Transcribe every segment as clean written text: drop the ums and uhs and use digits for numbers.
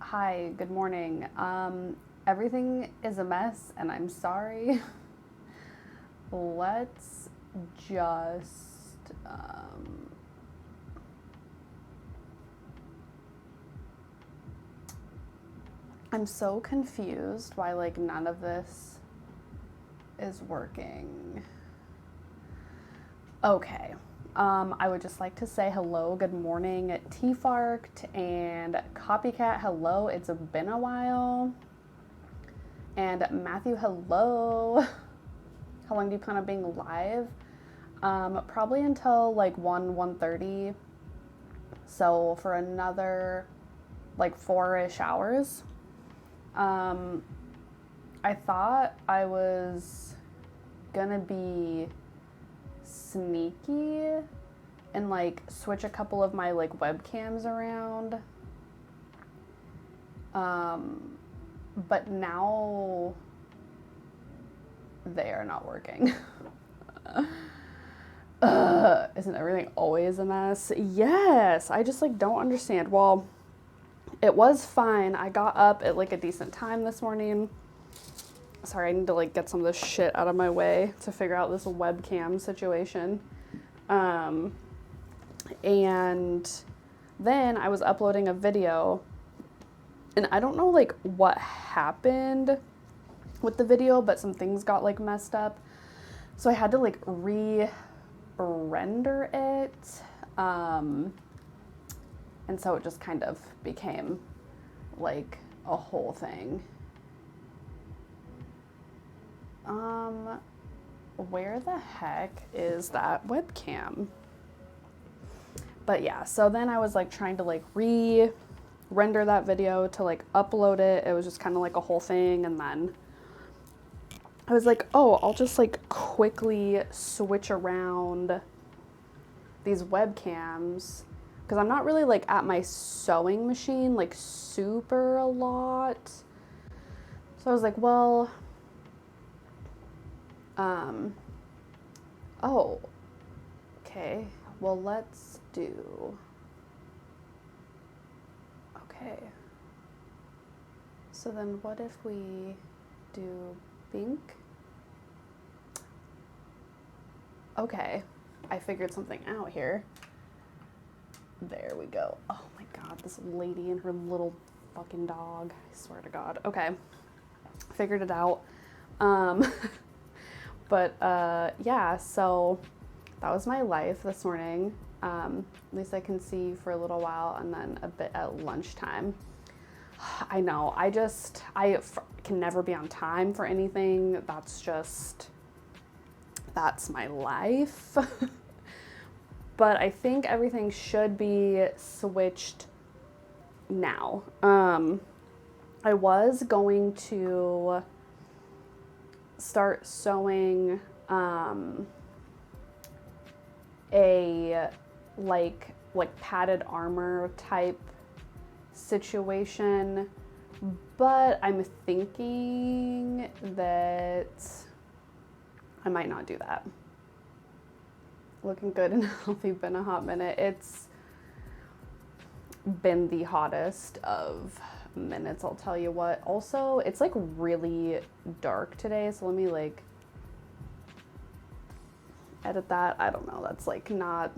Hi, good morning. Everything is a mess and I'm sorry. Let's just, I'm so confused why like none of this is working. Okay. I would just like to say hello, good morning, T-Farked and Copycat, hello, it's been a while. And Matthew, hello. How long do you plan on being live? Probably until like 1:30. So for another like 4-ish hours. I thought I was gonna be sneaky and like switch a couple of my like webcams around, but now they are not working. Isn't everything always a mess? Yes, I just like don't understand. Well, it was fine. I got up at like a decent time this morning. Sorry, I need to like get some of this shit out of my way to figure out this webcam situation. And then I was uploading a video and I don't know like what happened with the video, but some things got like messed up. So I had to like re-render it. And so it just kind of became like a whole thing. Where the heck is that webcam? But yeah, so then I was like trying to like re-render that video to like upload it. It was just kind of like a whole thing. And then I was like, oh, I'll just like quickly switch around these webcams because I'm not really like at my sewing machine like super a lot. So I was like, well, oh, okay, well, let's do, okay, so then what if we do Bink? Okay, I figured something out here. There we go. Oh my God, this lady and her little fucking dog, I swear to God. Okay, figured it out. But yeah, so that was my life this morning. At least I can see for a little while and then a bit at lunchtime. I know, I can never be on time for anything. That's my life. But I think everything should be switched now. I was going to start sewing a like padded armor type situation, but I'm thinking that I might not do that. Looking good and healthy, been a hot minute. It's been the hottest of minutes, I'll tell you what. Also, it's like really dark today, so let me like edit that. I don't know, that's like not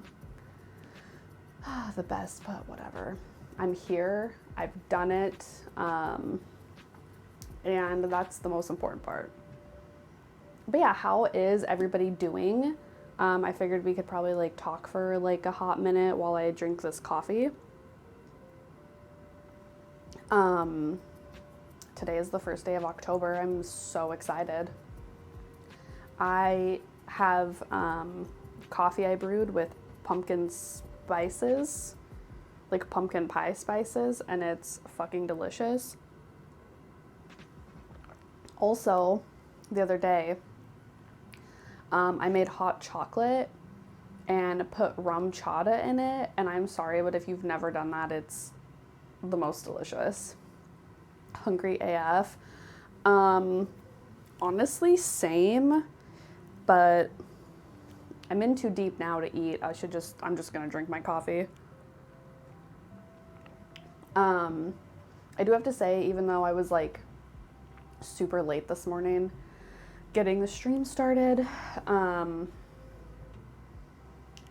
the best, but whatever. I'm here, I've done it, and that's the most important part. But yeah, how is everybody doing? I figured we could probably like talk for like a hot minute while I drink this coffee. Today is the first day of October. I'm so excited. I have coffee I brewed with pumpkin spices, like pumpkin pie spices, and it's fucking delicious. Also, the other day, I made hot chocolate and put rum chata in it, and I'm sorry, but if you've never done that, it's the most delicious. hungry AF. Honestly, same, but I'm in too deep now to eat. I'm just gonna drink my coffee. I do have to say, even though I was like super late this morning getting the stream started,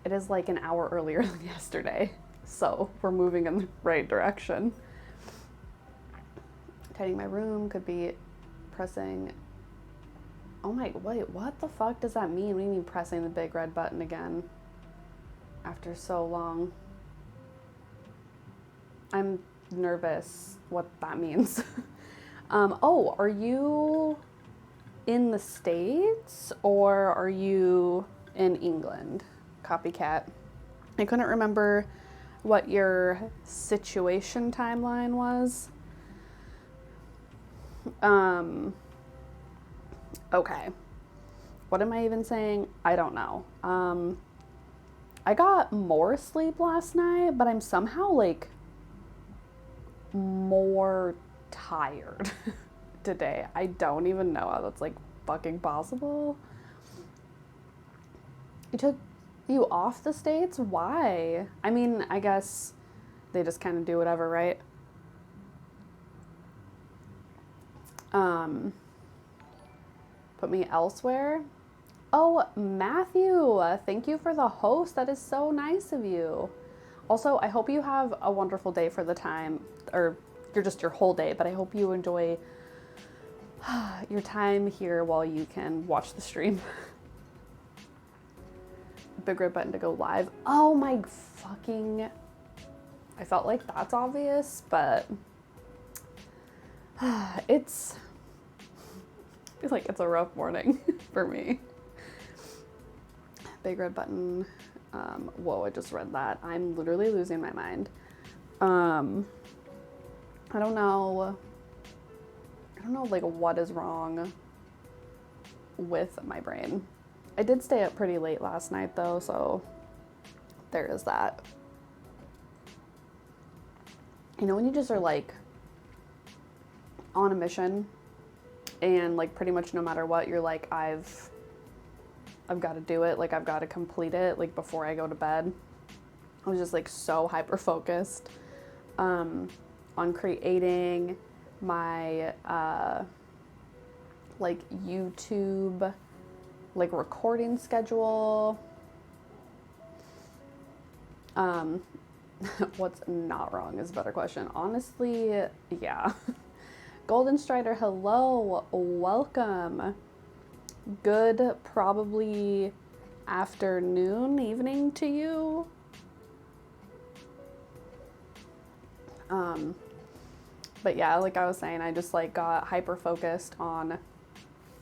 it is like an hour earlier than yesterday, so we're moving in the right direction. Tidying my room, could be pressing, oh my, wait, what the fuck does that mean? What do you mean pressing the big red button again after so long? I'm nervous what that means. Oh, are you in the States or are you in England? Copycat. I couldn't remember what your situation timeline was. Okay. What am I even saying? I don't know. I got more sleep last night, but I'm somehow like more tired today. I don't even know how that's like fucking possible. You took you off the States? Why? I mean, I guess they just kind of do whatever, right? Put me elsewhere. Oh, Matthew, thank you for the host. That is so nice of you. Also, I hope you have a wonderful day for the time, or your whole day, but I hope you enjoy your time here while you can watch the stream. Big red button to go live. Oh my fucking, I felt like that's obvious, but it's, I feel like it's a rough morning for me. Big red button. Whoa, I just read that. I'm literally losing my mind. I don't know like what is wrong with my brain. I did stay up pretty late last night though, so there is that. You know when you just are like on a mission and like pretty much no matter what, you're like, I've got to do it, like I've got to complete it like before I go to bed. I was just like so hyper focused on creating my like YouTube like recording schedule. What's not wrong is a better question. Honestly, yeah. Golden Strider, hello, welcome. Good, probably afternoon, evening to you. But yeah, like I was saying, I just like got hyper focused on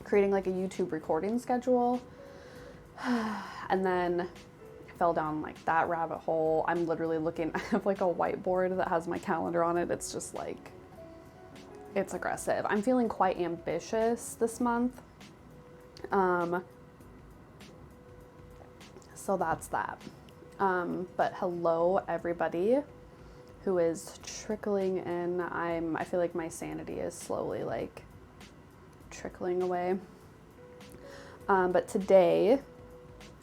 creating like a YouTube recording schedule. And then I fell down like that rabbit hole. I'm literally looking, I have like a whiteboard that has my calendar on it. It's just like, it's aggressive. I'm feeling quite ambitious this month. So that's that. But hello everybody who is trickling in. I feel like my sanity is slowly like trickling away. But today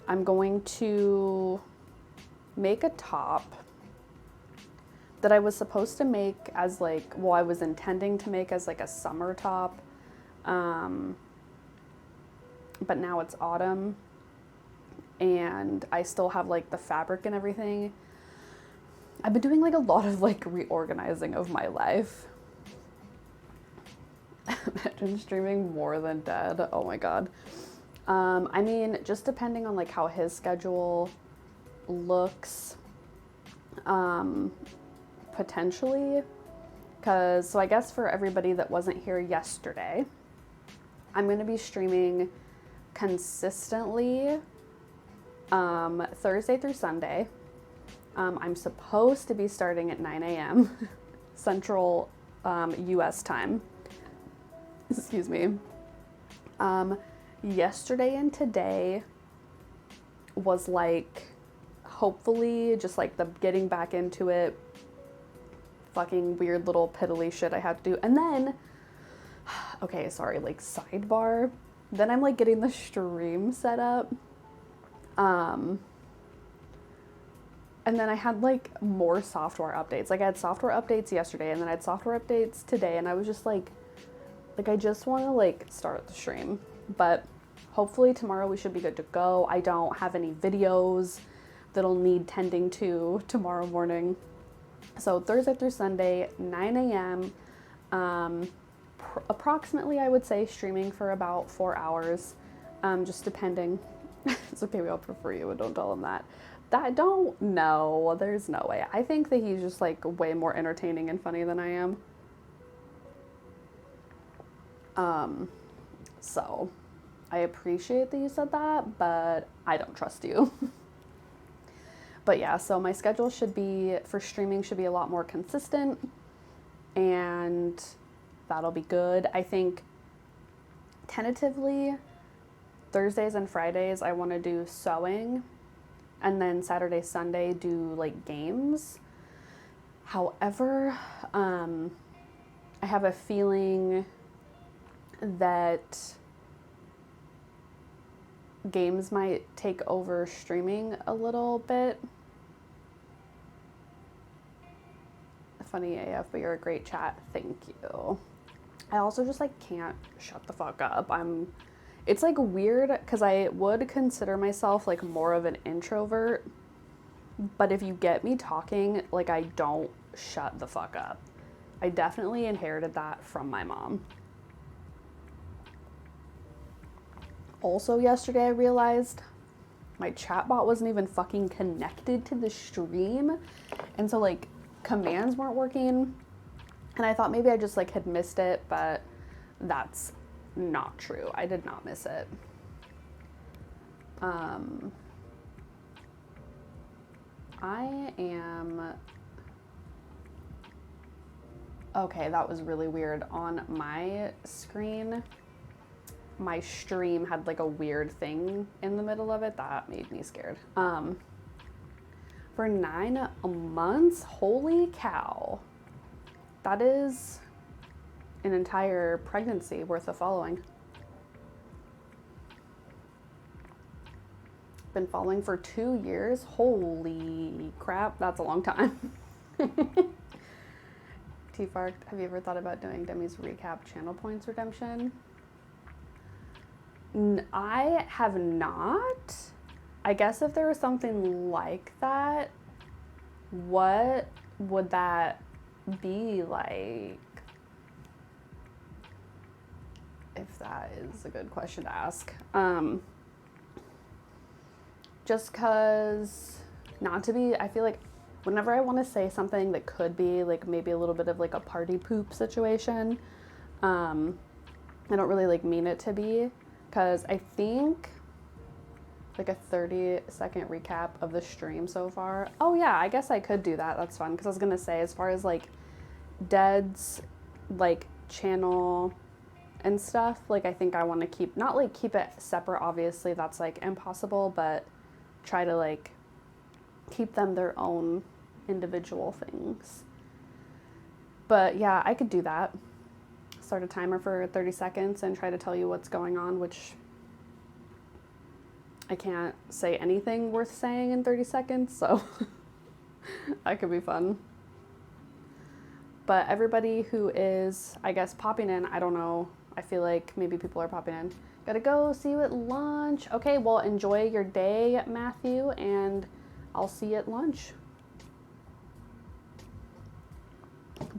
I'm going to make a top that I was supposed to make as like, well, I was intending to make as like a summer top. But now it's autumn and I still have like the fabric and everything. I've been doing like a lot of like reorganizing of my life. Imagine streaming more than dead. Oh my God. I mean, just depending on like how his schedule looks, potentially, so I guess for everybody that wasn't here yesterday, I'm going to be streaming consistently Thursday through Sunday. I'm supposed to be starting at 9 a.m. Central US time. Excuse me. Yesterday and today was like, hopefully just like the getting back into it, fucking weird little piddly shit I had to do. And then, okay, sorry, like sidebar. Then I'm like getting the stream set up. And then I had like more software updates. Like I had software updates yesterday and then I had software updates today, and I was just like I just want to like start the stream. But hopefully tomorrow we should be good to go. I don't have any videos that'll need tending to tomorrow morning. So Thursday through Sunday, 9 a.m. Approximately, I would say, streaming for about 4 hours, just depending. It's okay, we all prefer you, and don't tell him that. I don't know. There's no way. I think that he's just like way more entertaining and funny than I am. So I appreciate that you said that, but I don't trust you. But yeah, so my schedule should be, for streaming, should be a lot more consistent, and that'll be good. I think tentatively Thursdays and Fridays I want to do sewing, and then Saturday, Sunday do like games. However, I have a feeling that games might take over streaming a little bit. Funny AF, but you're a great chat. Thank you. I also just like can't shut the fuck up. It's like weird because I would consider myself like more of an introvert, but if you get me talking, like I don't shut the fuck up. I definitely inherited that from my mom. Also yesterday I realized my chatbot wasn't even fucking connected to the stream, and so like commands weren't working, and I thought maybe I just like had missed it, but that's not true. I did not miss it. I am okay, that was really weird. On my screen, my stream had like a weird thing in the middle of it that made me scared. For 9 months, holy cow. That is an entire pregnancy worth of following. Been following for 2 years. Holy crap, that's a long time. T-Fark, have you ever thought about doing Demi's recap channel points redemption? I have not. I guess if there was something like that, what would that be like? If that is a good question to ask. Just cause, not to be, I feel like whenever I want to say something that could be like maybe a little bit of like a party poop situation, I don't really like mean it to be, cause I think like a 30-second recap of the stream so far. Oh yeah, I guess I could do that. That's fun. Cause I was gonna say, as far as like Dead's like channel and stuff, like I think I want to keep, not like keep it separate, obviously that's like impossible, but try to like keep them their own individual things. But yeah, I could do that. Start a timer for 30 seconds and try to tell you what's going on, which I can't say anything worth saying in 30 seconds, so that could be fun. But everybody who is, I guess, popping in, I don't know, I feel like maybe people are popping in. Gotta go, see you at lunch. Okay, well, enjoy your day, Matthew, and I'll see you at lunch.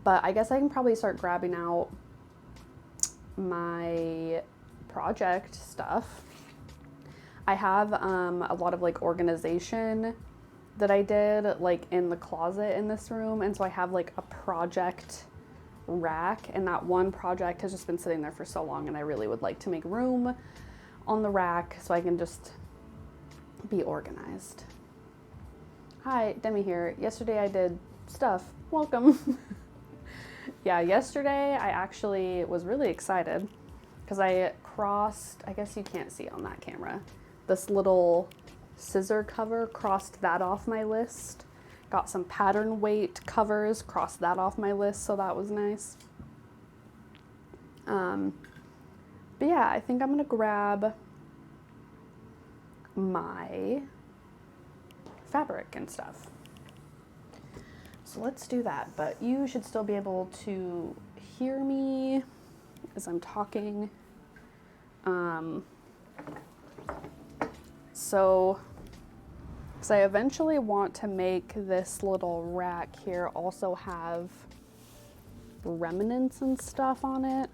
But I guess I can probably start grabbing out my project stuff. I have a lot of like organization that I did like in the closet in this room, and so I have like a project rack, and that one project has just been sitting there for so long, and I really would like to make room on the rack so I can just be organized. Hi, Demi here. Yesterday I did stuff. Welcome. Yeah, yesterday I actually was really excited because I crossed, I guess you can't see on that camera, this little scissor cover, crossed that off my list Got some pattern weight covers, crossed that off my list, so that was nice. But yeah, I think I'm gonna grab my fabric and stuff. So let's do that, but you should still be able to hear me as I'm talking. So, because I eventually want to make this little rack here also have remnants and stuff on it.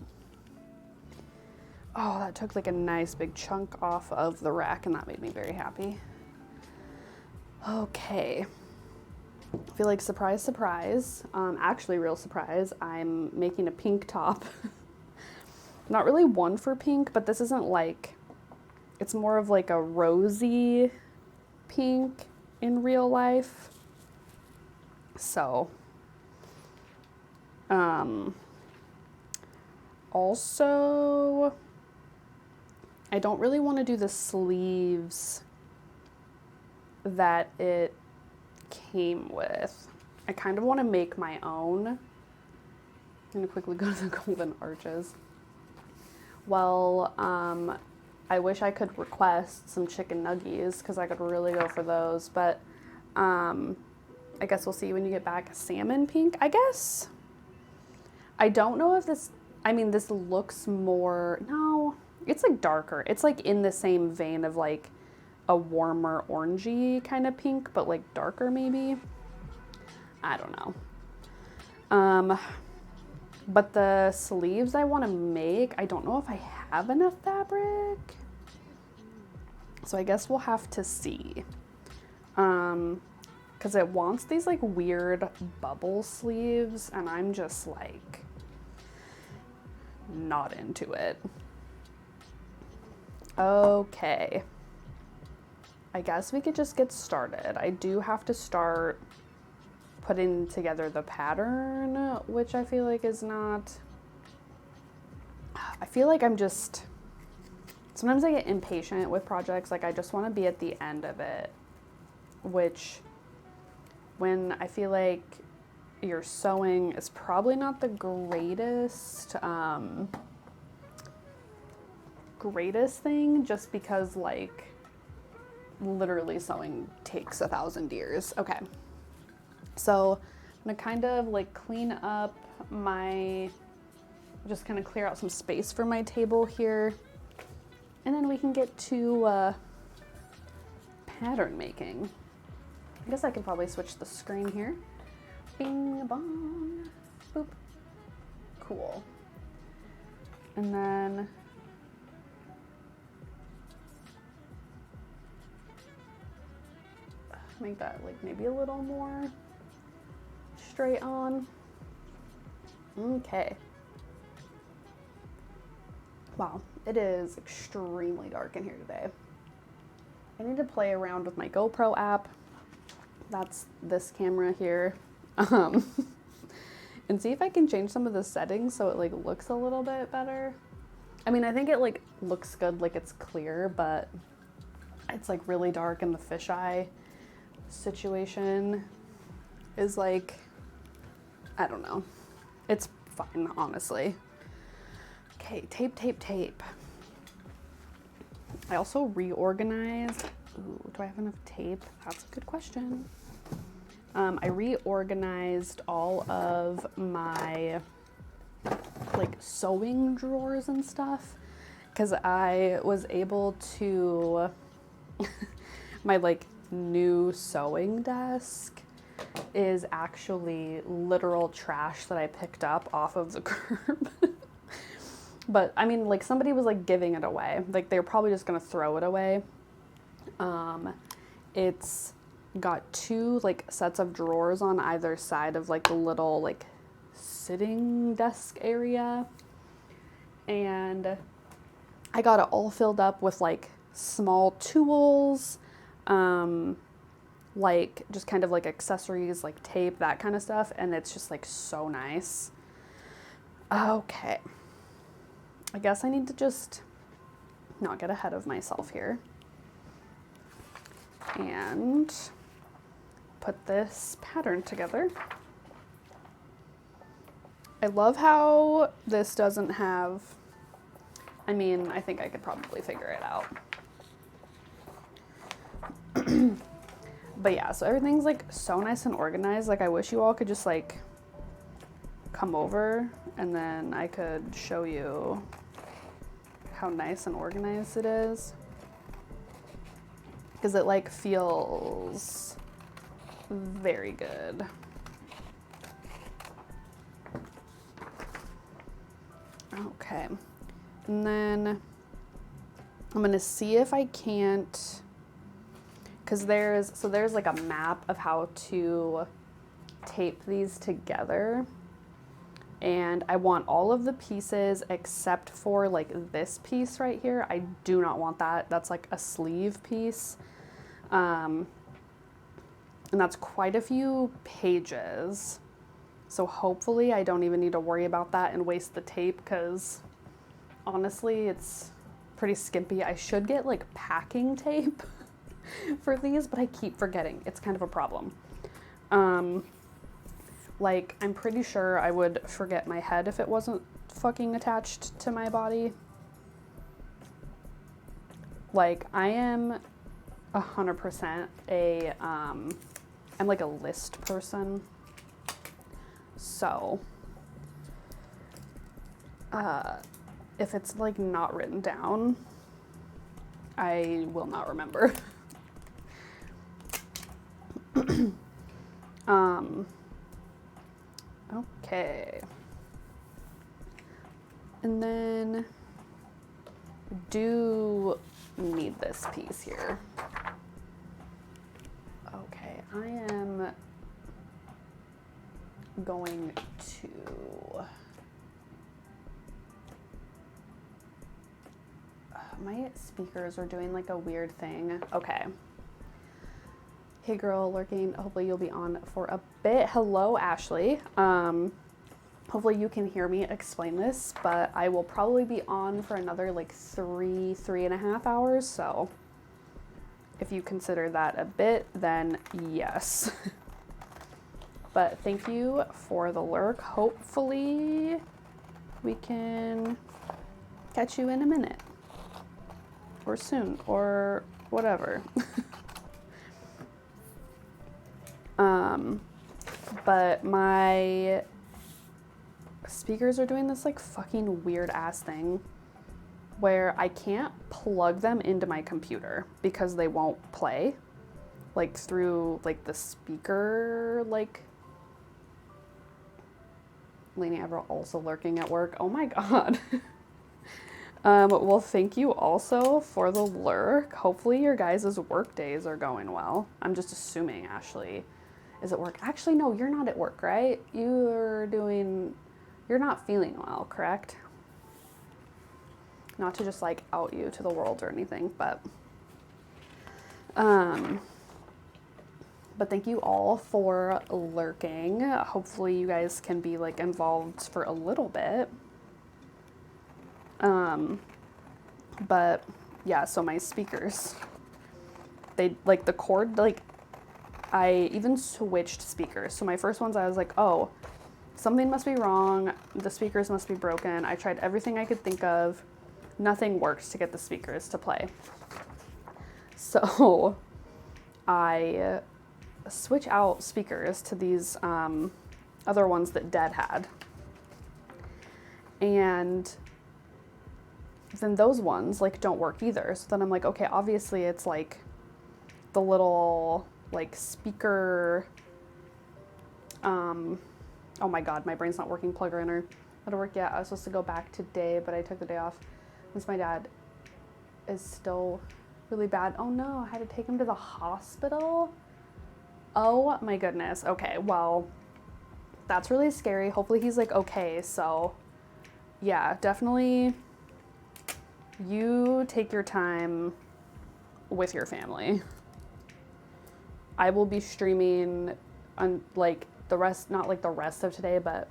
Oh, that took like a nice big chunk off of the rack and that made me very happy. Okay. I feel like surprise, surprise. Actually, real surprise. I'm making a pink top. Not really one for pink, but this isn't like, it's more of like a rosy pink in real life. So, also, I don't really want to do the sleeves that it came with. I kind of want to make my own. I'm gonna quickly go to the golden arches. Well, I wish I could request some chicken nuggies because I could really go for those, but I guess we'll see when you get back. Salmon pink, I guess. I don't know if this, I mean, this looks more, no, it's like darker. It's like in the same vein of like a warmer orangey kind of pink, but like darker maybe. I don't know. But the sleeves I want to make, I don't know if I have enough fabric. So I guess we'll have to see. Because it wants these like weird bubble sleeves and I'm just like not into it. Okay. I guess we could just get started. I do have to start putting together the pattern, which I feel like is not, I feel like I'm just, sometimes I get impatient with projects. Like I just want to be at the end of it, which when I feel like your sewing is probably not the greatest, greatest thing, just because like literally sewing takes 1,000 years. Okay. So I'm gonna kind of like clean up my, just kind of clear out some space for my table here. And then we can get to pattern making. I guess I could probably switch the screen here. Bing bong, boop. Cool. And then make that like maybe a little more straight on. Okay. Wow, it is extremely dark in here today. I need to play around with my GoPro app. That's this camera here. And see if I can change some of the settings so it like looks a little bit better. I mean, I think it like looks good, like it's clear, but it's like really dark and the fisheye situation is like, I don't know. It's fine, honestly. Okay, tape, tape, tape. I also reorganized. Ooh, do I have enough tape? That's a good question. I reorganized all of my like sewing drawers and stuff because I was able to, my like new sewing desk is actually literal trash that I picked up off of the curb. But I mean, like somebody was like giving it away. Like they were probably just gonna throw it away. It's got 2 like sets of drawers on either side of like the little like sitting desk area. And I got it all filled up with like small tools, like just kind of like accessories, like tape, that kind of stuff. And it's just like so nice. Okay. I guess I need to just not get ahead of myself here and put this pattern together. I love how this doesn't have, I mean, I think I could probably figure it out. But yeah, so everything's like so nice and organized. Like I wish you all could just like come over and then I could show you how nice and organized it is. Because it like feels very good. Okay, and then I'm gonna see if I can't, because there's like a map of how to tape these together, and I want all of the pieces except for like this piece right here. I do not want that. That's like a sleeve piece, and that's quite a few pages. So hopefully I don't even need to worry about that and waste the tape, because honestly it's pretty skimpy. I should get like packing tape for these, but I keep forgetting. It's kind of a problem. Like I'm pretty sure I would forget my head if it wasn't fucking attached to my body. Like I am 100% I'm like a list person. So, if it's like not written down, I will not remember. Okay. And then do need this piece here. Okay, I am going to my speakers are doing like a weird thing. Okay. Hey girl, lurking. Hopefully you'll be on for a bit. Hello, Ashley. Hopefully you can hear me explain this, but I will probably be on for another like 3.5 hours. So if you consider that a bit, then yes. But thank you for the lurk. Hopefully we can catch you in a minute or soon or whatever. But my speakers are doing this like fucking weird ass thing where I can't plug them into my computer because they won't play like through like the speaker, like 𝔻𝕦𝕦𝕐𝕚 also lurking at work. Oh my god. Well, thank you also for the lurk. Hopefully your guys' work days are going well. I'm just assuming Ashley is at work. Actually, no, you're not at work, right? You're not feeling well, correct? Not to just like out you to the world or anything, but thank you all for lurking. Hopefully you guys can be like involved for a little bit. But yeah, so my speakers, they like the cord, like I even switched speakers. So my first ones, I was like, oh, something must be wrong. The speakers must be broken. I tried everything I could think of. Nothing worked to get the speakers to play. So I switch out speakers to these other ones that Dad had. And then those ones like don't work either. So then I'm like, okay, obviously it's like the little like speaker, oh my god, my brain's not working, plugger in her. How to work yet? I was supposed to go back today, but I took the day off since my dad is still really bad. Oh no, I had to take him to the hospital. Oh my goodness. Okay, well, that's really scary. Hopefully he's like okay. So yeah, definitely you take your time with your family. I will be streaming on like the rest, not like the rest of today, but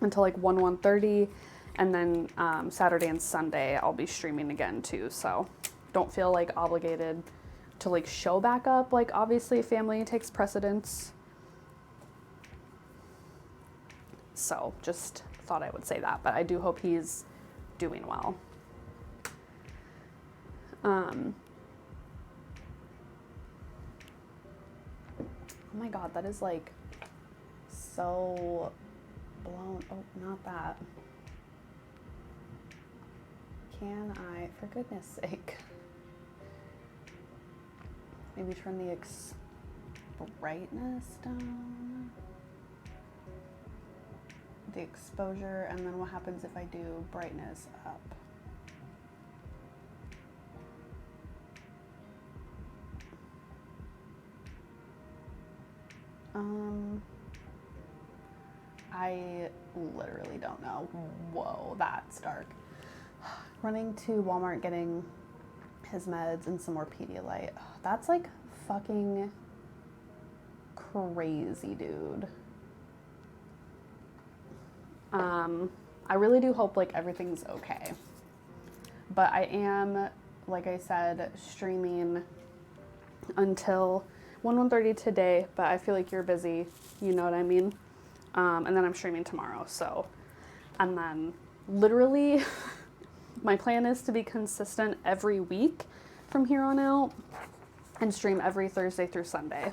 until like 1:30, and then Saturday and Sunday I'll be streaming again too. So don't feel like obligated to like show back up. Like obviously family takes precedence. So just thought I would say that, but I do hope he's doing well. Oh my God, that is like so blown. Oh, not that. Can I, for goodness sake, maybe turn the brightness down? The exposure, and then what happens if I do brightness up? I literally don't know. Whoa, that's dark. Running to Walmart, getting his meds and some more Pedialyte. That's like fucking crazy, dude. I really do hope like everything's okay. But I am, like I said, streaming until 1:30 today, but I feel like you're busy, you know what I mean? And then I'm streaming tomorrow, so. And then literally my plan is to be consistent every week from here on out and stream every Thursday through Sunday.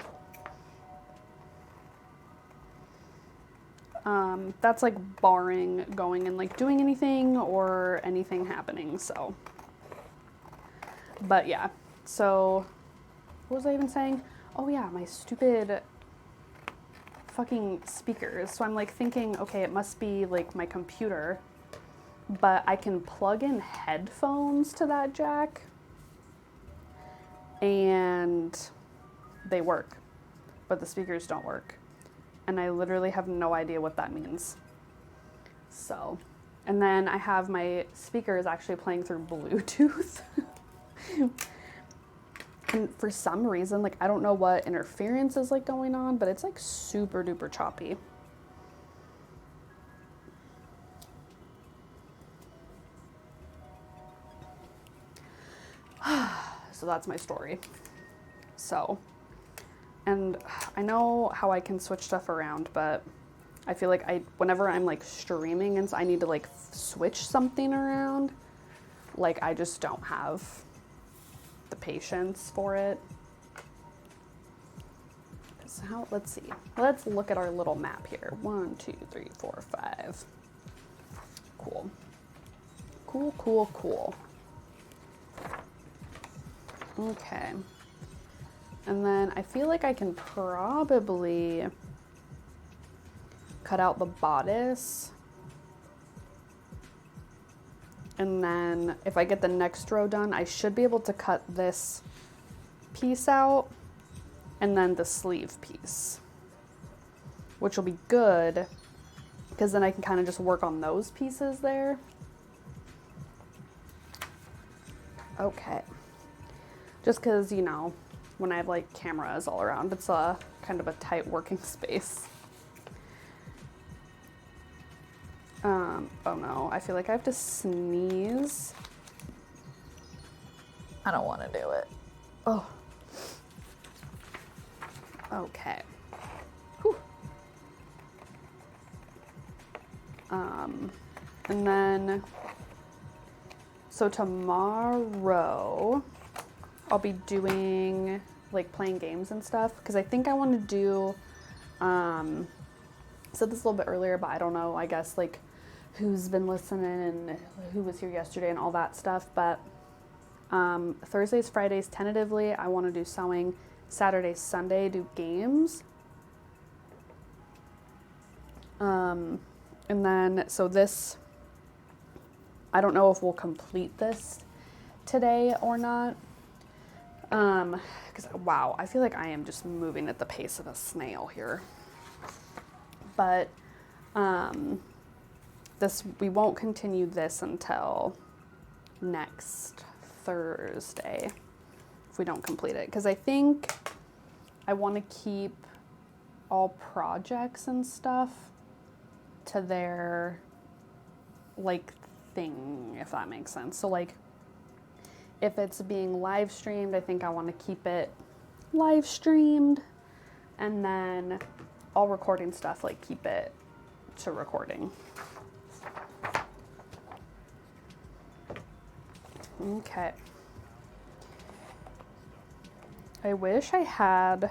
That's like barring going and like doing anything or anything happening, so. But yeah, so what was I even saying? Oh yeah, my stupid fucking speakers. So I'm like thinking, okay, it must be like my computer, but I can plug in headphones to that jack and they work, but the speakers don't work. And I literally have no idea what that means. So, and then I have my speakers actually playing through Bluetooth. And for some reason, like, I don't know what interference is like going on, but it's like super duper choppy. So that's my story. So, and I know how I can switch stuff around, but I feel like whenever I'm like streaming and I need to like switch something around, like I just don't have the patience for it. So let's see. Let's look at our little map here. 1, 2, 3, 4, 5. Cool. Cool, cool, cool. Okay. And then I feel like I can probably cut out the bodice. And then if I get the next row done, I should be able to cut this piece out and then the sleeve piece, which will be good because then I can kind of just work on those pieces there. Okay. Just because, you know, when I have like cameras all around, it's a kind of a tight working space. Oh no, I feel like I have to sneeze. I don't want to do it. Oh. Okay. Whew. And then, so tomorrow I'll be doing like playing games and stuff because I think I want to do, I said this a little bit earlier, but I don't know, I guess like who's been listening and who was here yesterday and all that stuff. But Thursdays, Fridays, tentatively, I want to do sewing. Saturday, Sunday, do games. And then, so this, I don't know if we'll complete this today or not. Because, wow, I feel like I am just moving at the pace of a snail here. But, we won't continue this until next Thursday if we don't complete it. Because I think I want to keep all projects and stuff to their, like, thing, if that makes sense. So, like, if it's being live streamed, I think I want to keep it live streamed, and then all recording stuff, like keep it to recording. Okay. I wish I had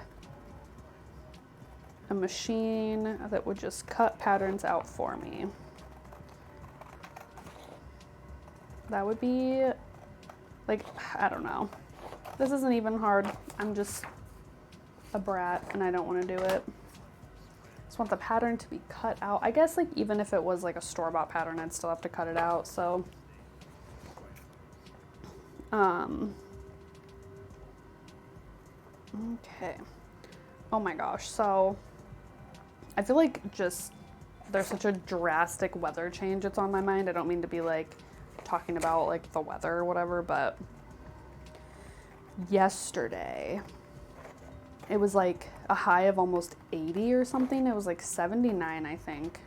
a machine that would just cut patterns out for me. That would be, like, I don't know. This isn't even hard. I'm just a brat and I don't want to do it. I just want the pattern to be cut out. I guess, like, even if it was like a store-bought pattern, I'd still have to cut it out, so. Okay. Oh my gosh, so I feel like just there's such a drastic weather change that's on my mind. I don't mean to be like talking about like the weather or whatever, but yesterday it was like a high of almost 80 or something. It was like 79, I think.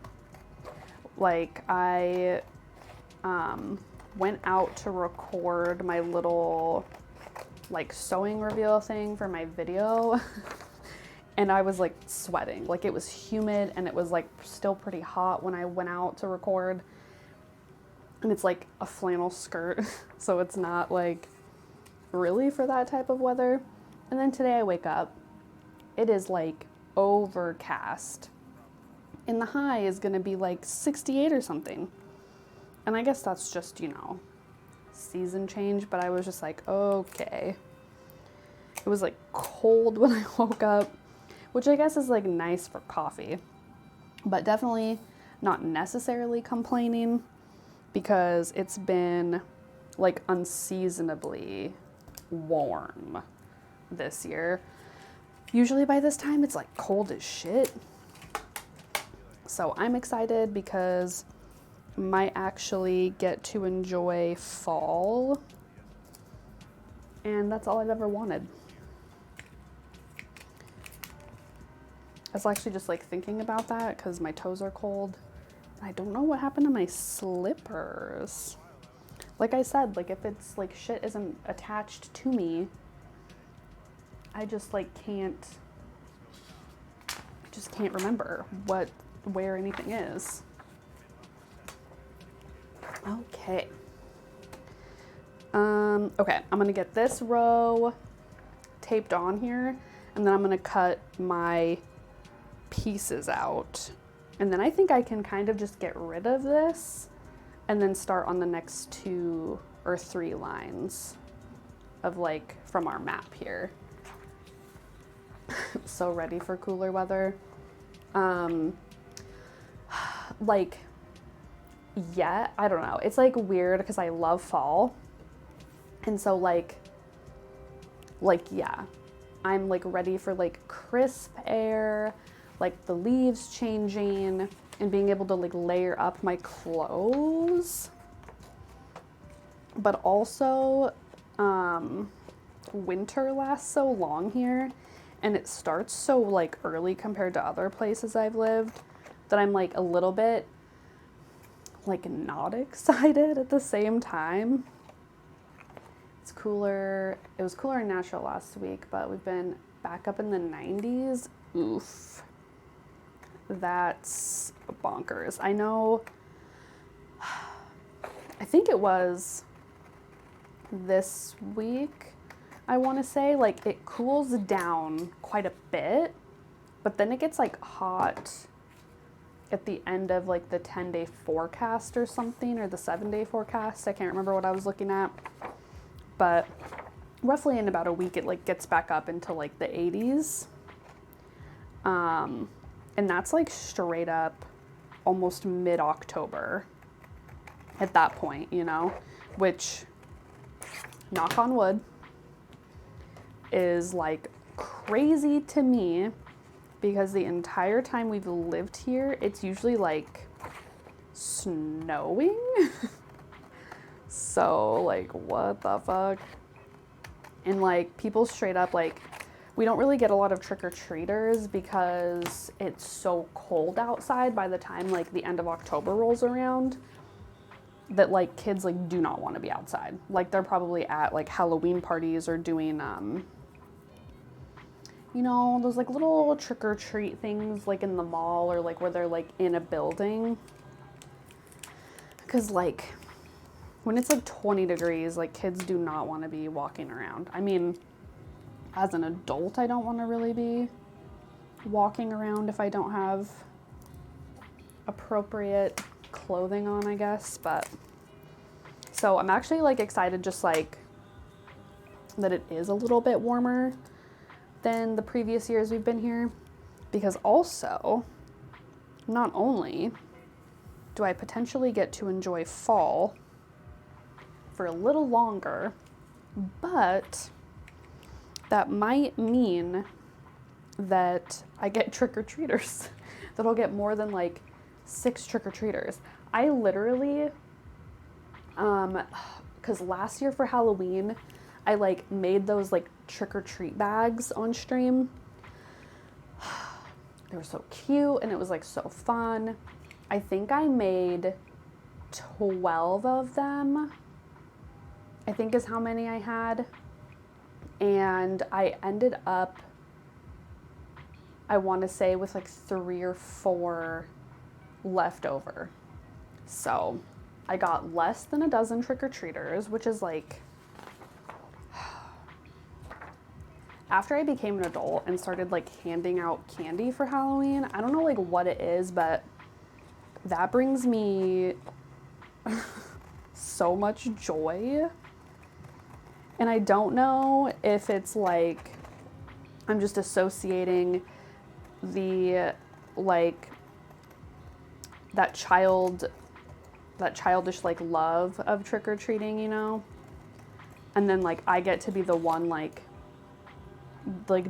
Like I went out to record my little like sewing reveal thing for my video and I was like sweating. Like it was humid and it was like still pretty hot when I went out to record, and it's like a flannel skirt so it's not like really for that type of weather. And then today I wake up, it is like overcast and the high is gonna be like 68 or something. And I guess that's just, you know, season change, but I was just like, okay. It was like cold when I woke up, which I guess is like nice for coffee, but definitely not necessarily complaining because it's been like unseasonably warm this year. Usually by this time it's like cold as shit. So I'm excited because might actually get to enjoy fall, and that's all I've ever wanted. I was actually just like thinking about that because my toes are cold. I don't know what happened to my slippers. Like I said, like if it's like shit isn't attached to me, I just like can't remember where anything is. Okay. Okay, I'm gonna get this row taped on here, and then I'm gonna cut my pieces out. And then I think I can kind of just get rid of this and then start on the next 2 or 3 lines of like from our map here. So ready for cooler weather. Like, yeah, I don't know. It's like weird because I love fall. And so like yeah, I'm like ready for like crisp air, like the leaves changing and being able to like layer up my clothes. But also, winter lasts so long here and it starts so like early compared to other places I've lived that I'm like a little bit like not excited at the same time. It's cooler. It was cooler in Nashville last week, but we've been back up in the 90s. Oof. That's bonkers. I know, I think it was this week, I want to say, like it cools down quite a bit, but then it gets like hot at the end of like the 10-day forecast or something, or the 7-day forecast. I can't remember what I was looking at, but roughly in about a week it like gets back up into like the 80s. And that's like straight up almost mid-October at that point, you know, which, knock on wood, is like crazy to me because the entire time we've lived here, it's usually like snowing. So like, what the fuck? And like people straight up like, we don't really get a lot of trick-or-treaters because it's so cold outside by the time like the end of October rolls around. that like kids like do not want to be outside. Like they're probably at like Halloween parties or doing you know, those like little trick or treat things like in the mall or like where they're like in a building. Because like when it's like 20 degrees, like kids do not want to be walking around. I mean, as an adult, I don't want to really be walking around if I don't have appropriate clothing on, I guess. But so I'm actually like excited just like that it is a little bit warmer than the previous years we've been here, because also not only do I potentially get to enjoy fall for a little longer, but that might mean that I get trick-or-treaters, that I'll get more than like 6 trick-or-treaters. I literally, because last year for Halloween, I like made those like trick-or-treat bags on stream. They were so cute and it was like so fun. I think I made 12 of them, I think is how many I had. And I ended up, I want to say with like 3 or 4 left over. So I got less than a dozen trick-or-treaters, which is like, after I became an adult and started like handing out candy for Halloween, I don't know like what it is, but that brings me so much joy. And I don't know if it's like I'm just associating the like that childish like love of trick-or-treating, you know? And then like I get to be the one like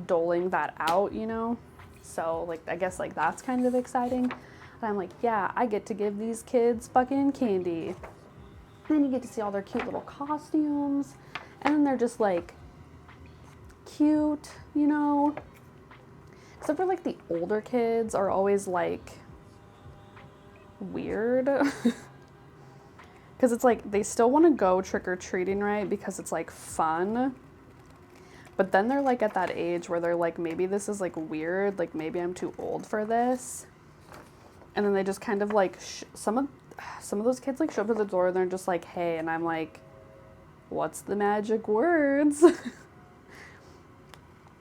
doling that out, you know? So like I guess like that's kind of exciting. And I'm like, yeah, I get to give these kids fucking candy. And then you get to see all their cute little costumes. And then they're just like cute, you know? Except for like the older kids are always like weird. Because it's like they still want to go trick-or-treating, right? Because it's like fun. But then they're like at that age where they're like, maybe this is like weird, like maybe I'm too old for this. And then they just kind of like, some of those kids like show up at the door and they're just like, hey, and I'm like, what's the magic words?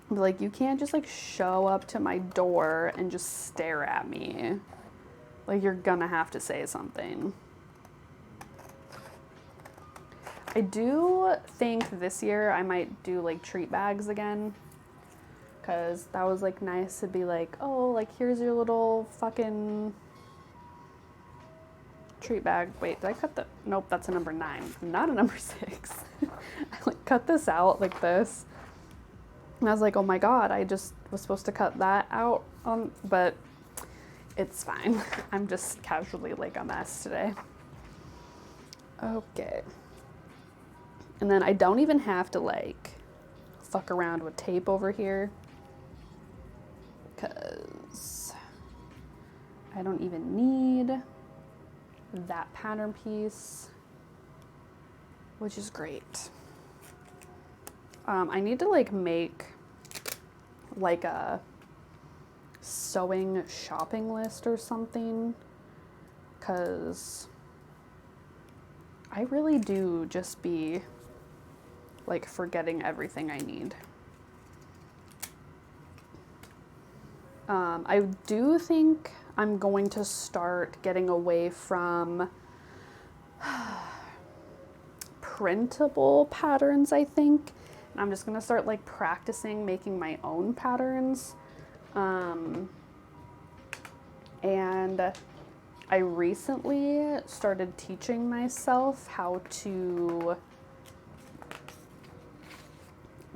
Like, you can't just like show up to my door and just stare at me. Like, you're gonna have to say something. I do think this year I might do like treat bags again, because that was like nice to be like, oh, like here's your little fucking treat bag. Wait, did I cut the, nope, that's a number 9, not a number 6. I like cut this out like this. And I was like, oh my God, I just was supposed to cut that out, but it's fine. I'm just casually like a mess today. Okay. And then I don't even have to like fuck around with tape over here, because I don't even need that pattern piece, which is great. I need to like make like a sewing shopping list or something, because I really do just be like forgetting everything I need. I do think I'm going to start getting away from printable patterns, I think. And I'm just gonna start like practicing making my own patterns. And I recently started teaching myself how to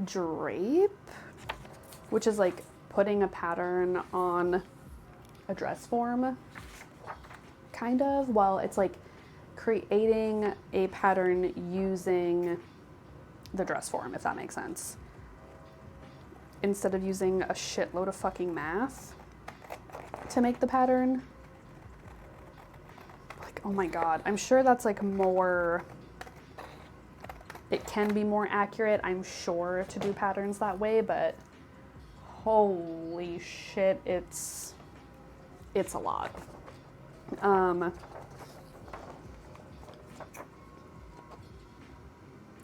drape, which is like putting a pattern on a dress form, kind of. Well, it's like creating a pattern using the dress form, if that makes sense, instead of using a shitload of fucking math to make the pattern. Like, oh my God, I'm sure that's like more, it can be more accurate, I'm sure, to do patterns that way, but holy shit, it's a lot.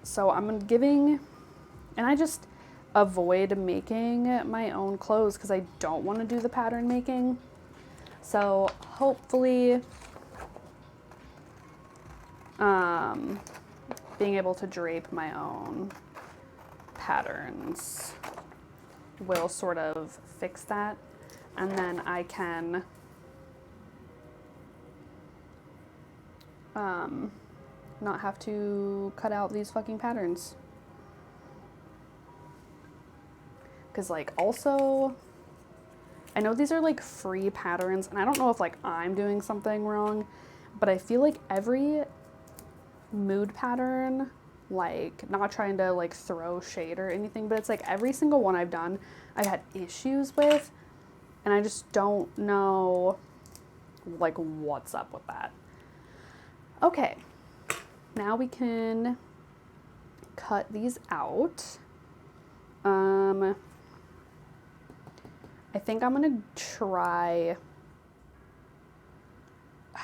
So I'm giving, and I just avoid making my own clothes because I don't want to do the pattern making. So hopefully being able to drape my own patterns will sort of fix that, and then I can not have to cut out these fucking patterns. Because like also, I know these are like free patterns, and I don't know if like I'm doing something wrong, but I feel like every mood pattern, like not trying to like throw shade or anything, but it's like every single one I've done, I've had issues with, and I just don't know like what's up with that. Okay, now we can cut these out. I think I'm gonna try,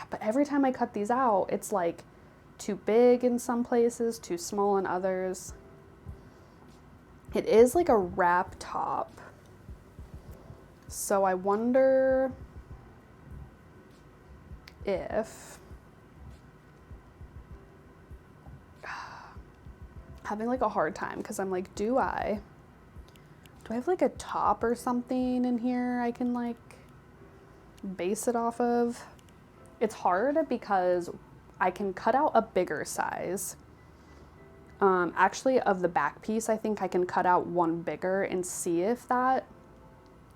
but every time I cut these out, it's like too big in some places, too small in others. It is like a wrap top, so I wonder if, having like a hard time, because I'm like, do I have like a top or something in here I can like base it off of? It's hard because I can cut out a bigger size. Actually, of the back piece, I think I can cut out one bigger and see if that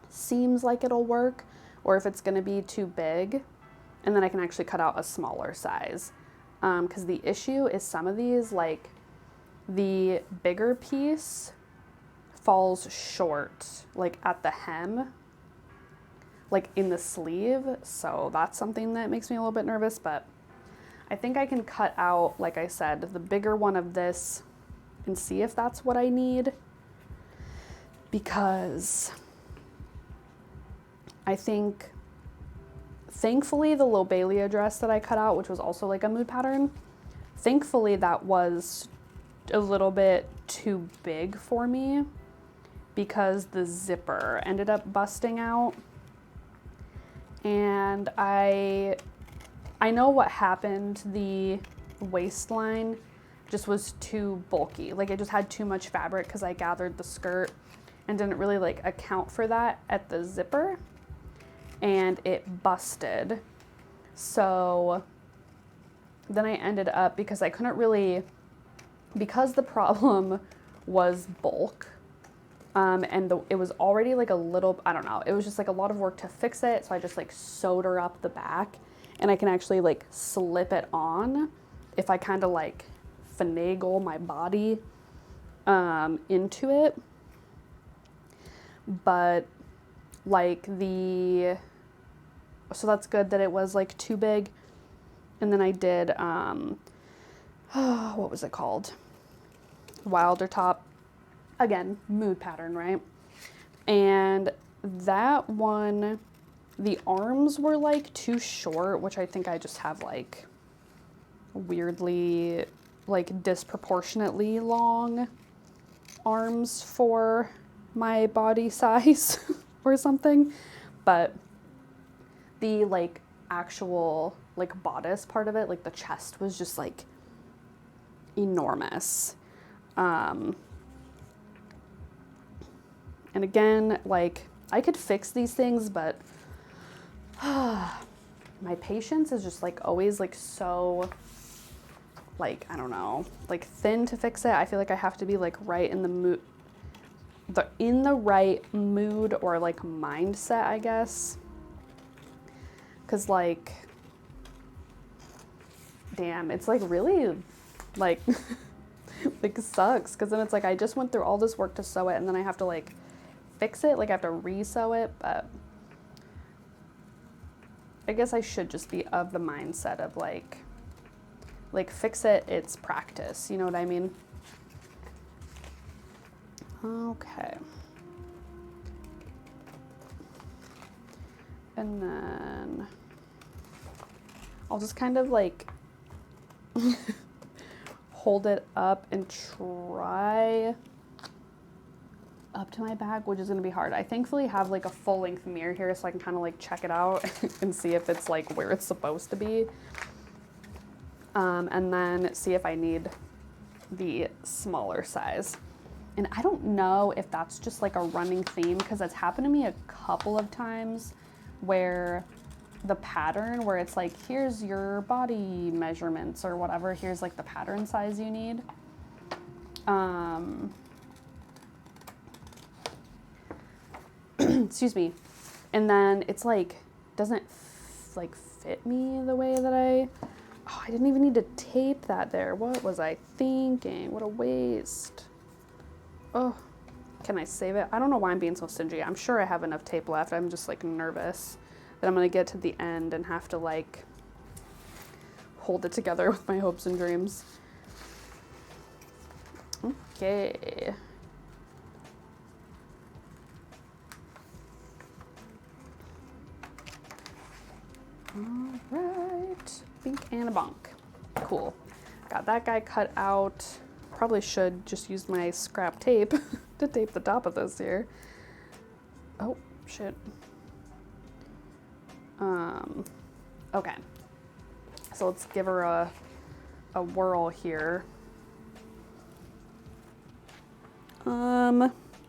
seems like it'll work, or if it's gonna be too big, and then I can actually cut out a smaller size. Because the issue is some of these, like the bigger piece falls short, like at the hem, like in the sleeve, so that's something that makes me a little bit nervous, but I think I can cut out, like I said, the bigger one of this and see if that's what I need, because I think, thankfully, the 𝔻𝕚𝕚𝕚 dress that I cut out, which was also like a mood pattern, thankfully that was a little bit too big for me, because the zipper ended up busting out, and I know what happened. The waistline just was too bulky, like it just had too much fabric because I gathered the skirt and didn't really like account for that at the zipper, and it busted. So then I ended up, because I couldn't really, because the problem was bulk, and it was already like a little, I don't know, it was just like a lot of work to fix it, so I just like sewed her up the back, and I can actually like slip it on if I kind of like finagle my body into it. But like so that's good that it was like too big. And then I did, what was it called? Wilder top. Again, mood pattern, right? And that one, the arms were like too short, which I think I just have like weirdly, like disproportionately long arms for my body size or something. But the like actual like bodice part of it, like the chest, was just like enormous. And again, like I could fix these things, but my patience is just like always like so, like, I don't know, like thin to fix it. I feel like I have to be like right in the mood, in the right mood or like mindset, I guess. Cause like, damn, it's like really like, like sucks. Cause then it's like, I just went through all this work to sew it, and then I have to like fix it. Like I have to re-sew it, but I guess I should just be of the mindset of like fix it, it's practice, you know what I mean? Okay. And then I'll just kind of like hold it up and try up to my back, which is gonna be hard. I thankfully have like a full length mirror here so I can kind of like check it out and see if it's like where it's supposed to be. And then see if I need the smaller size. And I don't know if that's just like a running theme, because it's happened to me a couple of times where the pattern, where it's like, here's your body measurements or whatever, here's like the pattern size you need. Excuse me. And then it's like, doesn't like fit me the way that oh, I didn't even need to tape that there. What was I thinking? What a waste. Oh, can I save it? I don't know why I'm being so stingy. I'm sure I have enough tape left. I'm just like nervous that I'm gonna get to the end and have to like hold it together with my hopes and dreams. Okay. All right, bink and a bonk. Cool. Got that guy cut out. Probably should just use my scrap tape to tape the top of this here. Oh, shit. Okay. So let's give her a whirl here.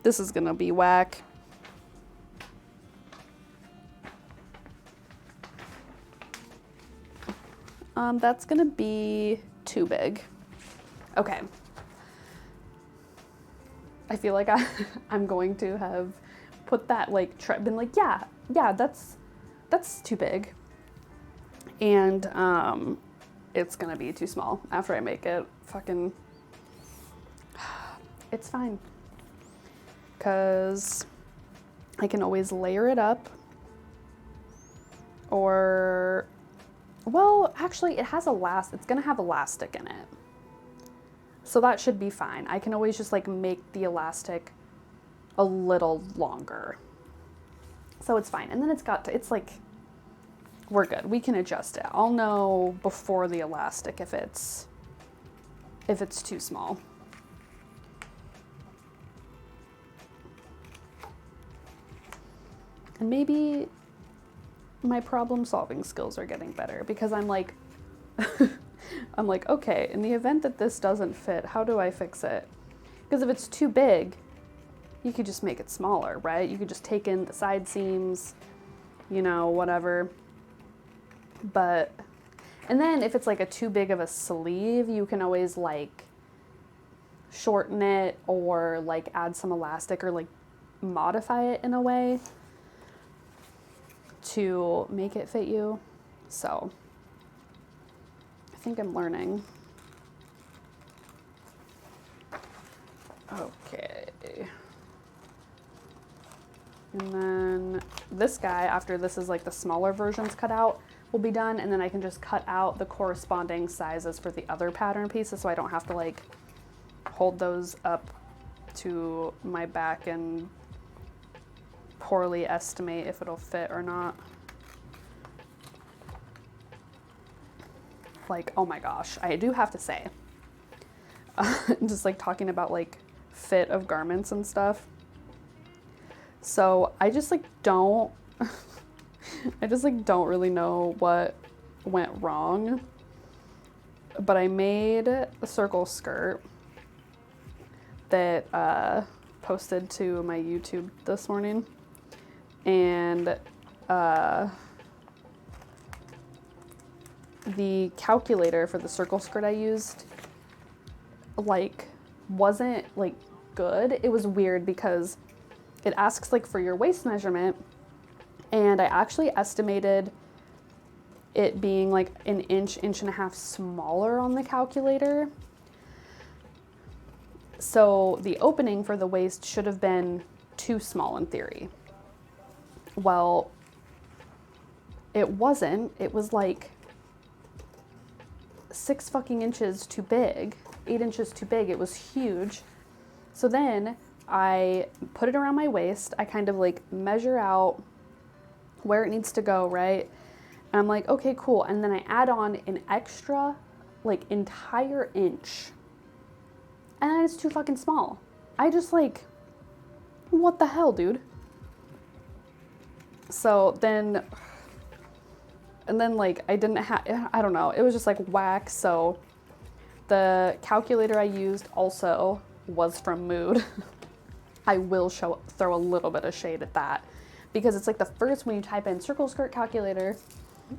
This is gonna be whack. That's gonna be too big. Okay. I feel like I'm going to have put that like, been like, yeah, that's too big. And it's gonna be too small after I make it. Fucking, it's fine. 'Cause I can always layer it up, or, well, actually it has it's gonna have elastic in it. So that should be fine. I can always just like make the elastic a little longer. So it's fine. And then it's like, we're good. We can adjust it. I'll know before the elastic if it's too small. And maybe my problem solving skills are getting better, because I'm like, I'm like, okay, in the event that this doesn't fit, how do I fix it? Because if it's too big, you could just make it smaller, right? You could just take in the side seams, you know, whatever. But, and then if it's like a too big of a sleeve, you can always like shorten it or like add some elastic or like modify it in a way to make it fit you. So I think I'm learning. Okay. And then this guy, after this is like the smaller versions cut out, will be done. And then I can just cut out the corresponding sizes for the other pattern pieces, so I don't have to like hold those up to my back and poorly estimate if it'll fit or not. Like, oh my gosh, I do have to say, just like talking about like fit of garments and stuff. So I just like don't, I just like don't really know what went wrong, but I made a circle skirt that posted to my YouTube this morning, and the calculator for the circle skirt I used like wasn't like good. It was weird because it asks like for your waist measurement, and I actually estimated it being like an inch and a half smaller on the calculator. So the opening for the waist should have been too small in theory. Well, it wasn't. It was like 6 fucking inches too big, 8 inches too big. It was huge. So then I put it around my waist. I kind of like measure out where it needs to go, right? And I'm like, okay, cool. And then I add on an extra like entire inch. And then it's too fucking small. I just like, what the hell, dude? So then, and then like I didn't have, I don't know, it was just like whack. So the calculator I used also was from Mood. I will throw a little bit of shade at that because it's like the first, when you type in circle skirt calculator,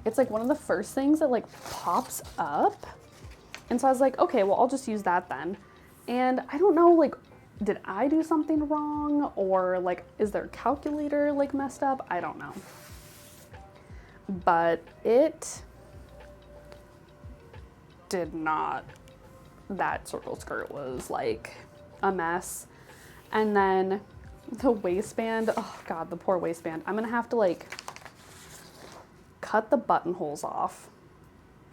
it's like one of the first things that like pops up. And so I was like, okay, well, I'll just use that then. And I don't know, like, did I do something wrong, or like, is their calculator like messed up? I don't know. But it did not, that circle skirt was like a mess. And then the waistband, oh God, the poor waistband. I'm gonna have to like cut the buttonholes off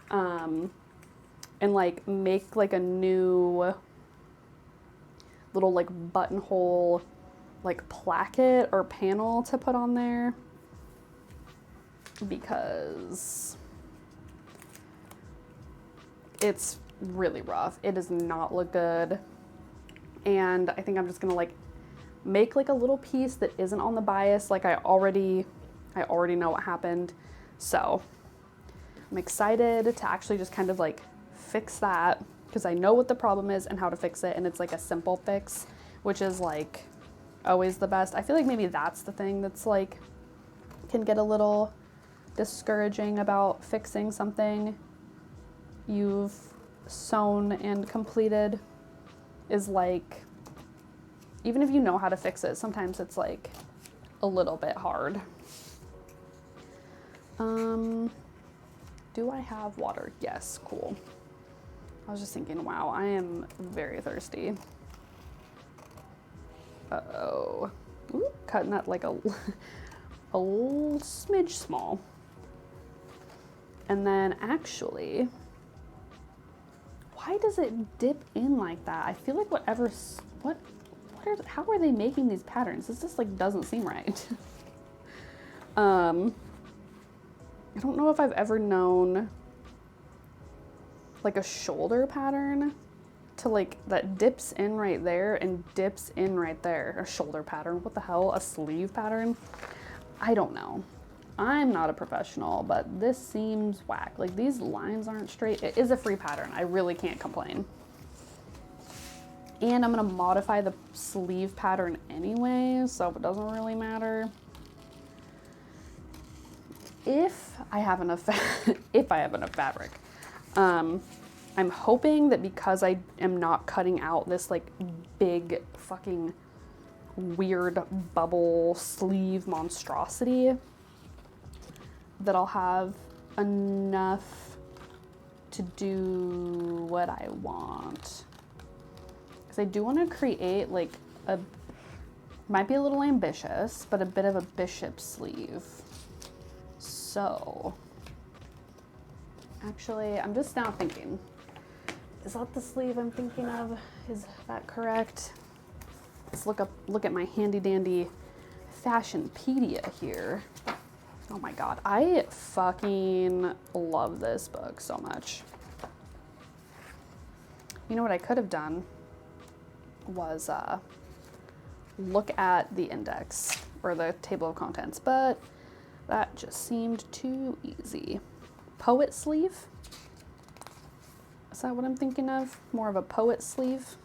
and like make like a new little like buttonhole like placket or panel to put on there, because it's really rough. It does not look good. And I think I'm just gonna like make like a little piece that isn't on the bias. Like I already know what happened. So I'm excited to actually just kind of like fix that, because I know what the problem is and how to fix it. And it's like a simple fix, which is like always the best. I feel like maybe that's the thing that's like, can get a little discouraging about fixing something you've sewn and completed, is like, even if you know how to fix it, sometimes it's like a little bit hard. Do I have water? Yes, cool. I was just thinking, wow, I am very thirsty. Uh-oh. Ooh, cutting that like a smidge small. And then actually, why does it dip in like that? I feel like how are they making these patterns? This just like doesn't seem right. I don't know if I've ever known like a shoulder pattern to like, that dips in right there and dips in right there. A shoulder pattern, what the hell? A sleeve pattern? I don't know. I'm not a professional, but this seems whack. Like these lines aren't straight. It is a free pattern. I really can't complain. And I'm gonna modify the sleeve pattern anyway, so it doesn't really matter. If I have enough fabric. I'm hoping that because I am not cutting out this like big fucking weird bubble sleeve monstrosity, that I'll have enough to do what I want. Because I do want to create like might be a little ambitious, but a bit of a bishop sleeve. So, actually, I'm just now thinking, is that the sleeve I'm thinking of? Is that correct? Let's look at my handy dandy Fashionpedia here. Oh my God, I fucking love this book so much. You know what I could have done was look at the index or the table of contents, but that just seemed too easy. Poet sleeve? Is that what I'm thinking of? More of a poet sleeve?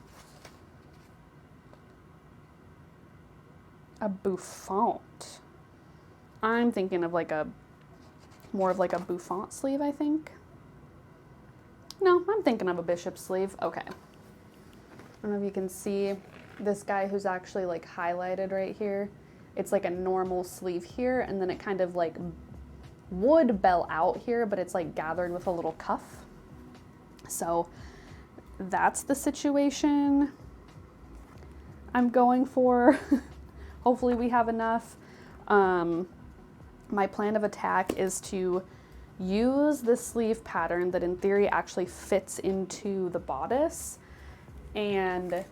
A bouffant. I'm thinking of like more of like a bouffant sleeve, I think. No, I'm thinking of a bishop sleeve. Okay. I don't know if you can see this guy who's actually like highlighted right here. It's like a normal sleeve here, and then it kind of like would bell out here, but it's like gathered with a little cuff. So that's the situation I'm going for. Hopefully we have enough. my plan of attack is to use the sleeve pattern that in theory actually fits into the bodice and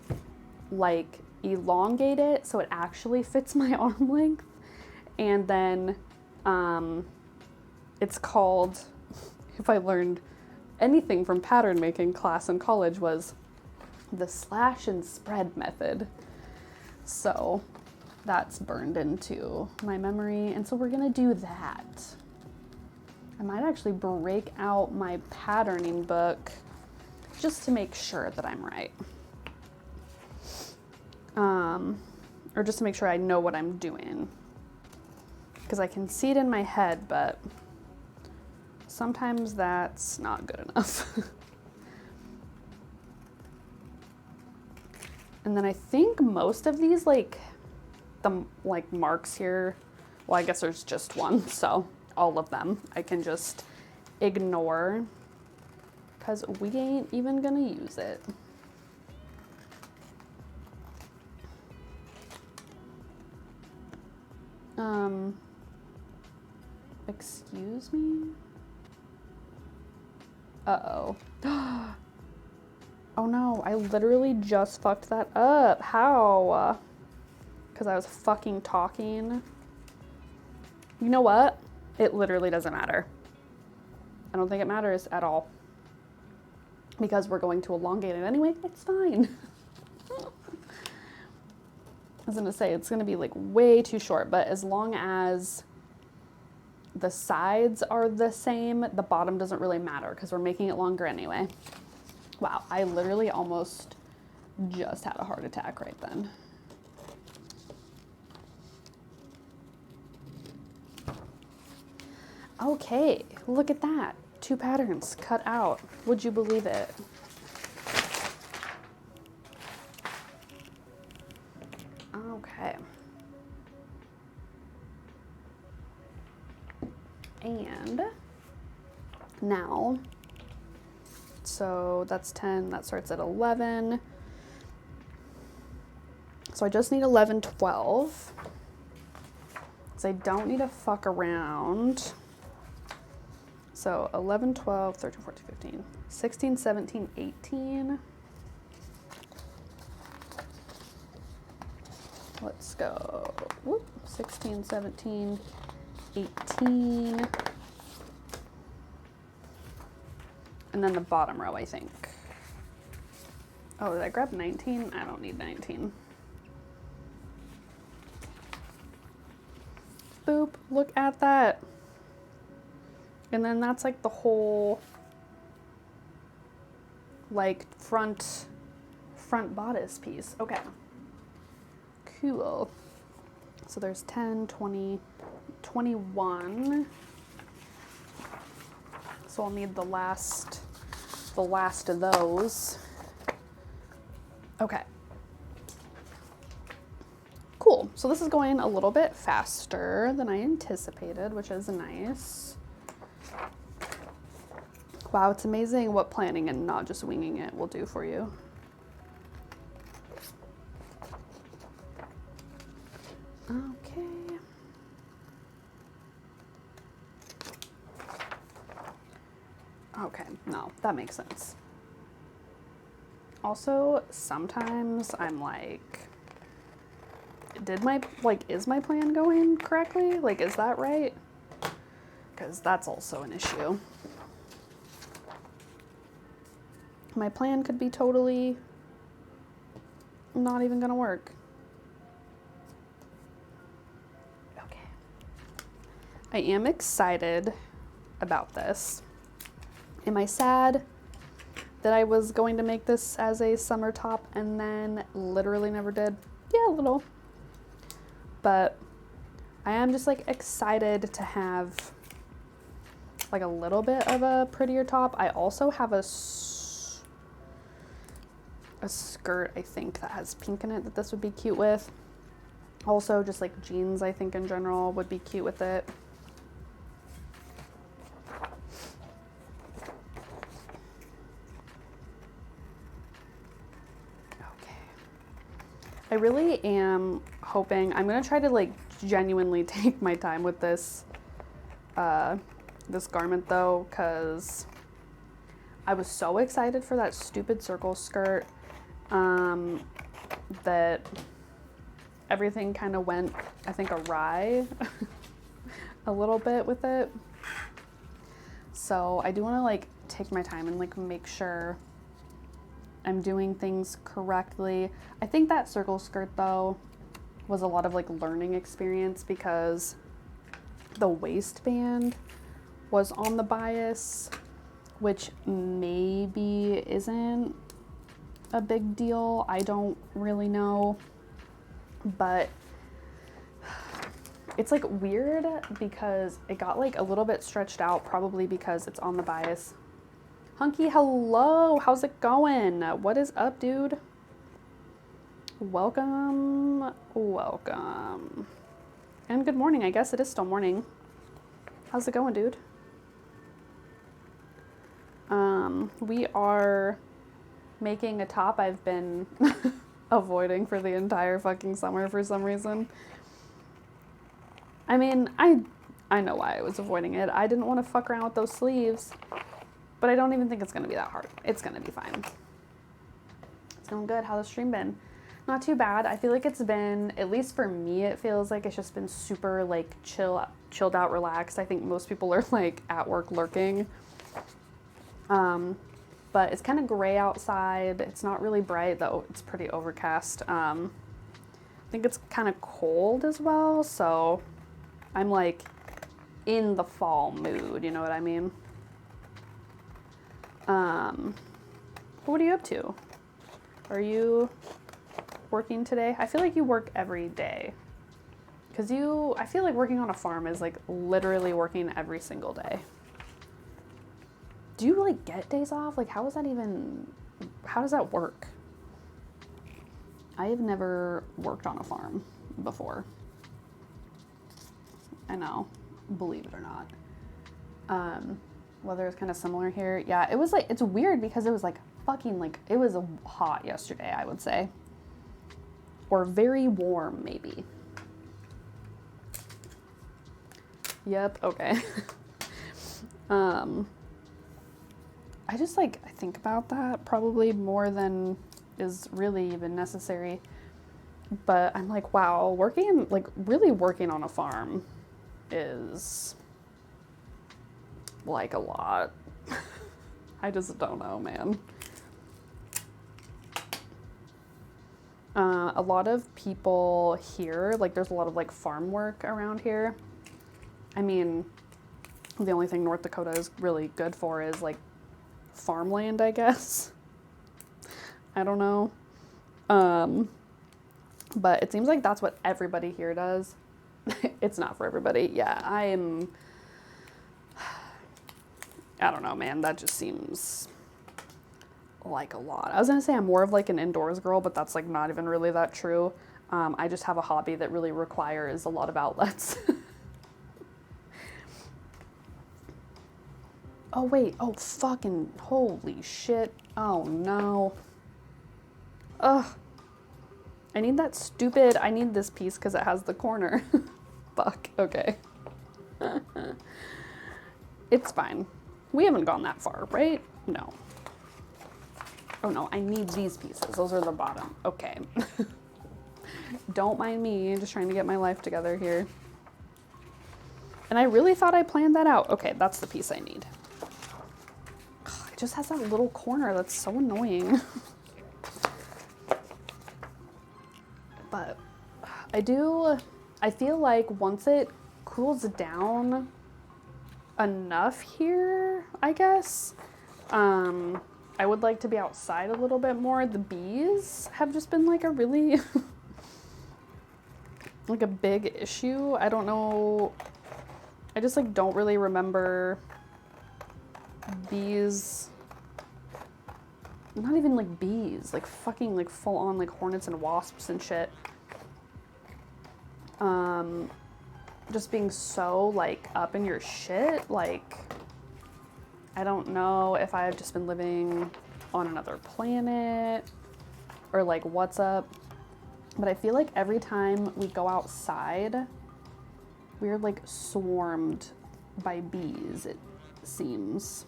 like elongate it so it actually fits my arm length. And then it's called, if I learned anything from pattern making class in college, was the slash and spread method. So that's burned into my memory, and so we're gonna do that. I might actually break out my patterning book just to make sure that I'm right. Or just to make sure I know what I'm doing. Because I can see it in my head, but sometimes that's not good enough. And then I think most of these, like, the like marks here, well, I guess there's just one, so all of them I can just ignore because we ain't even gonna use it. Excuse me? Uh-oh. Oh no, I literally just fucked that up. How? Because I was fucking talking. You know what? It literally doesn't matter. I don't think it matters at all. Because we're going to elongate it anyway, it's fine. I was gonna say, it's gonna be like way too short, but as long as the sides are the same, the bottom doesn't really matter because we're making it longer anyway. Wow, I literally almost just had a heart attack right then. Okay, look at that. 2 patterns cut out. Would you believe it? Okay. And now, so that's 10, that starts at 11. So I just need 11, 12. So I don't need to fuck around. So 11, 12, 13, 14, 15, 16, 17, 18. Let's go. Whoop, 16, 17, 18. And then the bottom row, I think. Oh, did I grab 19? I don't need 19. Boop, look at that. And then that's like the whole, like, front bodice piece. Okay. Cool. So there's 10, 20, 21. So I'll need the last of those. Okay. Cool. So this is going a little bit faster than I anticipated, which is nice. Wow, it's amazing what planning and not just winging it will do for you. Okay. Okay, no, that makes sense. Also, sometimes I'm like, is my plan going correctly? Like, is that right? Because that's also an issue. My plan could be totally not even gonna work. Okay. I am excited about this. Am I sad that I was going to make this as a summer top and then literally never did? Yeah, a little. But I am just like excited to have like a little bit of a prettier top. I also have a skirt, I think, that has pink in it that this would be cute with. Also, just like jeans, I think in general would be cute with it. Okay. I really am hoping, I'm gonna try to like genuinely take my time with this this garment though, because I was so excited for that stupid circle skirt that everything kind of went, I think, awry a little bit with it. So I do want to like take my time and like make sure I'm doing things correctly. I think that circle skirt though was a lot of like learning experience because the waistband was on the bias, which maybe isn't a big deal. I don't really know, but it's like weird because it got like a little bit stretched out, probably because it's on the bias. Hunky, hello, how's it going? What is up, dude? Welcome, welcome. And good morning, I guess it is still morning. How's it going, dude? We are making a top I've been avoiding for the entire fucking summer for some reason. I mean, I know why I was avoiding it. I didn't want to fuck around with those sleeves, but I don't even think it's going to be that hard. It's going to be fine. It's going good. How's the stream been? Not too bad. I feel like it's been, at least for me, it feels like it's just been super like chilled out, relaxed. I think most people are like at work lurking. But it's kind of gray outside. It's not really bright though. It's pretty overcast. I think it's kind of cold as well. So I'm like in the fall mood. You know what I mean? What are you up to? Are you working today? I feel like you work every day. Cause I feel like working on a farm is like literally working every single day. Do you like get days off? Like how does that work? I have never worked on a farm before. I know, believe it or not. Weather is kind of similar here. Yeah, it was like, it's weird because it was like fucking like, it was hot yesterday, I would say. Or very warm, maybe. Yep, okay. I just like, I think about that probably more than is really even necessary. But I'm like, wow, really working on a farm is like a lot. I just don't know, man. A lot of people here, like there's a lot of like farm work around here. I mean, the only thing North Dakota is really good for is like farmland, I guess. I don't know. But it seems like that's what everybody here does. It's not for everybody. Yeah, I don't know, man. That just seems like a lot. I was gonna say I'm more of like an indoors girl, but that's like not even really that true. I just have a hobby that really requires a lot of outlets. Oh wait, oh fucking holy shit. Oh no. Ugh. I need this piece because it has the corner. Fuck, okay. It's fine. We haven't gone that far, right? No. Oh no, I need these pieces. Those are the bottom. Okay. Don't mind me, just trying to get my life together here. And I really thought I planned that out. Okay, that's the piece I need. It just has that little corner that's so annoying. But I feel like once it cools down enough here, I guess, I would like to be outside a little bit more. The bees have just been like a really, like a big issue. I don't know. I just like don't really remember bees. Not even like bees, like fucking like full on like hornets and wasps and shit. Just being so like up in your shit. Like, I don't know if I've just been living on another planet or like what's up. But I feel like every time we go outside, we're like swarmed by bees, it seems.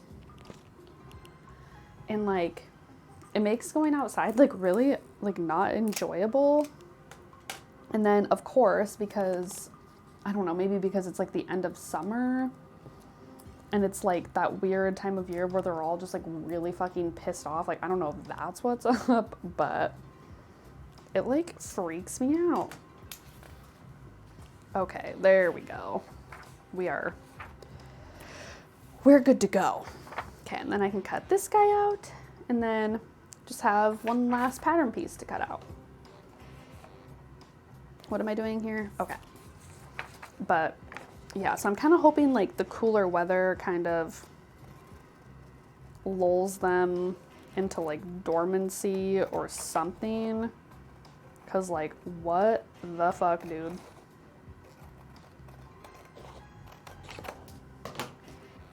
And like, it makes going outside like really like not enjoyable. And then of course, because I don't know, maybe because it's like the end of summer and it's like that weird time of year where they're all just like really fucking pissed off. Like, I don't know if that's what's up, but it like freaks me out. Okay, there we go. We're good to go. Okay, and then I can cut this guy out and then just have one last pattern piece to cut out. What am I doing here? Okay. But yeah, so I'm kind of hoping like the cooler weather kind of lulls them into like dormancy or something. Cause like, what the fuck, dude?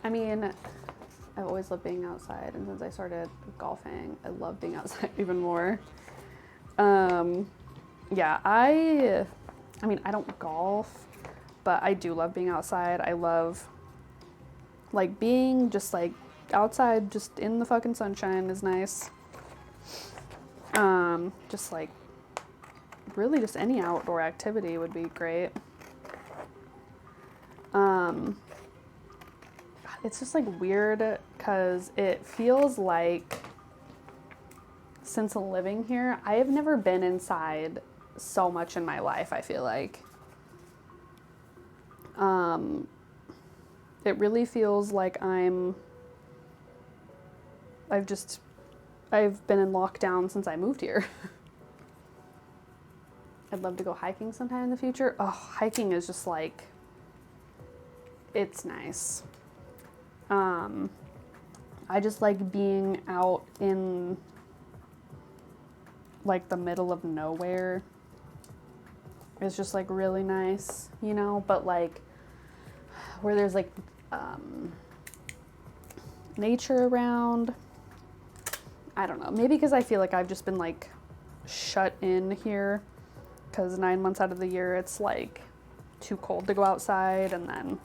I mean, I've always loved being outside, and since I started golfing, I love being outside even more. Yeah, I mean, I don't golf, but I do love being outside. I love like being just like outside, just in the fucking sunshine is nice. Just like really just any outdoor activity would be great. It's just like weird because it feels like since living here, I have never been inside so much in my life, I feel like. It really feels like I've been in lockdown since I moved here. I'd love to go hiking sometime in the future. Oh, hiking is just like, it's nice. I just like being out in like the middle of nowhere. It's just like really nice, you know, but like where there's like nature around. I don't know, maybe because I feel like I've just been like shut in here because 9 months out of the year it's like too cold to go outside, and then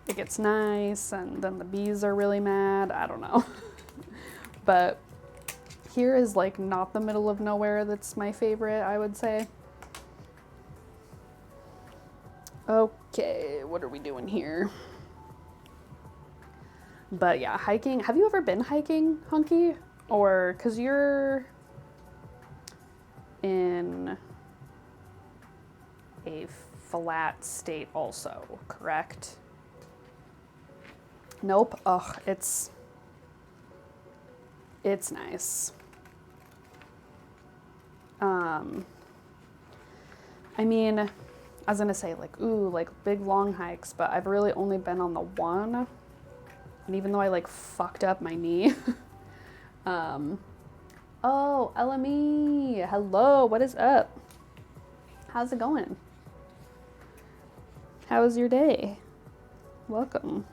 it gets nice, and then the bees are really mad. I don't know. But here is like not the middle of nowhere that's my favorite, I would say. Okay, what are we doing here? But yeah, hiking. Have you ever been hiking, Hunky? Or, cause you're in a flat state also, correct? Nope. Ugh, it's nice. I mean, I was gonna say like, ooh, like big long hikes, but I've really only been on the one. And even though I like fucked up my knee. Oh, 𝕬𝕦𝕫𝕐, hello, what is up? How's it going? How was your day? Welcome.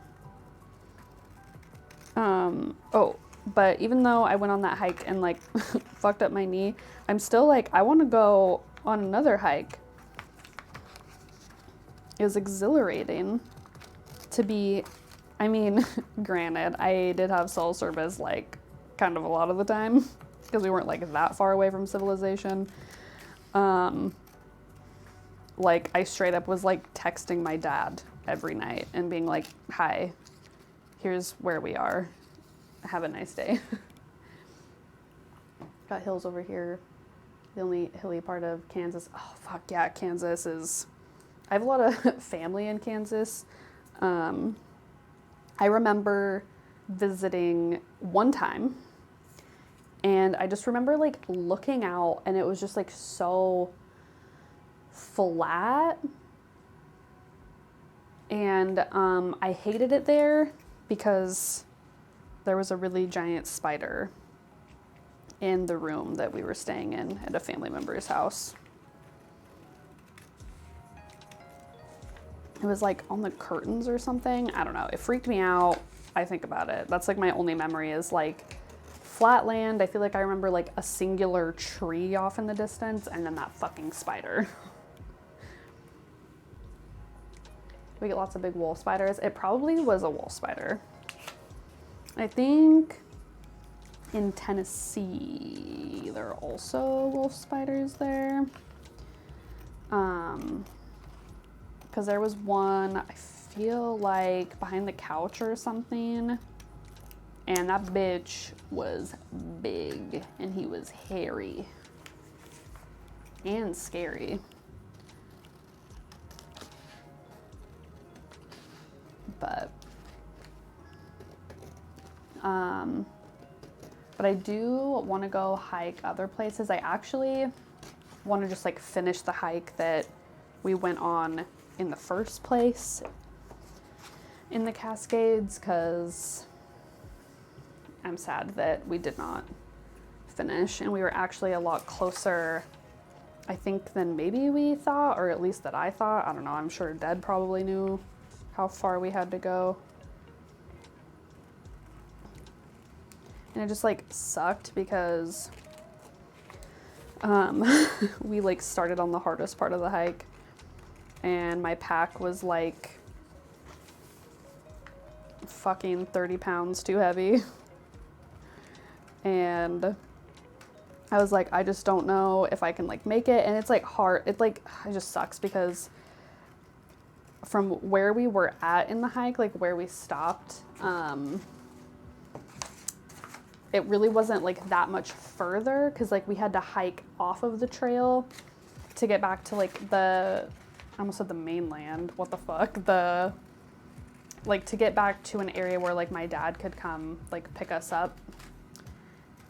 Oh, but even though I went on that hike and like fucked up my knee, I'm still like, I want to go on another hike. It was exhilarating to be, I mean, granted, I did have cell service like kind of a lot of the time because we weren't like that far away from civilization. Like I straight up was like texting my dad every night and being like, hi, here's where we are. Have a nice day. Got hills over here. The only hilly part of Kansas. Oh, fuck yeah, Kansas is... I have a lot of family in Kansas. I remember visiting one time, and I just remember like looking out, and it was just like so flat. And I hated it there because there was a really giant spider in the room that we were staying in at a family member's house. It was like on the curtains or something. I don't know. It freaked me out. I think about it. That's like my only memory is like flat land. I feel like I remember like a singular tree off in the distance and then that fucking spider. We get lots of big wolf spiders. It probably was a wolf spider. I think in Tennessee, there are also wolf spiders there. Because there was one, I feel like behind the couch or something, and that bitch was big and he was hairy and scary. But I do want to go hike other places. I actually want to just like finish the hike that we went on in the first place in the Cascades, because I'm sad that we did not finish, and we were actually a lot closer, I think, than maybe we thought, or at least that I thought. I don't know, I'm sure Dad probably knew how far we had to go. And it just like sucked because we like started on the hardest part of the hike, and my pack was like fucking 30 pounds too heavy. And I was like, I just don't know if I can like make it. And it's like hard. It just sucks because from where we were at in the hike, like where we stopped, it really wasn't like that much further, because like we had to hike off of the trail to get back to like I almost said the mainland, what the fuck, to get back to an area where like my dad could come like pick us up.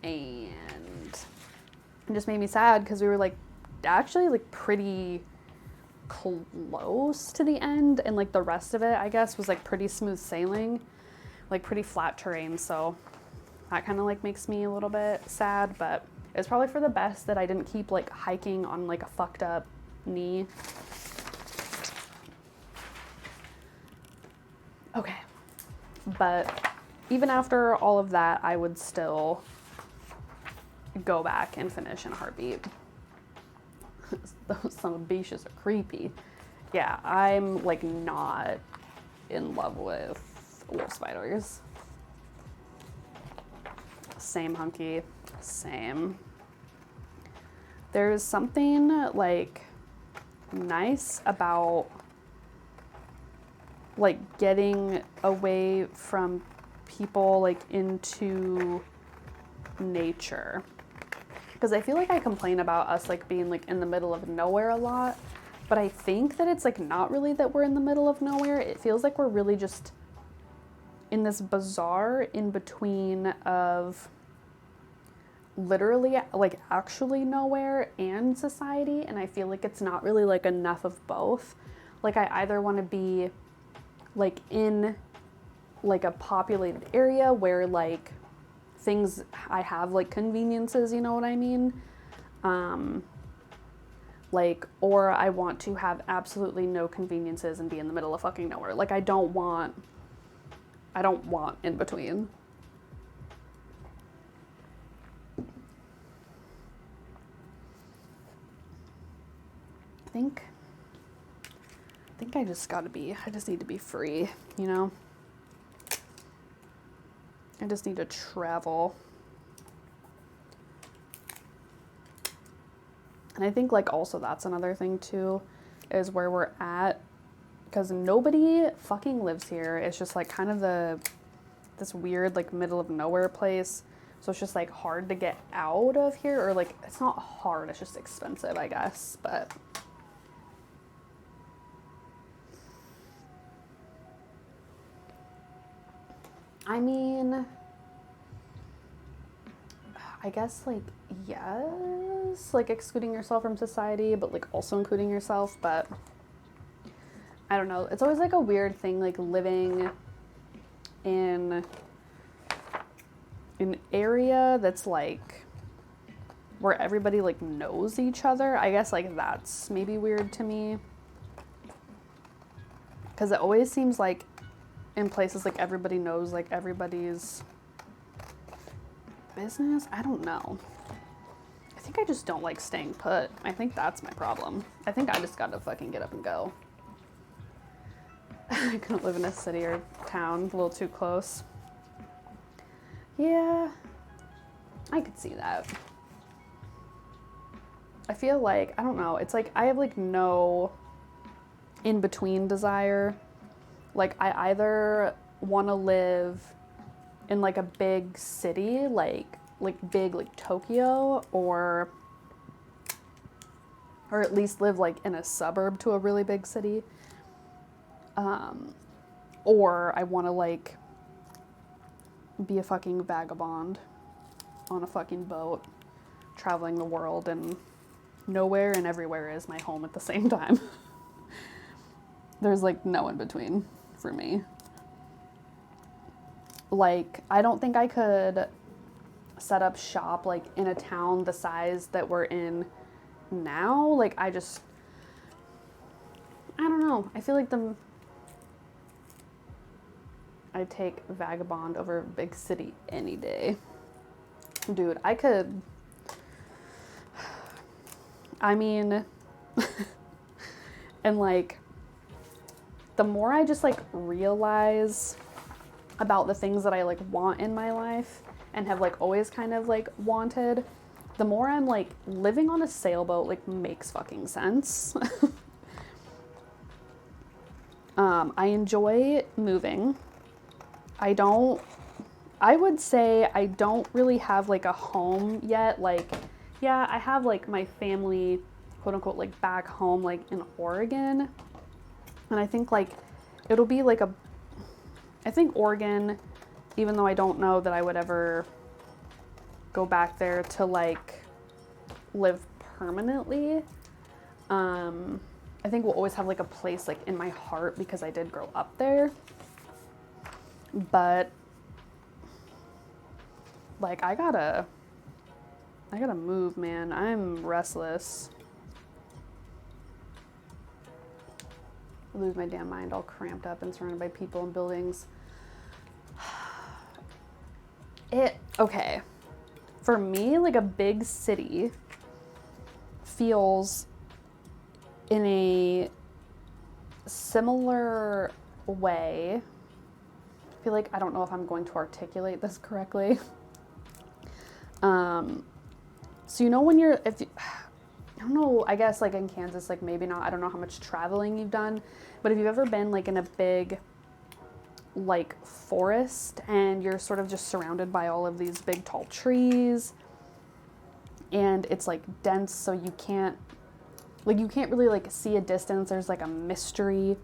And it just made me sad because we were like actually like pretty close to the end, and like the rest of it I guess was like pretty smooth sailing, like pretty flat terrain, so that kind of like makes me a little bit sad. But it's probably for the best that I didn't keep like hiking on like a fucked up knee. Okay, but even after all of that, I would still go back and finish in a heartbeat. Those some bitches are creepy. Yeah, I'm like not in love with wolf spiders. Same, hunky, same. There's something like nice about like getting away from people like into nature, because I feel like I complain about us like being like in the middle of nowhere a lot, but I think that it's like not really that we're in the middle of nowhere. It feels like we're really just in this bizarre in between of literally like actually nowhere and society, and I feel like it's not really like enough of both. Like I either want to be like in like a populated area where like things, I have like conveniences, you know what I mean? Like, or I want to have absolutely no conveniences and be in the middle of fucking nowhere. Like I don't want in between. I think I just need to be free, you know? I just need to travel. And I think like also that's another thing too, is where we're at, because nobody fucking lives here. It's just like kind of this weird like middle of nowhere place. So it's just like hard to get out of here, or like it's not hard, it's just expensive, I guess. But I mean, I guess like yes, like excluding yourself from society, but like also including yourself. But I don't know, it's always like a weird thing, like living in an area that's like where everybody like knows each other. I guess like that's maybe weird to me, because it always seems like in places like everybody knows like everybody's business. I don't know. I think I just don't like staying put. I think that's my problem. I think I just gotta fucking get up and go. I couldn't live in a city or town, a little too close. Yeah, I could see that. I feel like, I don't know, it's like I have like no in-between desire. Like I either want to live in like a big city, like big like Tokyo, or at least live like in a suburb to a really big city. Or I want to like be a fucking vagabond on a fucking boat, traveling the world, and nowhere and everywhere is my home at the same time. There's like no in between for me. Like, I don't think I could set up shop like in a town the size that we're in now. Like, I don't know. I feel like I'd take vagabond over big city any day. Dude, I could, I mean, and like, the more I just like realize about the things that I like want in my life and have like always kind of like wanted, the more I'm like, living on a sailboat like makes fucking sense. I enjoy moving. I would say I don't really have like a home yet. Like, yeah, I have like my family, quote unquote, like back home, like in Oregon. And I think like it'll be like I think Oregon, even though I don't know that I would ever go back there to like live permanently, I think we'll always have like a place like in my heart because I did grow up there. But like I gotta move, man. I'm restless. I lose my damn mind, all cramped up and surrounded by people and buildings. Okay. For me, like a big city feels in a similar way. I feel like I don't know if I'm going to articulate this correctly. So you know when I don't know, I guess like in Kansas, like maybe not, I don't know how much traveling you've done, but if you've ever been like in a big like forest and you're sort of just surrounded by all of these big tall trees and it's like dense, so you can't really like see a distance. There's like a mystery,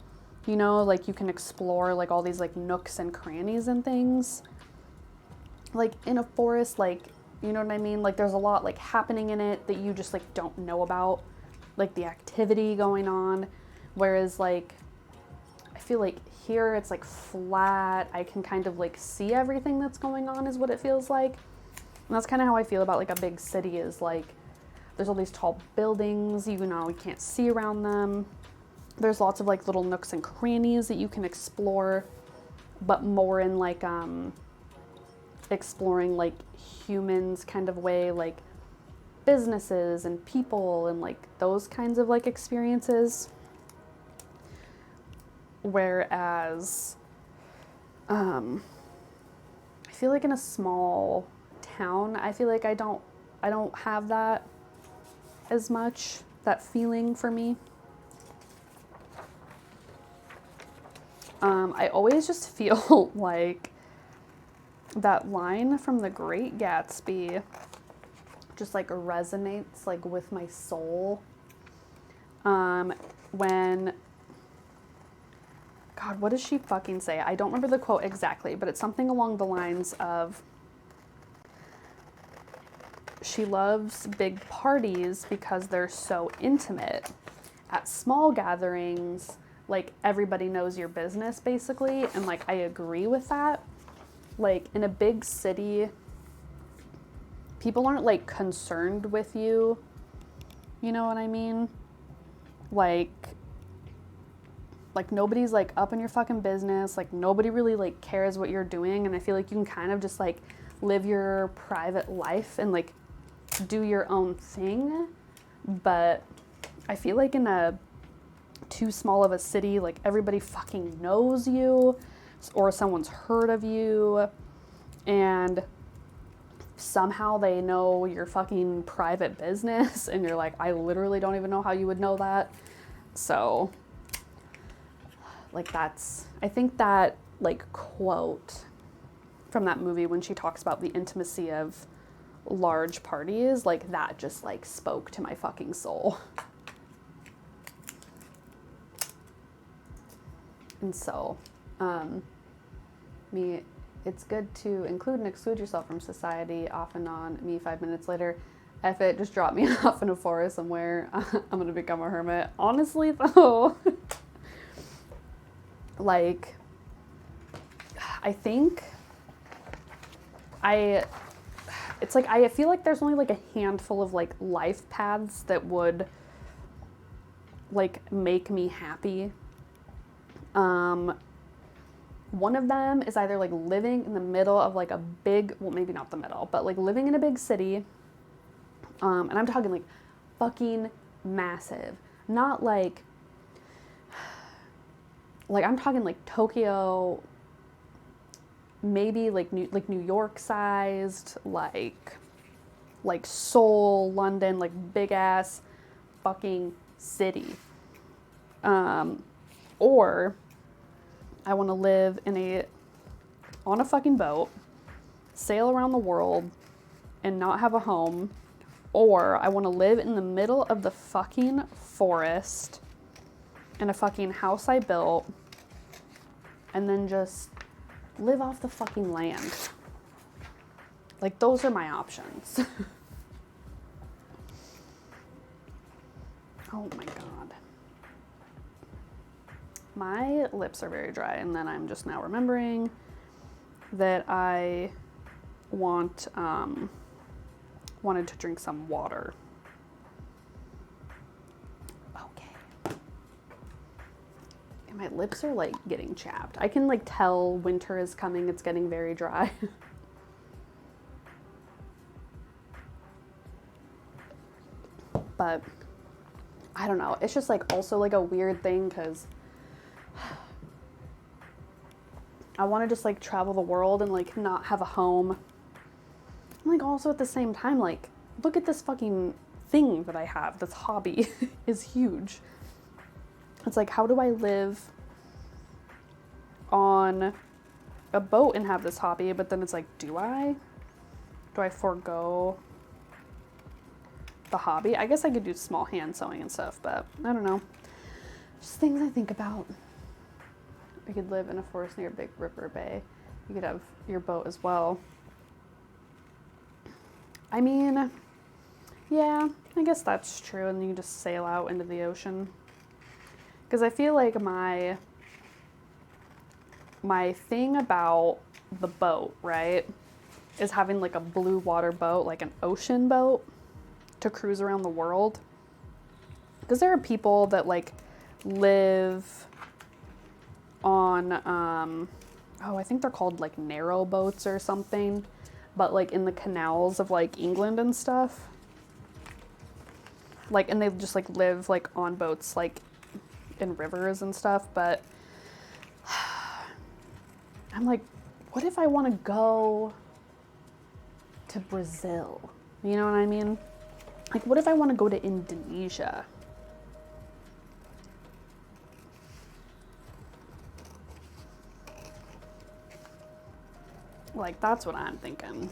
you know, like you can explore like all these like nooks and crannies and things. Like in a forest, like, you know what I mean? Like there's a lot like happening in it that you just like don't know about, like the activity going on. Whereas like, I feel like here it's like flat. I can kind of like see everything that's going on is what it feels like. And that's kind of how I feel about like a big city, is like, there's all these tall buildings, you know, you can't see around them. There's lots of like little nooks and crannies that you can explore, but more in like, exploring like humans kind of way, like businesses and people and like those kinds of like experiences. Whereas I feel like in a small town, I feel like I don't have that as much, that feeling for me. I always just feel like that line from The Great Gatsby just like resonates like with my soul. When, God, what does she fucking say? I don't remember the quote exactly, but it's something along the lines of, she loves big parties because they're so intimate. At small gatherings, like everybody knows your business basically. And like, I agree with that. Like in a big city, people aren't like concerned with you. You know what I mean? Like nobody's like up in your fucking business. Like nobody really like cares what you're doing. And I feel like you can kind of just like live your private life and like do your own thing. But I feel like in a too small of a city, like everybody fucking knows you or someone's heard of you, and somehow they know your fucking private business, and you're like, I literally don't even know how you would know that. So, like, that's, I think that, like, quote from that movie when she talks about the intimacy of large parties, like, that just, like, spoke to my fucking soul. And so, it's good to include and exclude yourself from society, off and on. Me, 5 minutes later. F it, just drop me off in a forest somewhere. I'm gonna become a hermit. Honestly, though, like, I think it's like, I feel like there's only like a handful of like life paths that would like make me happy. One of them is either like living in the middle of like a big, well, maybe not the middle, but like living in a big city. And I'm talking like fucking massive, not like I'm talking like Tokyo, maybe like New York sized, like Seoul, London, like big ass fucking city. Or I want to live on a fucking boat, sail around the world, and not have a home. Or I want to live in the middle of the fucking forest in a fucking house I built, and then just live off the fucking land. Like, those are my options. Oh my God. My lips are very dry, and then I'm just now remembering that I wanted to drink some water. Okay. And my lips are like getting chapped. I can like tell winter is coming. It's getting very dry. But I don't know. It's just like also like a weird thing because I want to just like travel the world and like not have a home. And like also at the same time, like, look at this fucking thing that I have. This hobby is huge. It's like, how do I live on a boat and have this hobby? But then it's like, do I forego the hobby? I guess I could do small hand sewing and stuff, but I don't know. Just things I think about. We could live in a forest near a big river bay. You could have your boat as well. I mean, yeah, I guess that's true. And you can just sail out into the ocean. Because I feel like my thing about the boat, right, is having like a blue water boat, like an ocean boat, to cruise around the world. Because there are people that like live on, I think they're called like narrow boats or something, but like in the canals of like England and stuff. Like, and they just like live like on boats like in rivers and stuff. But I'm like, what if I want to go to Brazil? You know what I mean? Like, what if I want to go to Indonesia? Like, that's what I'm thinking.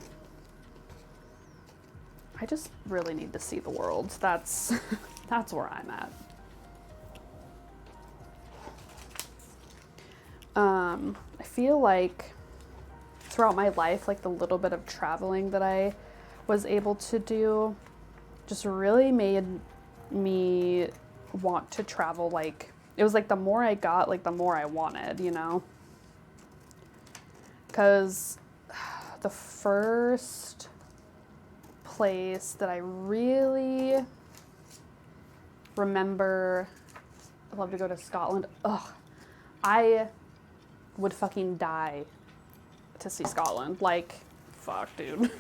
I just really need to see the world. That's where I'm at. I feel like throughout my life, like the little bit of traveling that I was able to do just really made me want to travel. Like, it was like the more I got, like the more I wanted, you know? Because the first place that I really remember, I'd love to go to Scotland. Ugh, I would fucking die to see Scotland. Like, fuck, dude.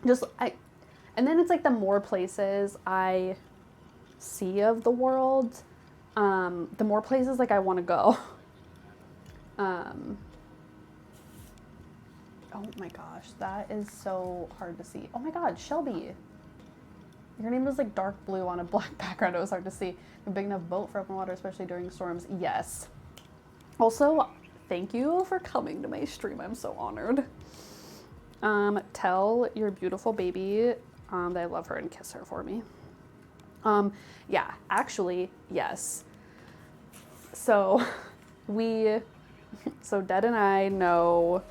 And then it's like the more places I see of the world, the more places like I want to go. Oh my gosh, that is so hard to see. Oh my god, Shelby. Your name was like dark blue on a black background. It was hard to see. A big enough boat for open water, especially during storms. Yes. Also, thank you for coming to my stream. I'm so honored. Tell your beautiful baby that I love her and kiss her for me. Yeah, actually, yes. So so Dad and I know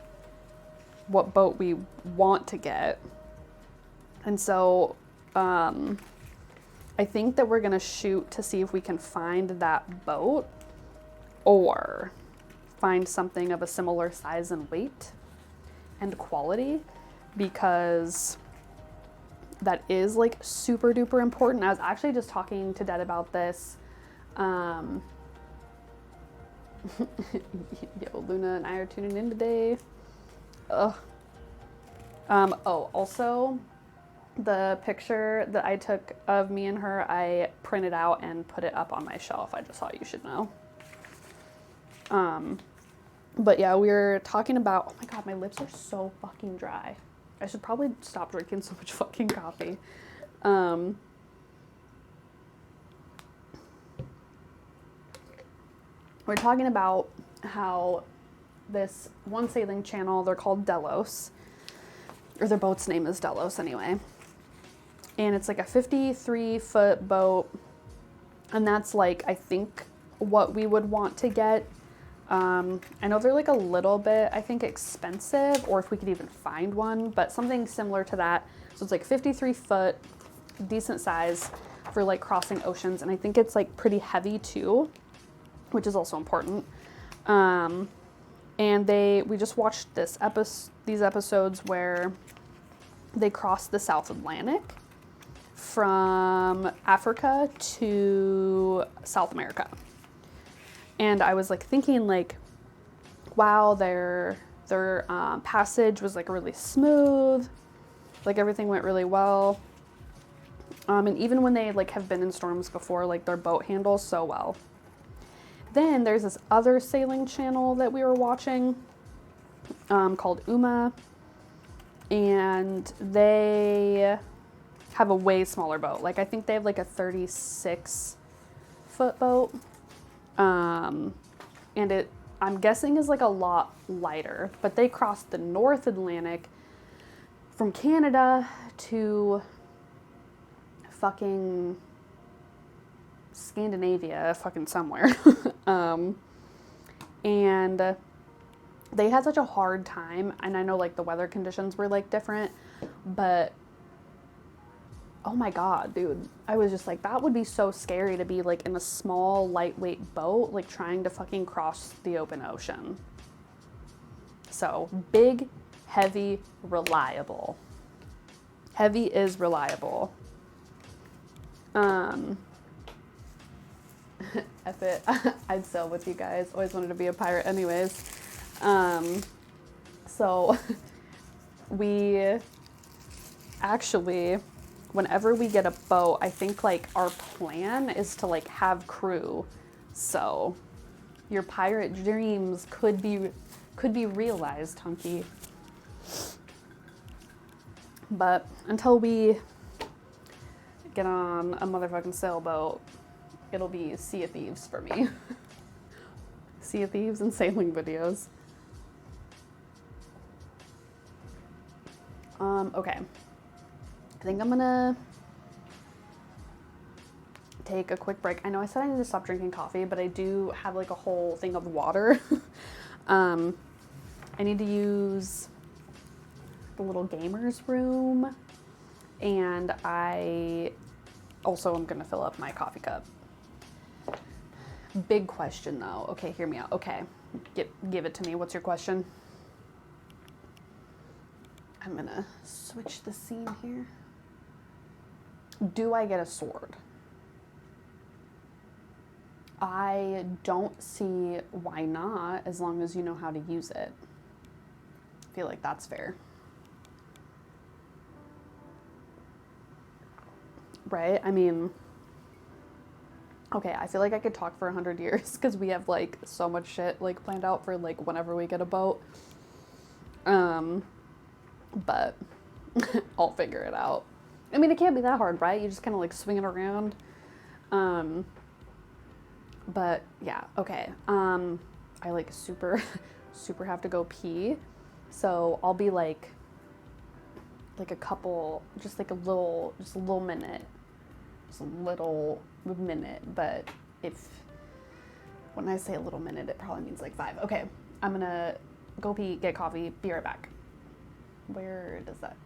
what boat we want to get. And so, I think that we're gonna shoot to see if we can find that boat or find something of a similar size and weight and quality, because that is like super duper important. I was actually just talking to Dad about this. Yo, Luna and I are tuning in today. Ugh. Oh, also, the picture that I took of me and her, I printed out and put it up on my shelf. I just thought you should know. But yeah, we were talking about, oh my god, my lips are so fucking dry. I should probably stop drinking so much fucking coffee. We're talking about how this one sailing channel, they're called 𝕬𝕚𝕚𝕚, or their boat's name is 𝕬𝕚𝕚 anyway. And it's like a 53-foot boat. And that's like, I think, what we would want to get. I know they're like a little bit, I think, expensive, or if we could even find one, but something similar to that. So it's like 53 foot, decent size for like crossing oceans. And I think it's like pretty heavy too, which is also important. And we just watched these episodes where they crossed the South Atlantic from Africa to South America. And I was like thinking like, wow, their passage was like really smooth. Like everything went really well. And even when they like have been in storms before, like their boat handles so well. Then there's this other sailing channel that we were watching called 𝕻𝕚𝕦𝕫𝕐. And they have a way smaller boat. Like I think they have like a 36-foot boat. And I'm guessing is like a lot lighter, but they crossed the North Atlantic from Canada to fucking Scandinavia, fucking somewhere. And they had such a hard time, and I know like the weather conditions were like different, but oh my god, dude, I was just like, that would be so scary to be like in a small lightweight boat like trying to fucking cross the open ocean. So big, heavy, reliable. Heavy is reliable. F it. I'd sail with you guys. Always wanted to be a pirate anyways. So we actually, whenever we get a boat, I think like our plan is to like have crew. So your pirate dreams could be realized, hunky. But until we get on a motherfucking sailboat, it'll be Sea of Thieves for me. Sea of Thieves and sailing videos. Okay. I think I'm gonna take a quick break. I know I said I need to stop drinking coffee, but I do have like a whole thing of water. I need to use the little gamers room, and I also am gonna fill up my coffee cup. Big question though. Okay, hear me out. Okay, give it to me. What's your question? I'm gonna switch the scene here. Do I get a sword? I don't see why not, as long as you know how to use it. I feel like that's fair. Right? I mean, Okay, I feel like I could talk for 100 years because we have like so much shit like planned out for like whenever we get a boat. But I'll figure it out. I mean, it can't be that hard, right? You just kind of like swing it around. But yeah, okay. I like super have to go pee. So I'll be like a couple, just a little minute. Just a little minute, but when I say a little minute, it probably means like 5. Okay, I'm gonna go pee, get coffee, be right back. Where does that?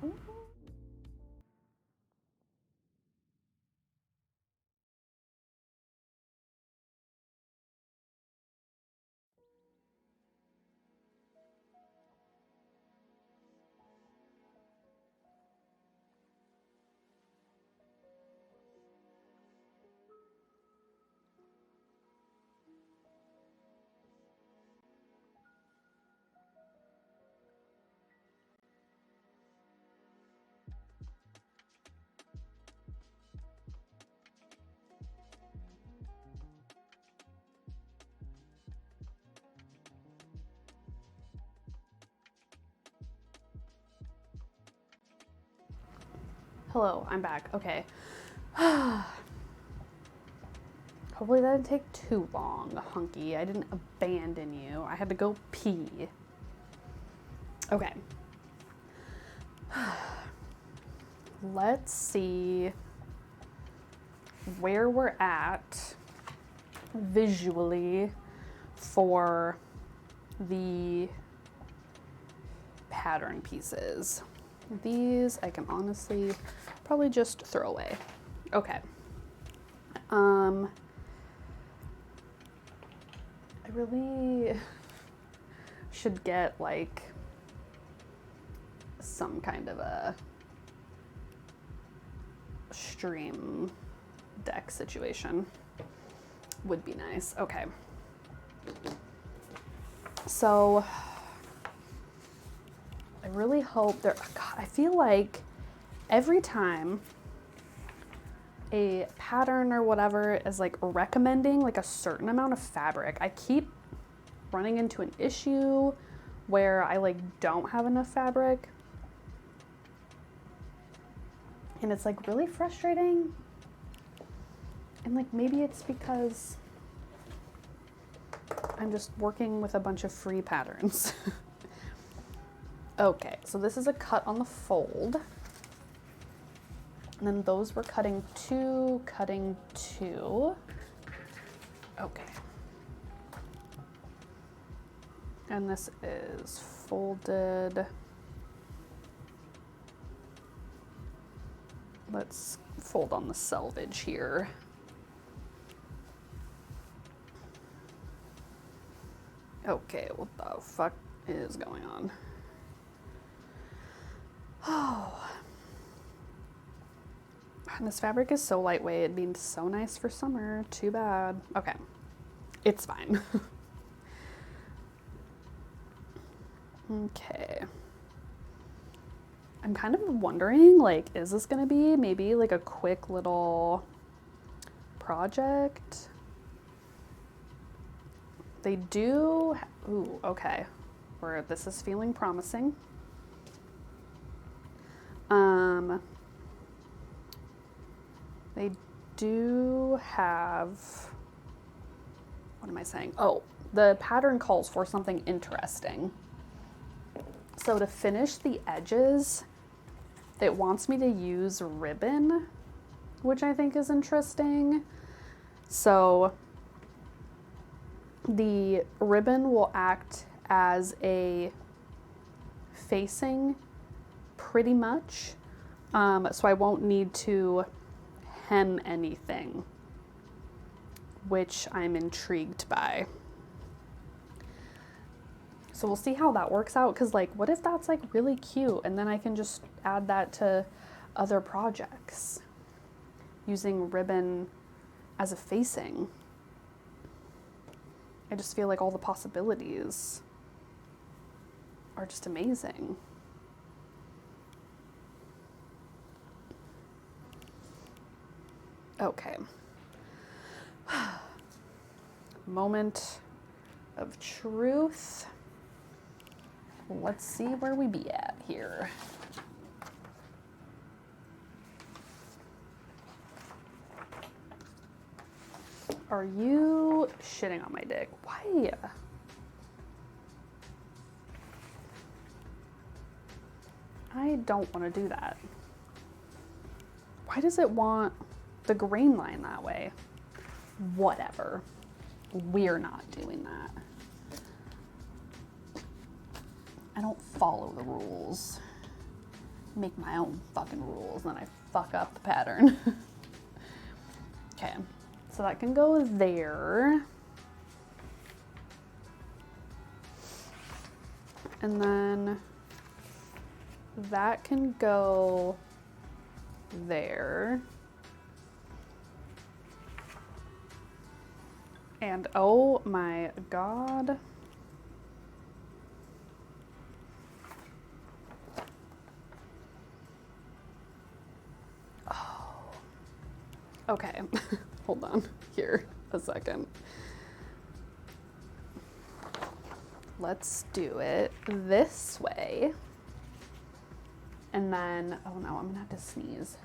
Hello, I'm back. Okay. Hopefully that didn't take too long, hunky. I didn't abandon you. I had to go pee. Okay. Let's see where we're at visually for the pattern pieces. These I can honestly probably just throw away. Okay. I really should get like some kind of a stream deck situation. Would be nice. Okay. So I really hope God, I feel like every time a pattern or whatever is like recommending like a certain amount of fabric, I keep running into an issue where I like don't have enough fabric. And it's like really frustrating. And like maybe it's because I'm just working with a bunch of free patterns. Okay, so this is a cut on the fold. And then those were cutting 2, cutting 2. Okay. And this is folded. Let's fold on the selvage here. Okay, what the fuck is going on? Oh. And this fabric is so lightweight. It'd be so nice for summer. Too bad. Okay. It's fine. Okay. I'm kind of wondering, like, is this gonna be maybe like a quick little project? They do, ooh, okay. This is feeling promising. They do have, what am I saying? Oh, the pattern calls for something interesting. So to finish the edges, it wants me to use ribbon, which I think is interesting. So the ribbon will act as a facing pretty much. So I won't need to hem anything, which I'm intrigued by. So we'll see how that works out, because like, what if that's like really cute and then I can just add that to other projects using ribbon as a facing. I just feel like all the possibilities are just amazing. Okay. Moment of truth. Let's see where we be at here. Are you shitting on my dick? Why? I don't want to do that. Why does it want the grain line that way? Whatever. We're not doing that. I don't follow the rules. Make my own fucking rules, and then I fuck up the pattern. Okay, so that can go there. And then that can go there. And oh my God. Oh. Okay, hold on here a second. Let's do it this way. And then, oh no, I'm gonna have to sneeze.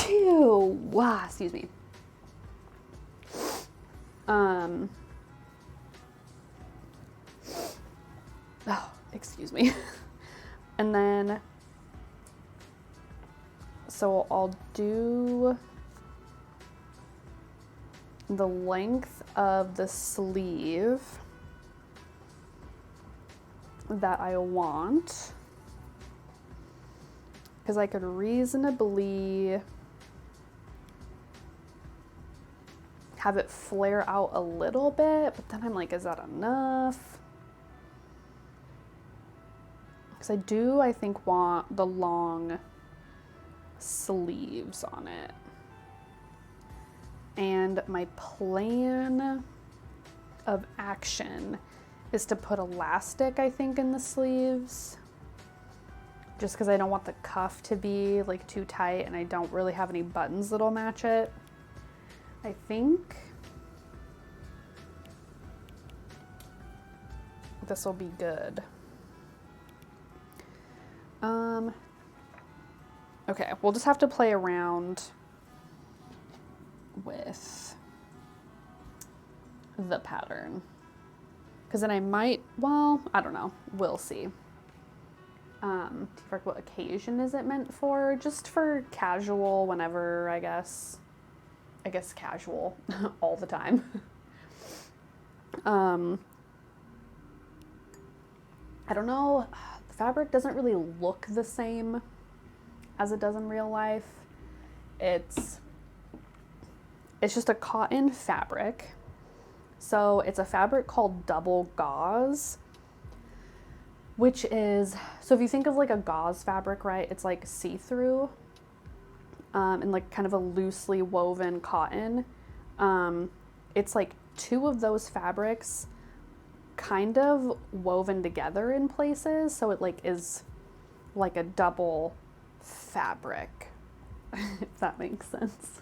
Ew, wow, excuse me. Oh, excuse me. And then, so I'll do the length of the sleeve that I want, because I could reasonably have it flare out a little bit, but then I'm like, is that enough? Because I do, I think, want the long sleeves on it. And my plan of action is to put elastic, I think, in the sleeves, just because I don't want the cuff to be like too tight, and I don't really have any buttons that'll match it. I think this will be good. Okay, we'll just have to play around with the pattern, because then I might, well, I don't know, we'll see. For what occasion is it meant for? Just for casual, whenever, I guess casual all the time. I don't know, the fabric doesn't really look the same as it does in real life. It's just a cotton fabric. So it's a fabric called double gauze, which is, so if you think of like a gauze fabric, right? It's like see-through, and like kind of a loosely woven cotton. It's like two of those fabrics kind of woven together in places. So it like is like a double fabric, if that makes sense.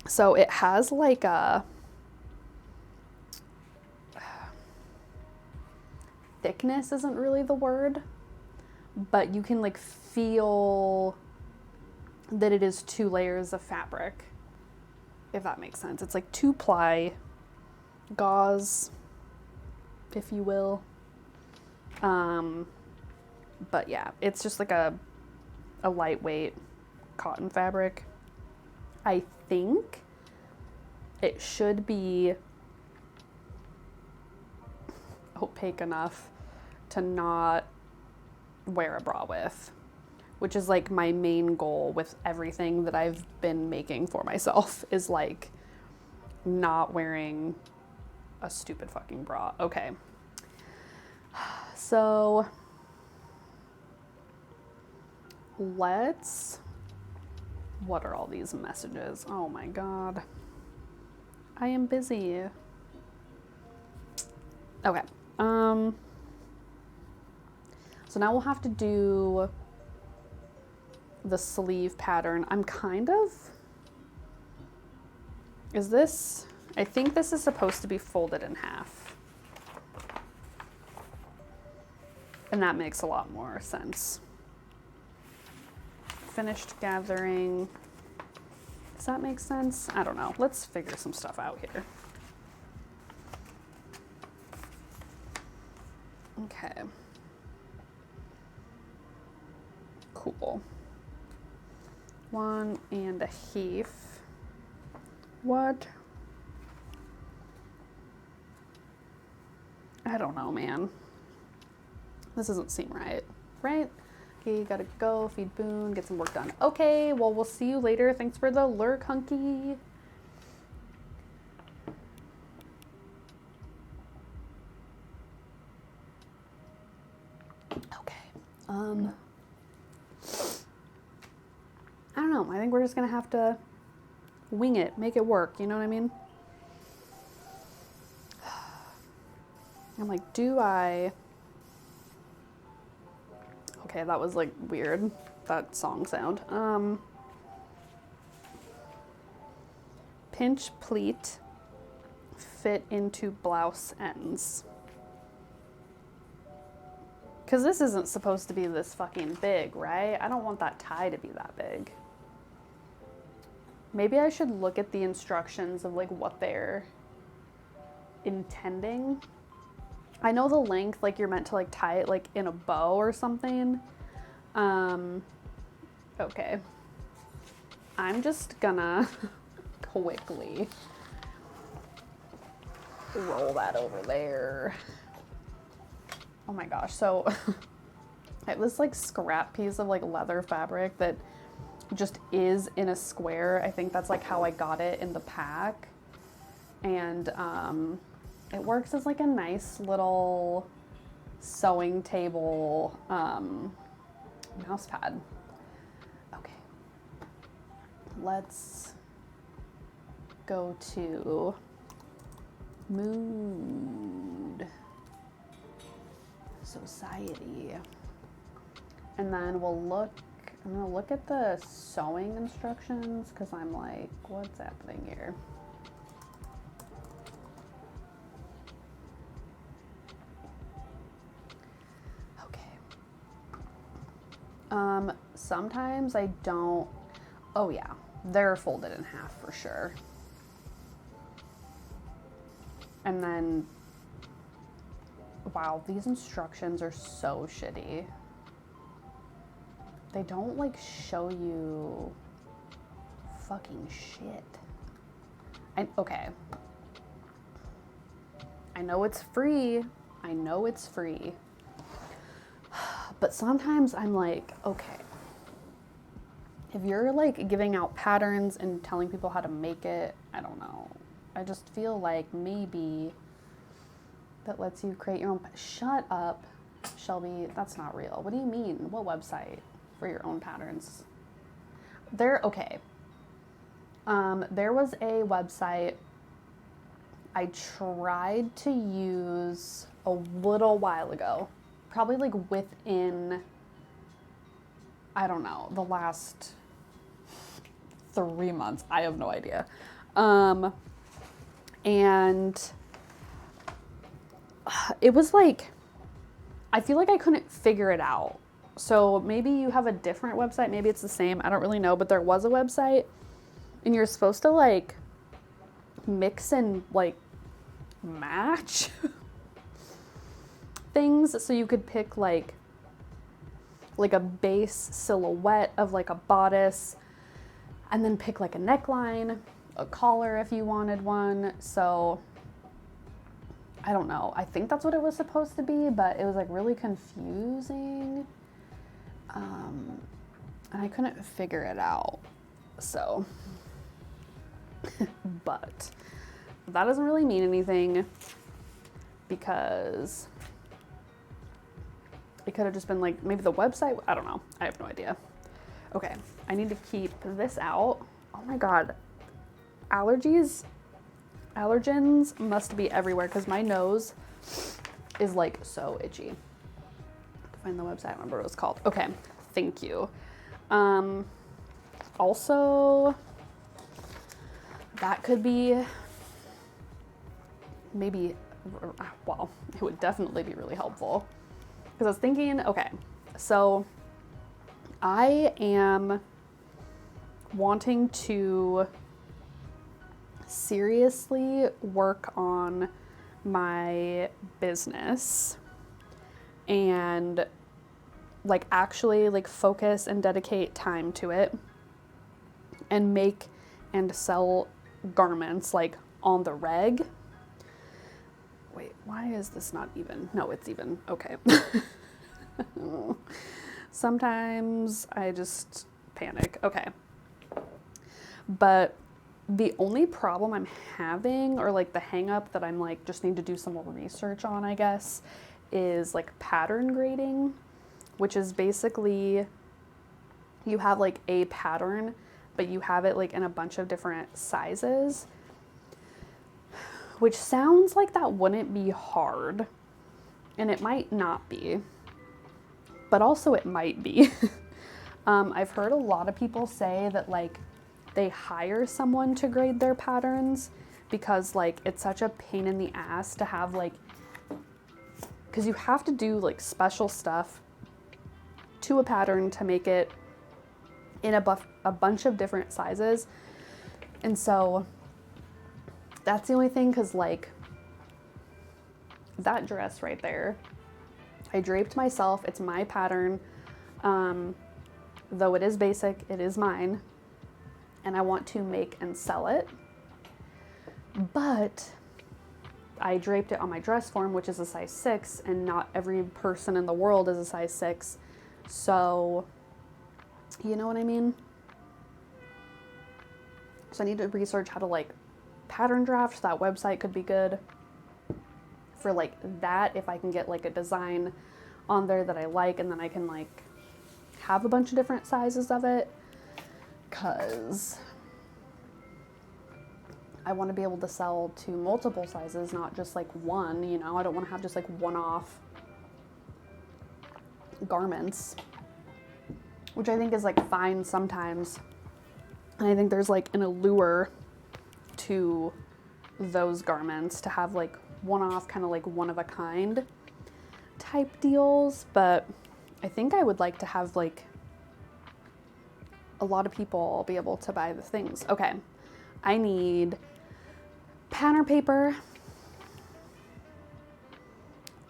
So it has like a thickness isn't really the word, but you can like feel that it is two layers of fabric, if that makes sense. It's like 2-ply gauze, if you will. But yeah, it's just like a lightweight cotton fabric. I think it should be opaque enough to not wear a bra with, which is like my main goal with everything that I've been making for myself, is like not wearing a stupid fucking bra. Okay. So what are all these messages? Oh my God. I am busy. Okay. So now we'll have to do the sleeve pattern. I'm kind of Is this, I think this is supposed to be folded in half. And that makes a lot more sense. Finished gathering. Does that make sense? I don't know. Let's figure some stuff out here. Okay. Cool. 1 and a half. What? I don't know, man. This doesn't seem right, right? Okay, you gotta go, feed Boone, get some work done. Okay, well, we'll see you later. Thanks for the lurk, hunky. Okay, I don't know. I think we're just gonna have to wing it, make it work, you know what I mean? I'm like, do I... Okay, that was like weird, that song sound. Pinch pleat, fit into blouse ends. Because this isn't supposed to be this fucking big, right? I don't want that tie to be that big. Maybe I should look at the instructions of like what they're intending. I know the length, like you're meant to like tie it like in a bow or something. Okay. I'm just gonna quickly roll that over there. Oh my gosh, so I have this like scrap piece of like leather fabric that just is in a square. I think that's like how I got it in the pack. And it works as like a nice little sewing table mouse pad. Okay, let's go to Mood Sewciety, and then we'll look. I'm gonna look at the sewing instructions because I'm like, what's happening here? Sometimes I don't, oh yeah, they're folded in half for sure. And then, wow, these instructions are so shitty. They don't like show you fucking shit. Okay. I know it's free. I know it's free. But sometimes I'm like, okay, if you're like giving out patterns and telling people how to make it, I don't know. I just feel like maybe that lets you create your own. Shut up, Shelby. That's not real. What do you mean? What website for your own patterns? Okay. There was a website I tried to use a little while ago. Probably like within, I don't know, the last 3 months. I have no idea. And it was like, I feel like I couldn't figure it out. So maybe you have a different website. Maybe it's the same. I don't really know. But there was a website and you're supposed to like mix and like match things, so you could pick like a base silhouette of like a bodice and then pick like a neckline, a collar if you wanted one. So I don't know. I think that's what it was supposed to be, but it was like really confusing. And I couldn't figure it out. So, but that doesn't really mean anything because it could have just been like maybe the website. I don't know. I have no idea. Okay, I need to keep this out. Oh my God. Allergies, allergens must be everywhere because my nose is like so itchy. Find the website, I remember what it was called. Okay, thank you. Also, that could be maybe, well, it would definitely be really helpful. Because I was thinking, okay, so I am wanting to seriously work on my business and like actually like focus and dedicate time to it and make and sell garments like on the reg. Wait, why is this not even? No, it's even. Okay. Sometimes I just panic. Okay. But the only problem I'm having, or like the hang up that I'm like just need to do some more research on, I guess, is like pattern grading, which is basically you have like a pattern, but you have it like in a bunch of different sizes, which sounds like that wouldn't be hard, and it might not be, but also it might be. I've heard a lot of people say that like they hire someone to grade their patterns because like it's such a pain in the ass to have like, because you have to do like special stuff to a pattern to make it in a bunch of different sizes. And so that's the only thing, because like that dress right there, I draped myself. It's my pattern. Though it is basic, it is mine. And I want to make and sell it. But I draped it on my dress form, which is a size 6, and not every person in the world is a size 6. So, you know what I mean? So I need to research how to like pattern draft. So that website could be good for like that, if I can get like a design on there that I like, and then I can like have a bunch of different sizes of it. Because I want to be able to sell to multiple sizes, not just like one, you know? I don't want to have just like one-off garments, which I think is like fine sometimes. And I think there's like an allure to those garments to have like one-off, kind of like one-of-a-kind type deals. But I think I would like to have like a lot of people be able to buy the things. Okay, I need pattern paper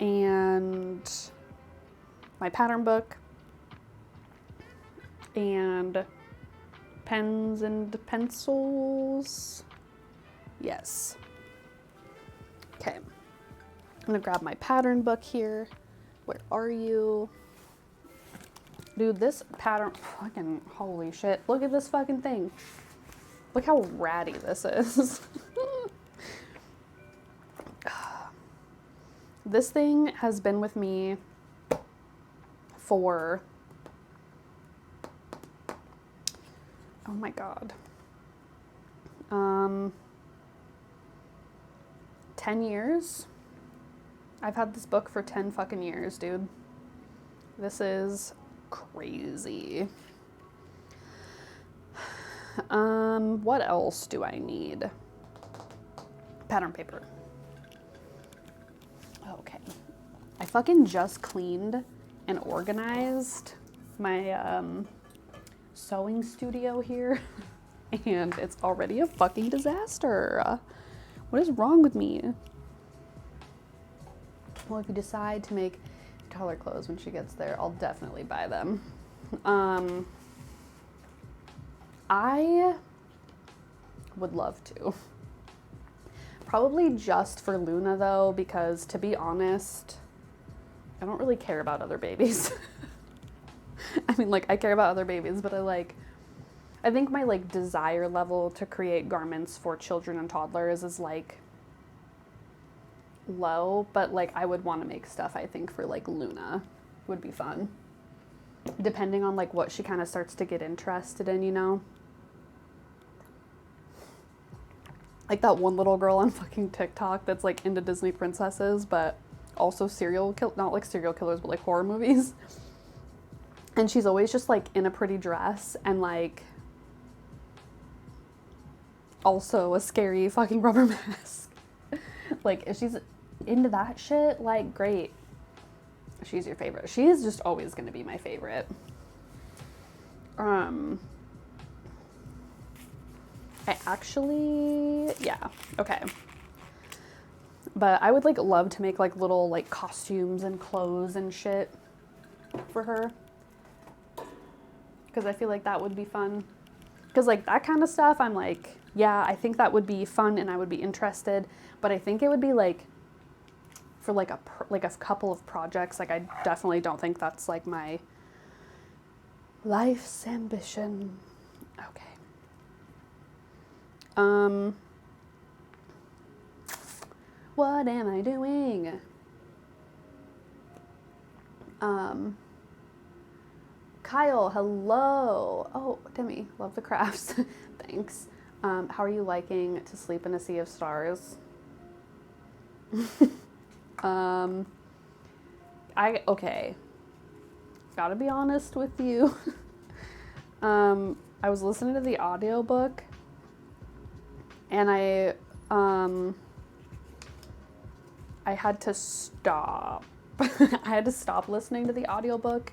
and my pattern book and pens and pencils. Yes. Okay, I'm gonna grab my pattern book here. Where are you? Dude, this pattern, fucking holy shit. Look at this fucking thing. Look how ratty this is. This thing has been with me for, oh my God, 10 years. I've had this book for 10 fucking years, dude. This is crazy. What else do I need? Pattern paper. Okay. I fucking just cleaned and organized my sewing studio here, and it's already a fucking disaster. What is wrong with me? Well, if you decide to make taller clothes when she gets there, I'll definitely buy them. I would love to. Probably just for Luna though, because to be honest, I don't really care about other babies. I mean, like, I care about other babies, but I think my like desire level to create garments for children and toddlers is like low, but like I would want to make stuff, I think, for like Luna would be fun, depending on like what she kind of starts to get interested in, you know? Like that one little girl on fucking TikTok that's like into Disney princesses, but also not like serial killers, but like horror movies. And she's always just like in a pretty dress, and like also a scary fucking rubber mask. Like, if she's into that shit, like, great. She's your favorite. She is just always going to be my favorite. I actually, yeah, okay. But I would, like, love to make, like, little, like, costumes and clothes and shit for her. Because I feel like that would be fun. Because, like, that kind of stuff, I'm like, yeah, I think that would be fun and I would be interested. But I think it would be, like, for, like, a couple of projects. Like, I definitely don't think that's, like, my life's ambition. Okay. What am I doing? Kyle, hello. Oh, Demi, love the crafts. Thanks. How are you liking to sleep in a sea of stars? Okay. Gotta be honest with you. I was listening to the audiobook and I had to stop. I had to stop listening to the audiobook.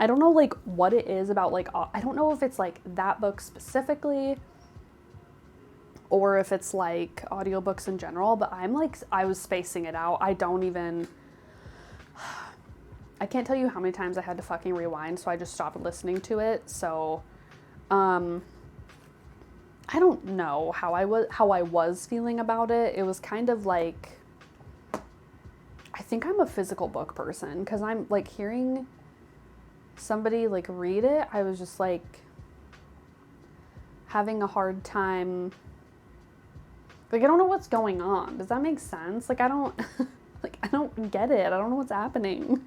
I don't know, like, what it is about, like, I don't know if it's, like, that book specifically or if it's, like, audiobooks in general, but I'm, like, I was spacing it out. I can't tell you how many times I had to fucking rewind, so I just stopped listening to it. So, I don't know how I was feeling about it. It was kind of like, I think I'm a physical book person, because I'm, like, hearing somebody, like, read it, I was just, like, having a hard time. Like, I don't know what's going on. Does that make sense? Like, I don't, like, I don't get it. I don't know what's happening.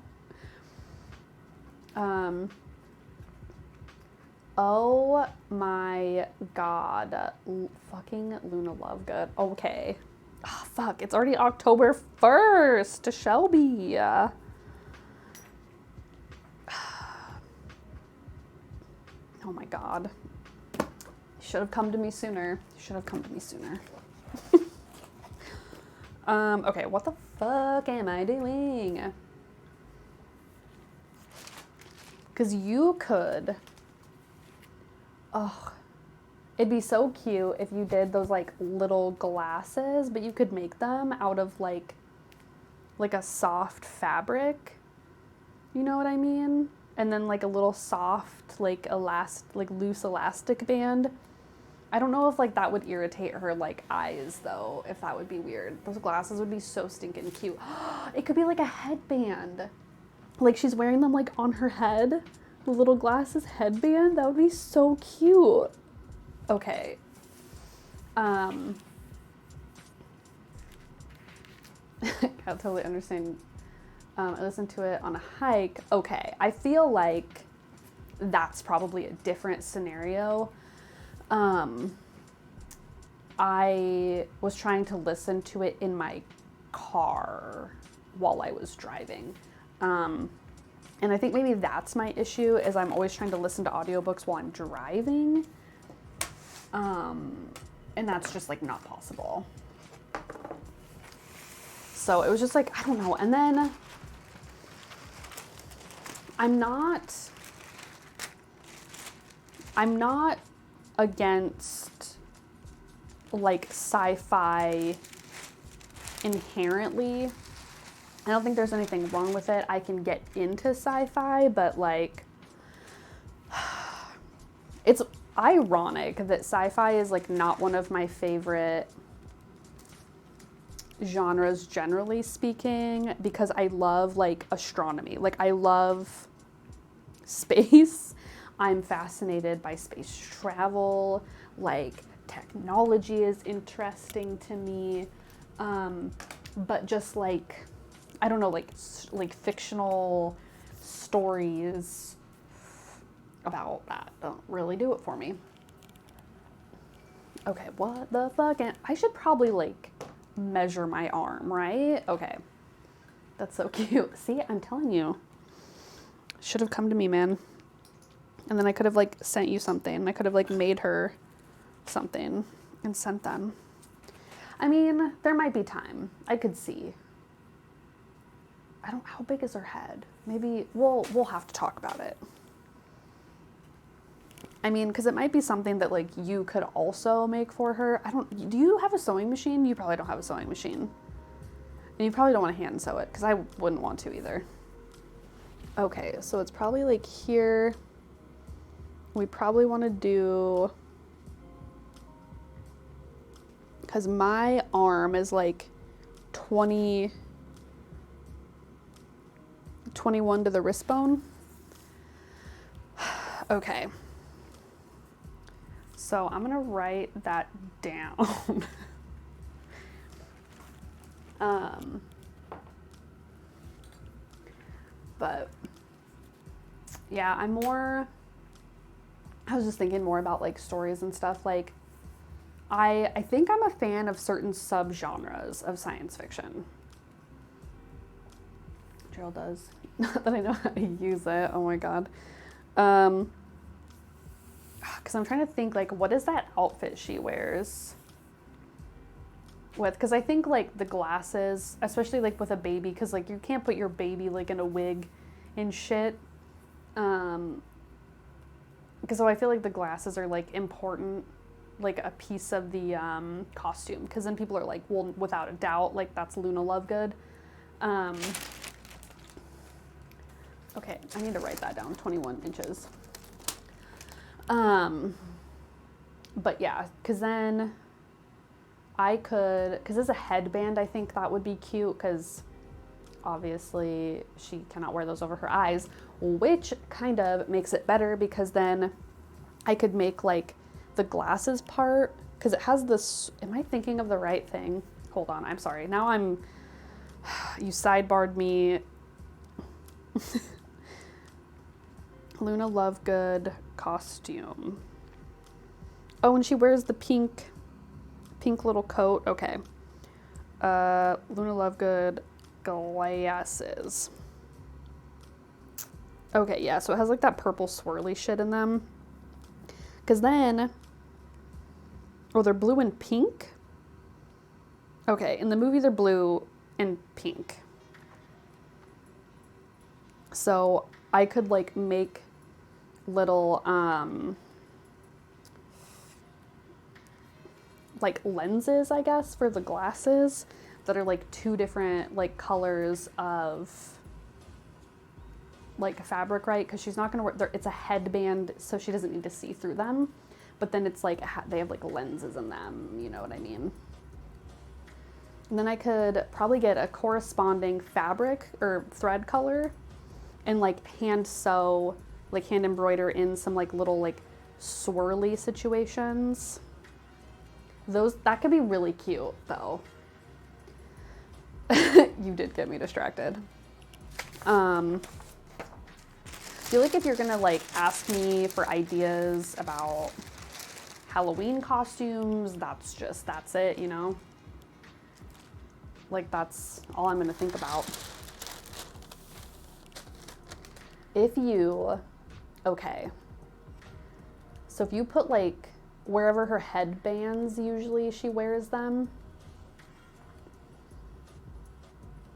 Oh my God. Fucking Luna Lovegood. Okay. Oh, fuck. It's already October 1st. Shelby. Oh my God. You should have come to me sooner. You should have come to me sooner. Okay, what the fuck am I doing? Because you could, oh, it'd be so cute if you did those, like, little glasses, but you could make them out of, like a soft fabric. You know what I mean? And then, like, a little soft, like, loose elastic band. I don't know if, like, that would irritate her, like, eyes, though, if that would be weird. Those glasses would be so stinking cute. It could be, like, a headband. Like, she's wearing them, like, on her head. The little glasses headband. That would be so cute. Okay. I totally understand. I listened to it on a hike. Okay. I feel like that's probably a different scenario. I was trying to listen to it in my car while I was driving. And I think maybe that's my issue, is I'm always trying to listen to audiobooks while I'm driving. And that's just, like, not possible. So it was just, like, I don't know. And then I'm not against, like, sci-fi inherently. I don't think there's anything wrong with it. I can get into sci-fi, but, like, it's ironic that sci-fi is, like, not one of my favorite genres, generally speaking, because I love, like, astronomy. Like, I love space. I'm fascinated by space travel. Like, technology is interesting to me. But just, like, I don't know, like fictional stories about that don't really do it for me. Okay, what the fuck? I should probably, like, measure my arm, right? Okay. That's so cute. See, I'm telling you. Should have come to me, man. And then I could have, like, sent you something. I could have, like, made her something. and sent them. I mean, there might be time. I could see. How big is her head? Maybe we'll have to talk about it. I mean, because it might be something that like you could also make for her. Do you have a sewing machine? You probably don't have a sewing machine. And you probably don't want to hand sew it, because I wouldn't want to either. Okay, so it's probably like here. We probably want to do, because my arm is like 21 to the wrist bone. Okay. So I'm gonna write that down. But yeah, I was just thinking more about like stories and stuff. Like I think I'm a fan of certain subgenres of science fiction. Gerald does. Not that I know how to use it. Oh my God. Because I'm trying to think, like, what is that outfit she wears with? Because I think like the glasses, especially like with a baby, because like you can't put your baby like in a wig and shit. Because so I feel like the glasses are like important, like a piece of the costume. Because then people are like, well, without a doubt, like that's 𝔻𝕒𝕦𝕫𝕚𝕚. Okay, I need to write that down. 21 inches. But yeah, because then because as a headband, I think that would be cute, because obviously she cannot wear those over her eyes, which kind of makes it better, because then I could make like the glasses part, because it has this, am I thinking of the right thing? Hold on, I'm sorry. Now you sidebarred me. 𝔻𝕒𝕦𝕫𝕚 costume. Oh, and she wears the pink little coat. Okay. 𝔻𝕒𝕦𝕫𝕚 glasses. Okay, yeah, so it has like that purple swirly shit in them. Because then, oh, they're blue and pink? Okay, in the movie they're blue and pink. So I could like make little like lenses, I guess, for the glasses that are like two different like colors of like fabric, right? Because she's not gonna wear, it's a headband, so she doesn't need to see through them, but then it's like they have like lenses in them, you know what I mean? And then I could probably get a corresponding fabric or thread color and like hand sew, like hand embroider in some like little like swirly situations. That could be really cute though. You did get me distracted. I feel like if you're gonna like ask me for ideas about Halloween costumes, that's it, you know? Like that's all I'm gonna think about. Okay. So if you put like wherever her headbands, usually she wears them,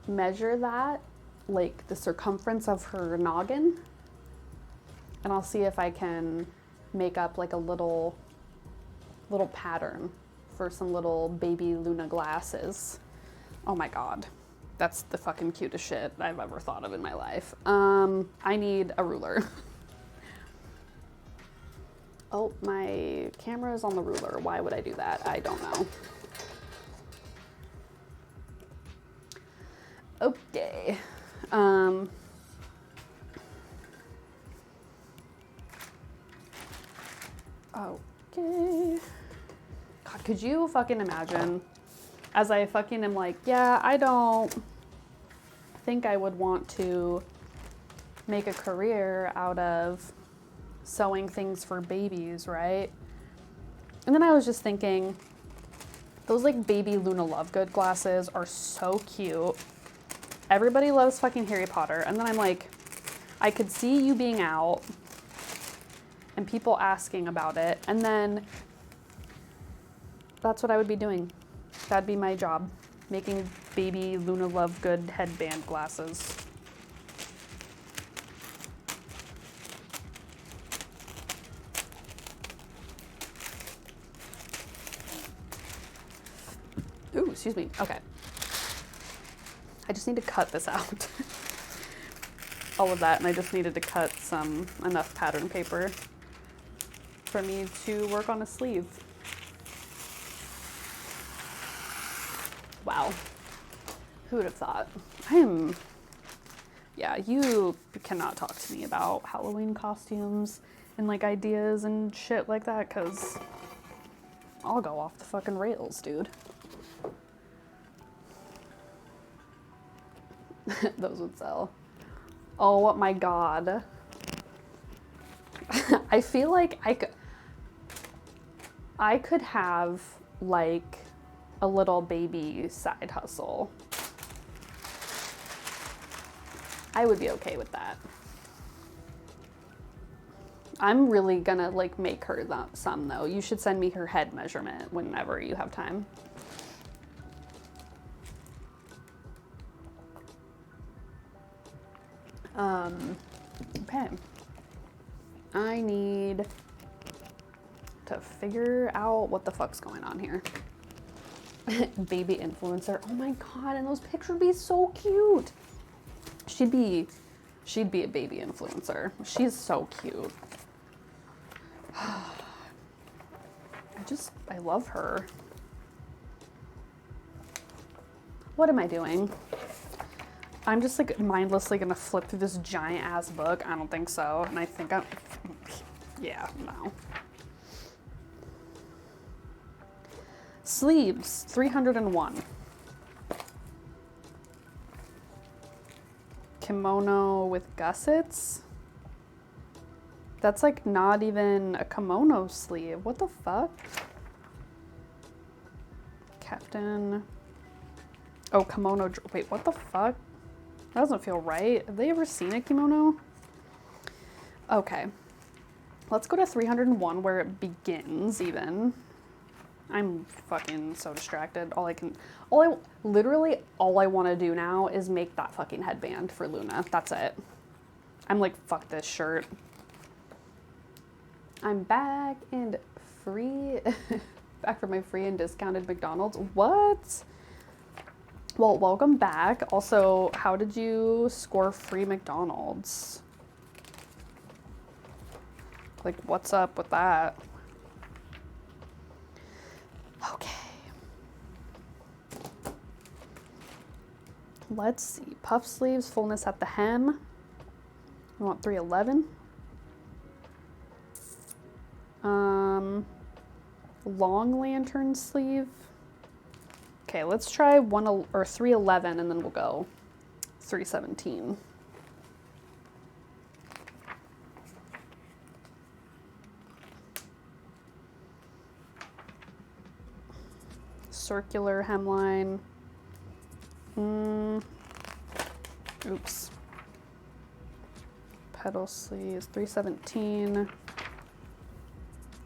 measure that, like the circumference of her noggin, and I'll see if I can make up like a little pattern for some little baby Luna glasses. Oh my God. That's the fucking cutest shit I've ever thought of in my life. I need a ruler. Oh, my camera is on the ruler. Why would I do that? I don't know. Okay. Okay. God, could you fucking imagine? As I fucking am like, yeah, I don't think I would want to make a career out of sewing things for babies, right? And then I was just thinking, those like baby 𝔻𝕒𝕦𝕫𝕚 glasses are so cute. Everybody loves fucking Harry Potter. And then I'm like, I could see you being out and people asking about it. And then That's what I would be doing. That'd be my job. Making baby 𝕻𝕬𝕬𝕬𝕬𝕬 headband glasses. Ooh, excuse me. Okay. I just need to cut this out. All of that, and I just needed to cut enough pattern paper for me to work on a sleeve. Wow. Who would have thought? Yeah, you cannot talk to me about Halloween costumes and like ideas and shit like that, because I'll go off the fucking rails, dude. Those would sell. Oh my god. I feel like I could have like a little baby side hustle. I would be okay with that. I'm really gonna like make her some though. You should send me her head measurement whenever you have time. Okay. I need to figure out what the fuck's going on here. Baby influencer. Oh my god, and those pictures would be so cute. She'd be a baby influencer. She's so cute. I love her. What am I doing? I'm just like mindlessly gonna flip through this giant ass book. I don't think so. And I think yeah, no. Sleeves, 301. Kimono with gussets. That's like not even a kimono sleeve. What the fuck? Captain. Oh, kimono. Wait, what the fuck? That doesn't feel right. Have they ever seen a kimono? Okay. Let's go to 301 where it begins even. I'm fucking so distracted. Literally all I want to do now is make that fucking headband for Luna. That's it. I'm like, fuck this shirt. I'm back and free. Back for my free and discounted McDonald's. What? Well, welcome back. Also, how did you score free McDonald's? Like, what's up with that? Okay. Let's see. Puff sleeves, fullness at the hem. We want 311. Long lantern sleeve. Okay, let's try 311 and then we'll go 317. Circular hemline. Oops. Petal sleeves, 317.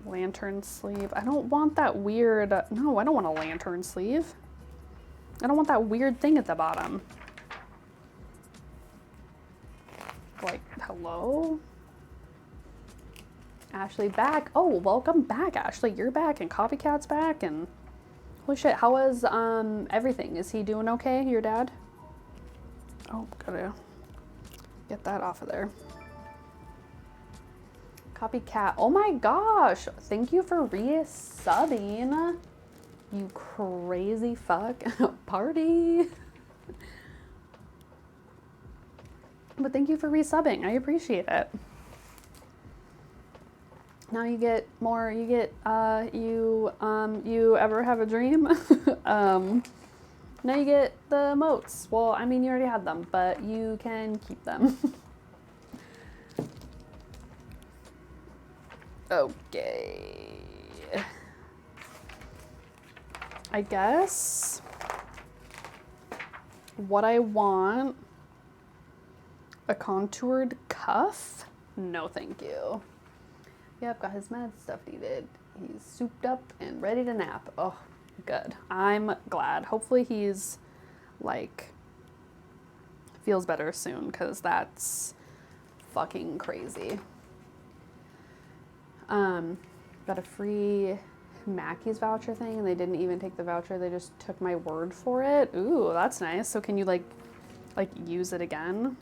Lantern sleeve. I don't want that weird, no, I don't want a lantern sleeve. I don't want that weird thing at the bottom. Like, hello? Ashley back. Oh, welcome back, Ashley. You're back and Copycat's back and holy shit, how is everything? Is he doing okay, your dad? Oh, gotta get that off of there. Copycat. Oh my gosh. Thank you for resubbing. You crazy fuck. Party. But thank you for resubbing. I appreciate it. Now you get more, you get, you ever have a dream? Now you get the emotes. Well, I mean, you already had them, but you can keep them. Okay. I guess what I want, a contoured cuff? No, thank you. Yep, got his mad stuff needed. He's souped up and ready to nap. Oh, good. I'm glad. Hopefully he's, like, feels better soon, because that's fucking crazy. Got a free Mackey's voucher thing, and they didn't even take the voucher. They just took my word for it. Ooh, that's nice. So can you, like use it again?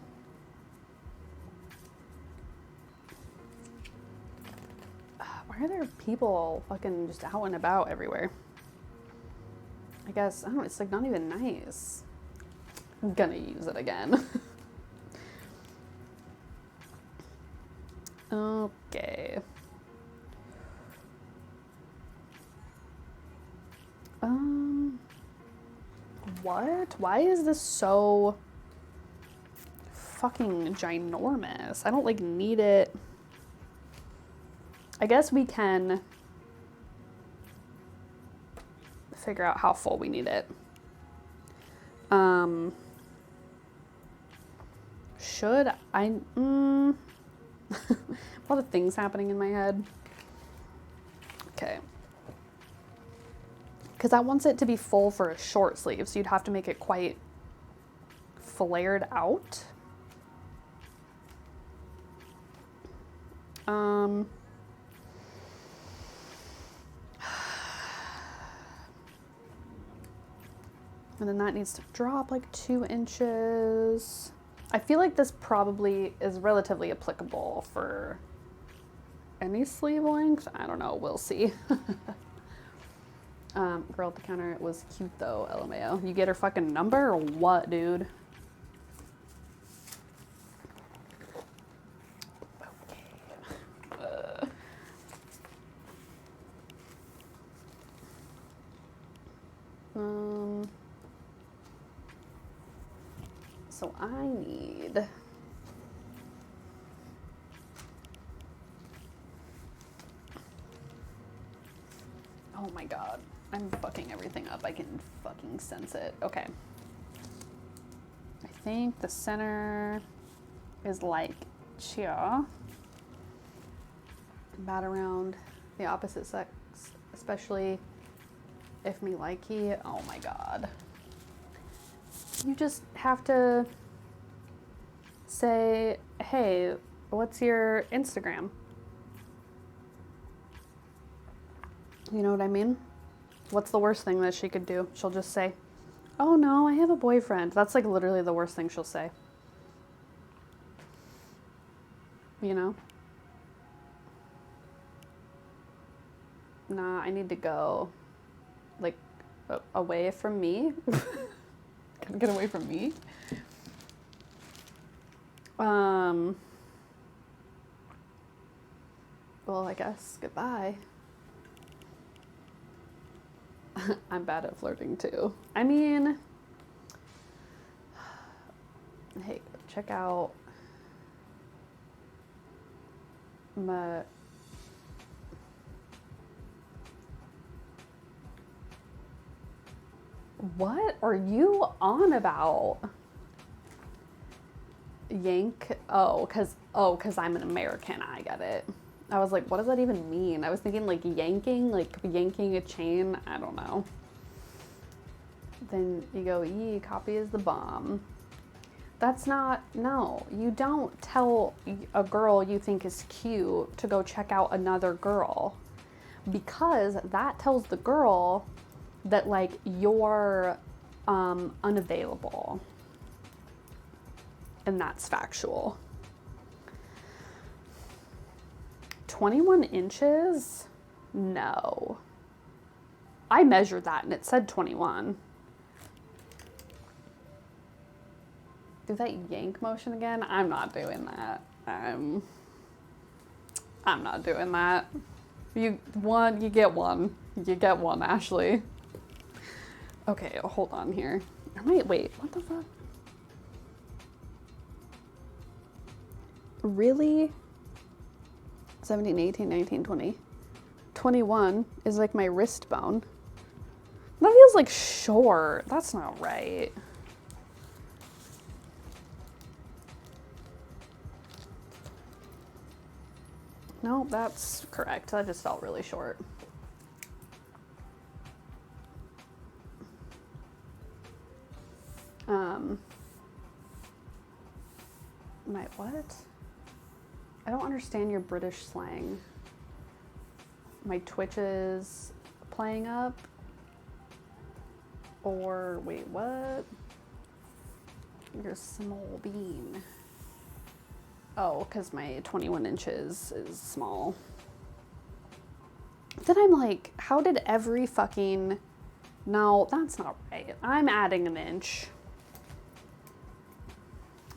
Why are there people fucking just out and about everywhere? I guess, I don't know, it's like not even nice. I'm gonna use it again. Okay. What? Why is this so fucking ginormous? I don't, like, need it. I guess we can figure out how full we need it. Should I, a lot of things happening in my head. Okay. Because I want it to be full for a short sleeve, so you'd have to make it quite flared out. And then that needs to drop like 2 inches. I feel like this probably is relatively applicable for any sleeve length. I don't know, we'll see. Girl at the counter, it was cute though, LMAO. You get her fucking number or what, dude? Okay. So I need oh my god, I'm fucking everything up. I can fucking sense it. Okay. I think the center is like chia. About around the opposite sex, especially if me likey. Oh my god. You just have to say, hey, what's your Instagram? You know what I mean? What's the worst thing that she could do? She'll just say, oh no, I have a boyfriend. That's like literally the worst thing she'll say. You know? Nah, I need to go, like, away from me. Can I get away from me? Well, I guess goodbye. I'm bad at flirting too. I mean, hey, check out my what are you on about? Yank? Oh, cause I'm an American. I get it. I was like, what does that even mean? I was thinking like yanking a chain. I don't know. Then you go, copy is the bomb. That's not, no. You don't tell a girl you think is cute to go check out another girl, because that tells the girl that like you're unavailable. And that's factual. 21 inches? No. I measured that and it said 21. Do that yank motion again? I'm not doing that. I'm not doing that. You get one. You get one, Ashley. Okay, hold on here. Wait, what the fuck? Really? 17, 18, 19, 20. 21 is like my wrist bone. That feels like short. That's not right. No, that's correct. That just felt really short. My what? I don't understand your British slang. My Twitch is playing up? Or, wait, what? Your small bean. Oh, because my 21 inches is small. Then I'm like, how did every fucking... No, that's not right. I'm adding an inch.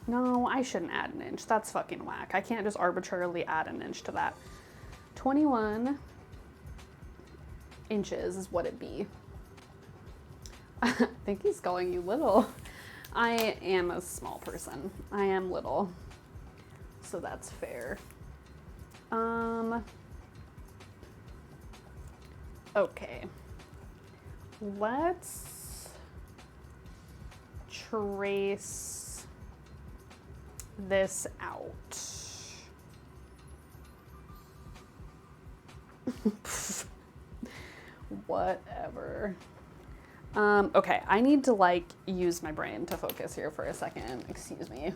No, I shouldn't add an inch. That's fucking whack. I can't just arbitrarily add an inch to that. 21 inches is what it be. I think he's calling you little. I am a small person. I am little. So that's fair. Okay. Let's trace this out. Whatever. Okay, I need to like use my brain to focus here for a second. Excuse me.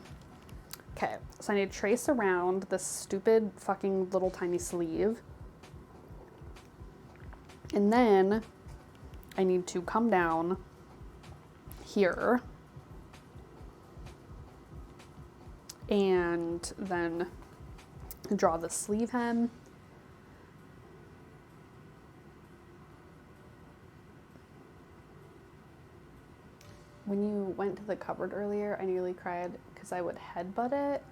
Okay, so I need to trace around this stupid fucking little tiny sleeve. And then I need to come down here and then draw the sleeve hem. When you went to the cupboard earlier, I nearly cried because I would headbutt it.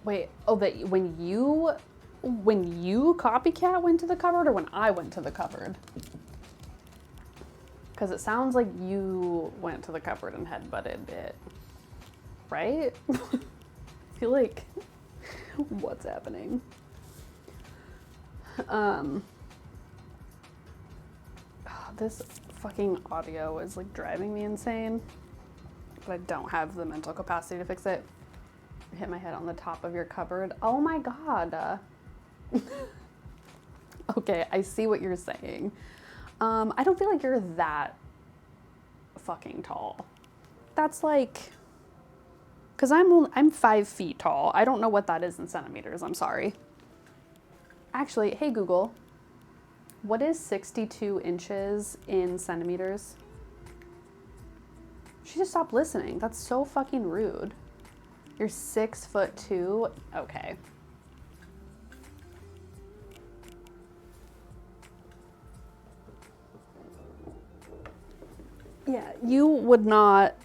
Wait, oh, that when you copycat went to the cupboard or when I went to the cupboard? Because it sounds like you went to the cupboard and headbutted it, right? I feel like, what's happening? This fucking audio is like driving me insane, but I don't have the mental capacity to fix it. I hit my head on the top of your cupboard. Oh my God. Okay, I see what you're saying. I don't feel like you're that fucking tall. That's like, cause I'm 5 feet tall. I don't know what that is in centimeters. I'm sorry. Actually, hey Google, what is 62 inches in centimeters? She just stopped listening. That's so fucking rude. You're 6'2". Okay. Yeah, you would not.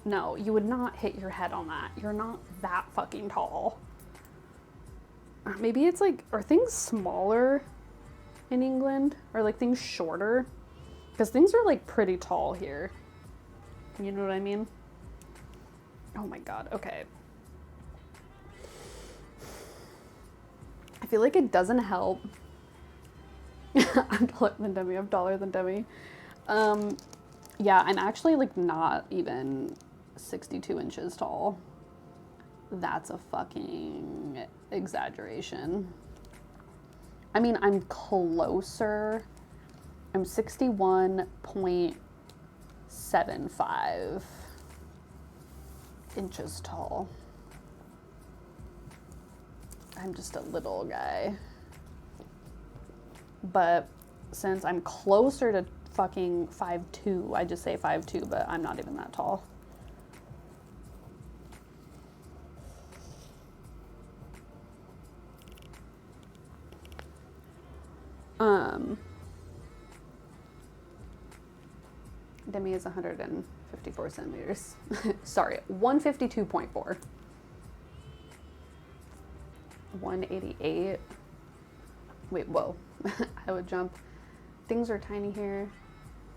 No, you would not hit your head on that. You're not that fucking tall. Maybe it's like, are things smaller in England? Or like things shorter? Because things are like pretty tall here. You know what I mean? Oh my God, okay. I feel like it doesn't help. I'm taller than Demi, I'm taller than Demi. Yeah, I'm actually like not even 62 inches tall. That's a fucking exaggeration. I mean, I'm closer. I'm 61.75 inches tall. I'm just a little guy. But since I'm closer to fucking 5'2", I just say 5'2", but I'm not even that tall. Demi is 154 centimeters. Sorry, 152.4. 188. Wait, whoa. I would jump. Things are tiny here.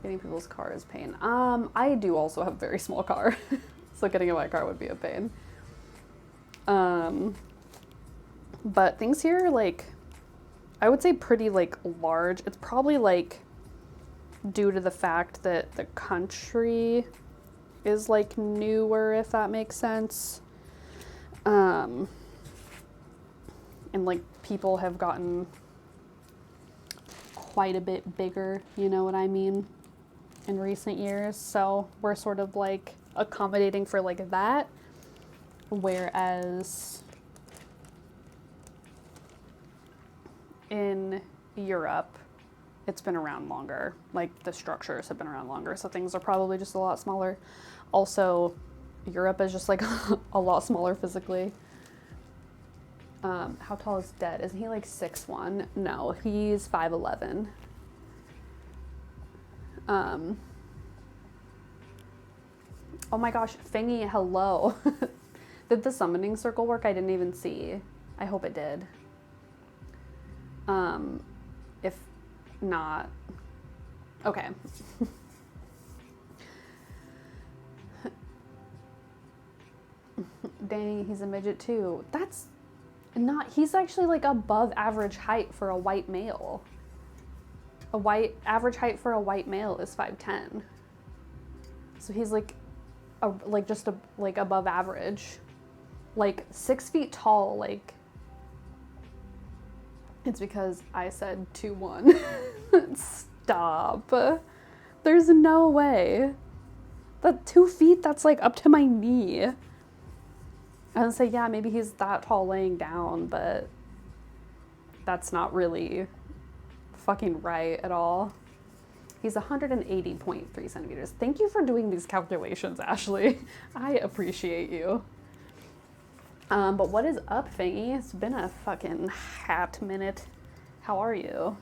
Getting people's car is pain. I do also have a very small car. So getting in my car would be a pain. But things here, like, I would say pretty, like, large. It's probably, like, due to the fact that the country is like newer, if that makes sense. And like people have gotten quite a bit bigger, you know what I mean, in recent years. So we're sort of like accommodating for like that. Whereas in Europe, it's been around longer. Like the structures have been around longer. So things are probably just a lot smaller. Also, Europe is just like a lot smaller physically. How tall is Dead? Isn't he like 6'1"? No, he's 5'11". Oh my gosh, Fingy, hello. Did the summoning circle work? I didn't even see. I hope it did. If not, okay. Dang, he's a midget too. That's not, he's actually like above average height for a white male. Average height for a white male is 5'10". So he's like just above average. Like 6 feet tall, like, it's because I said 2'1". Stop. There's no way. That 2 feet, that's like up to my knee. I would say, yeah, maybe he's that tall laying down, but that's not really fucking right at all. He's 180.3 centimeters. Thank you for doing these calculations, Ashley. I appreciate you. But what is up, Fingy? It's been a fucking hot minute. How are you?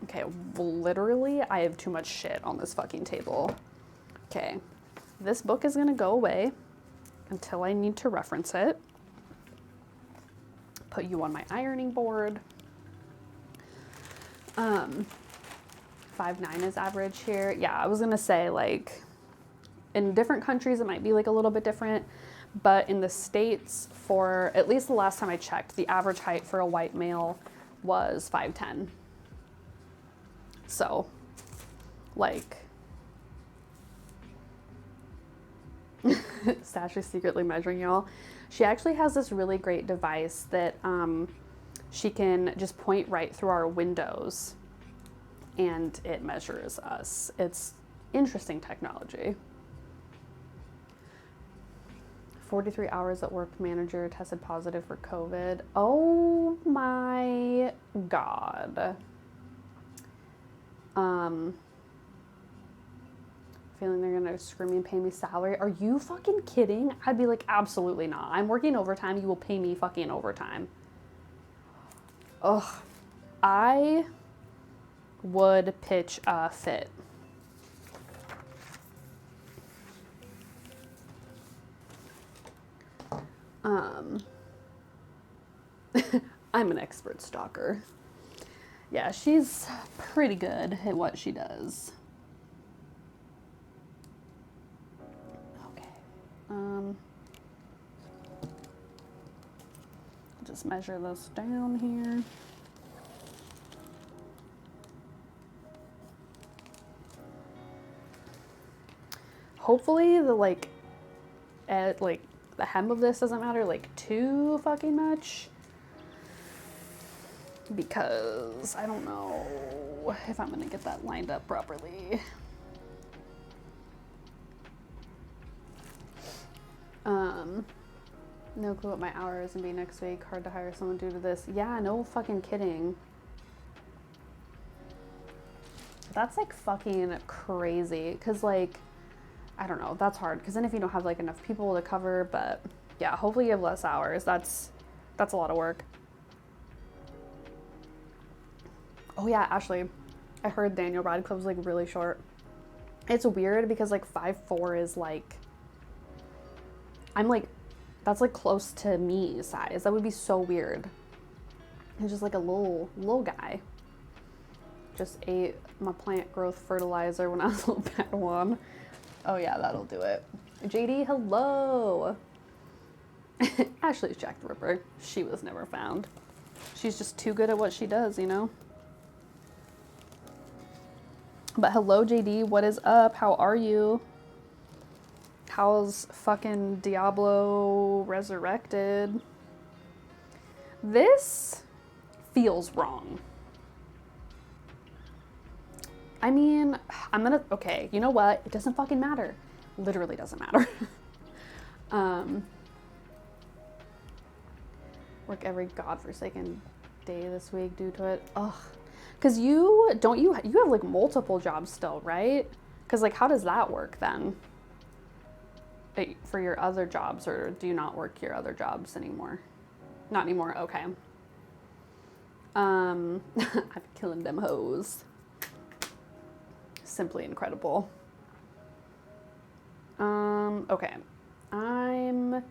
Okay, literally, I have too much shit on this fucking table. Okay, this book is gonna go away until I need to reference it. Put you on my ironing board. 5'9" is average here. Yeah, I was gonna say, like, in different countries it might be like a little bit different, but in the States, for at least the last time I checked, the average height for a white male was 5'10". So, like, Stash is secretly measuring y'all. She actually has this really great device that she can just point right through our windows and it measures us. It's interesting technology. 43 hours at work, manager tested positive for COVID. Oh my God. Feeling they're gonna screw me and pay me salary. Are you fucking kidding? I'd be like, absolutely not. I'm working overtime. You will pay me fucking overtime. Ugh. I would pitch a fit. I'm an expert stalker. Yeah, she's pretty good at what she does. Okay. Just measure this down here. Hopefully the the hem of this doesn't matter like too fucking much, because I don't know if I'm gonna get that lined up properly. No clue what my hours gonna be next week. Hard to hire someone due to this. Yeah, no fucking kidding. That's like fucking crazy, because like, I don't know, that's hard, because then if you don't have like enough people to cover, but yeah, hopefully you have less hours. That's a lot of work. Oh yeah, Ashley, I heard Daniel Radcliffe's like really short. It's weird because like 5'4" is like, I'm like, that's like close to me size. That would be so weird. He's just like a little guy. Just ate my plant growth fertilizer when I was a little Padawan. Oh yeah, that'll do it. JD, hello. Ashley's Jack the Ripper. She was never found. She's just too good at what she does, you know? But hello, JD. What is up? How are you? How's fucking 𝔻𝕉𝕚 resurrected? This feels wrong. I mean, okay, you know what? It doesn't fucking matter. Literally doesn't matter. Work every godforsaken day this week due to it. Ugh. Cause you have like multiple jobs still, right? Cause like, how does that work then? For your other jobs, or do you not work your other jobs anymore? Not anymore, okay. I'm killing them hoes. Simply incredible. Okay. I'm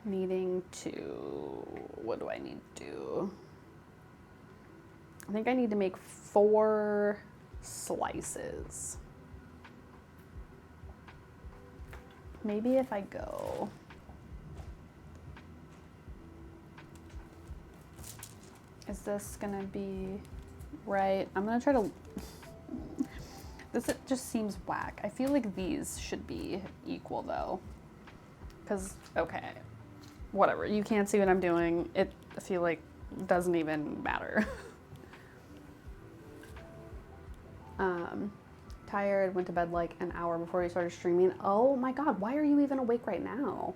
needing to, what do I need to do? I think I need to make 4 slices. Maybe if I go, is this gonna be right? I'm gonna try to, this just seems whack. I feel like these should be equal though. Cause, okay, whatever. You can't see what I'm doing. I feel like doesn't even matter. Tired, went to bed like an hour before we started streaming. Oh my God, why are you even awake right now?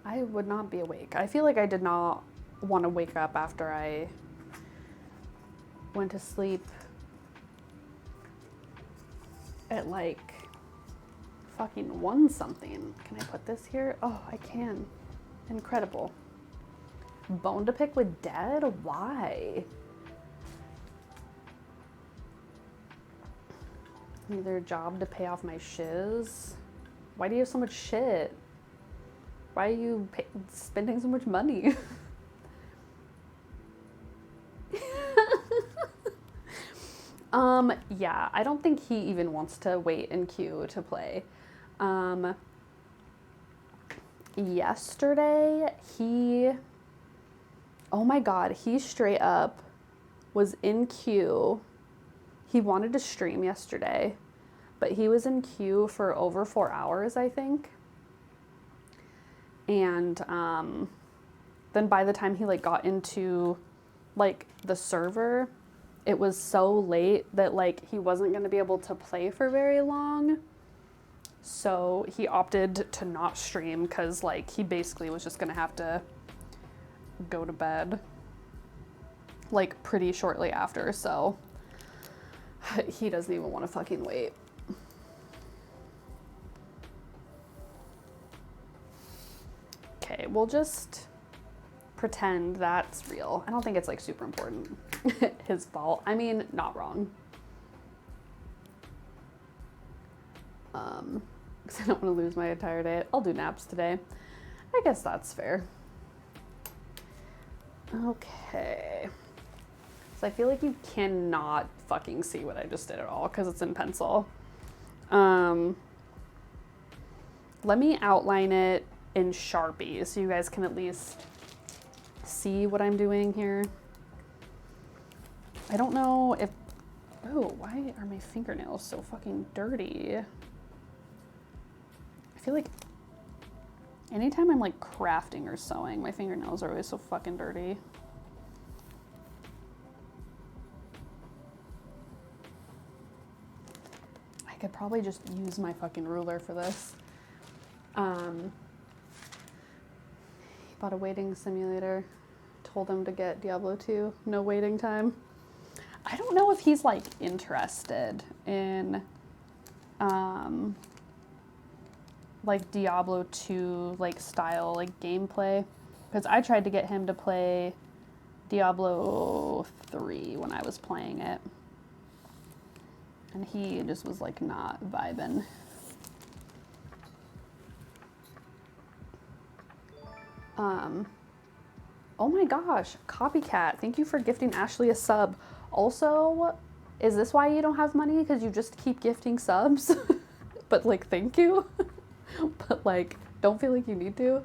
I would not be awake. I feel like I did not want to wake up after I went to sleep at like fucking 1 something. Can I put this here? Oh, I can. Incredible. Bone to pick with dead? Why? Neither a job to pay off my shiz. Why do you have so much shit? Why are you spending so much money? Yeah, I don't think he even wants to wait in queue to play. Yesterday, oh my God, he straight up was in queue. He wanted to stream yesterday, but he was in queue for over 4 hours, I think. And then by the time he like got into like the server, it was so late that like he wasn't going to be able to play for very long. So he opted to not stream because like he basically was just going to have to go to bed like pretty shortly after. So he doesn't even want to fucking wait. Okay, we'll just pretend that's real. I don't think it's like super important. His fault. I mean, not wrong. Because I don't want to lose my entire day. I'll do naps today. I guess that's fair. Okay. So I feel like you cannot fucking see what I just did at all because it's in pencil. Let me outline it in Sharpie so you guys can at least see what I'm doing here. I don't know if, oh, why are my fingernails so fucking dirty? I feel like anytime I'm like crafting or sewing, my fingernails are always so fucking dirty. I could probably just use my fucking ruler for this. He bought a waiting simulator. Told him to get Diablo 2. No waiting time. I don't know if he's like interested in like Diablo 2 like style like gameplay, because I tried to get him to play Diablo 3 when I was playing it, and he just was like not vibing. Oh my gosh, Copycat, thank you for gifting Ashley a sub. Also, is this why you don't have money? Because you just keep gifting subs? But like, thank you. But like, don't feel like you need to.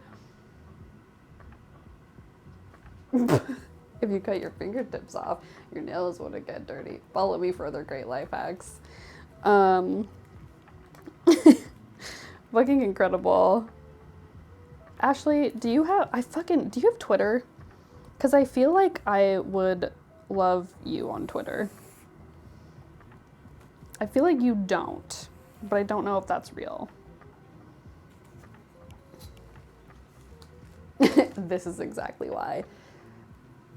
If you cut your fingertips off, your nails wouldn't get dirty. Follow me for other great life hacks. Fucking incredible. Ashley, do you have Twitter? Because I feel like I would love you on Twitter. I feel like you don't, but I don't know if that's real. This is exactly why.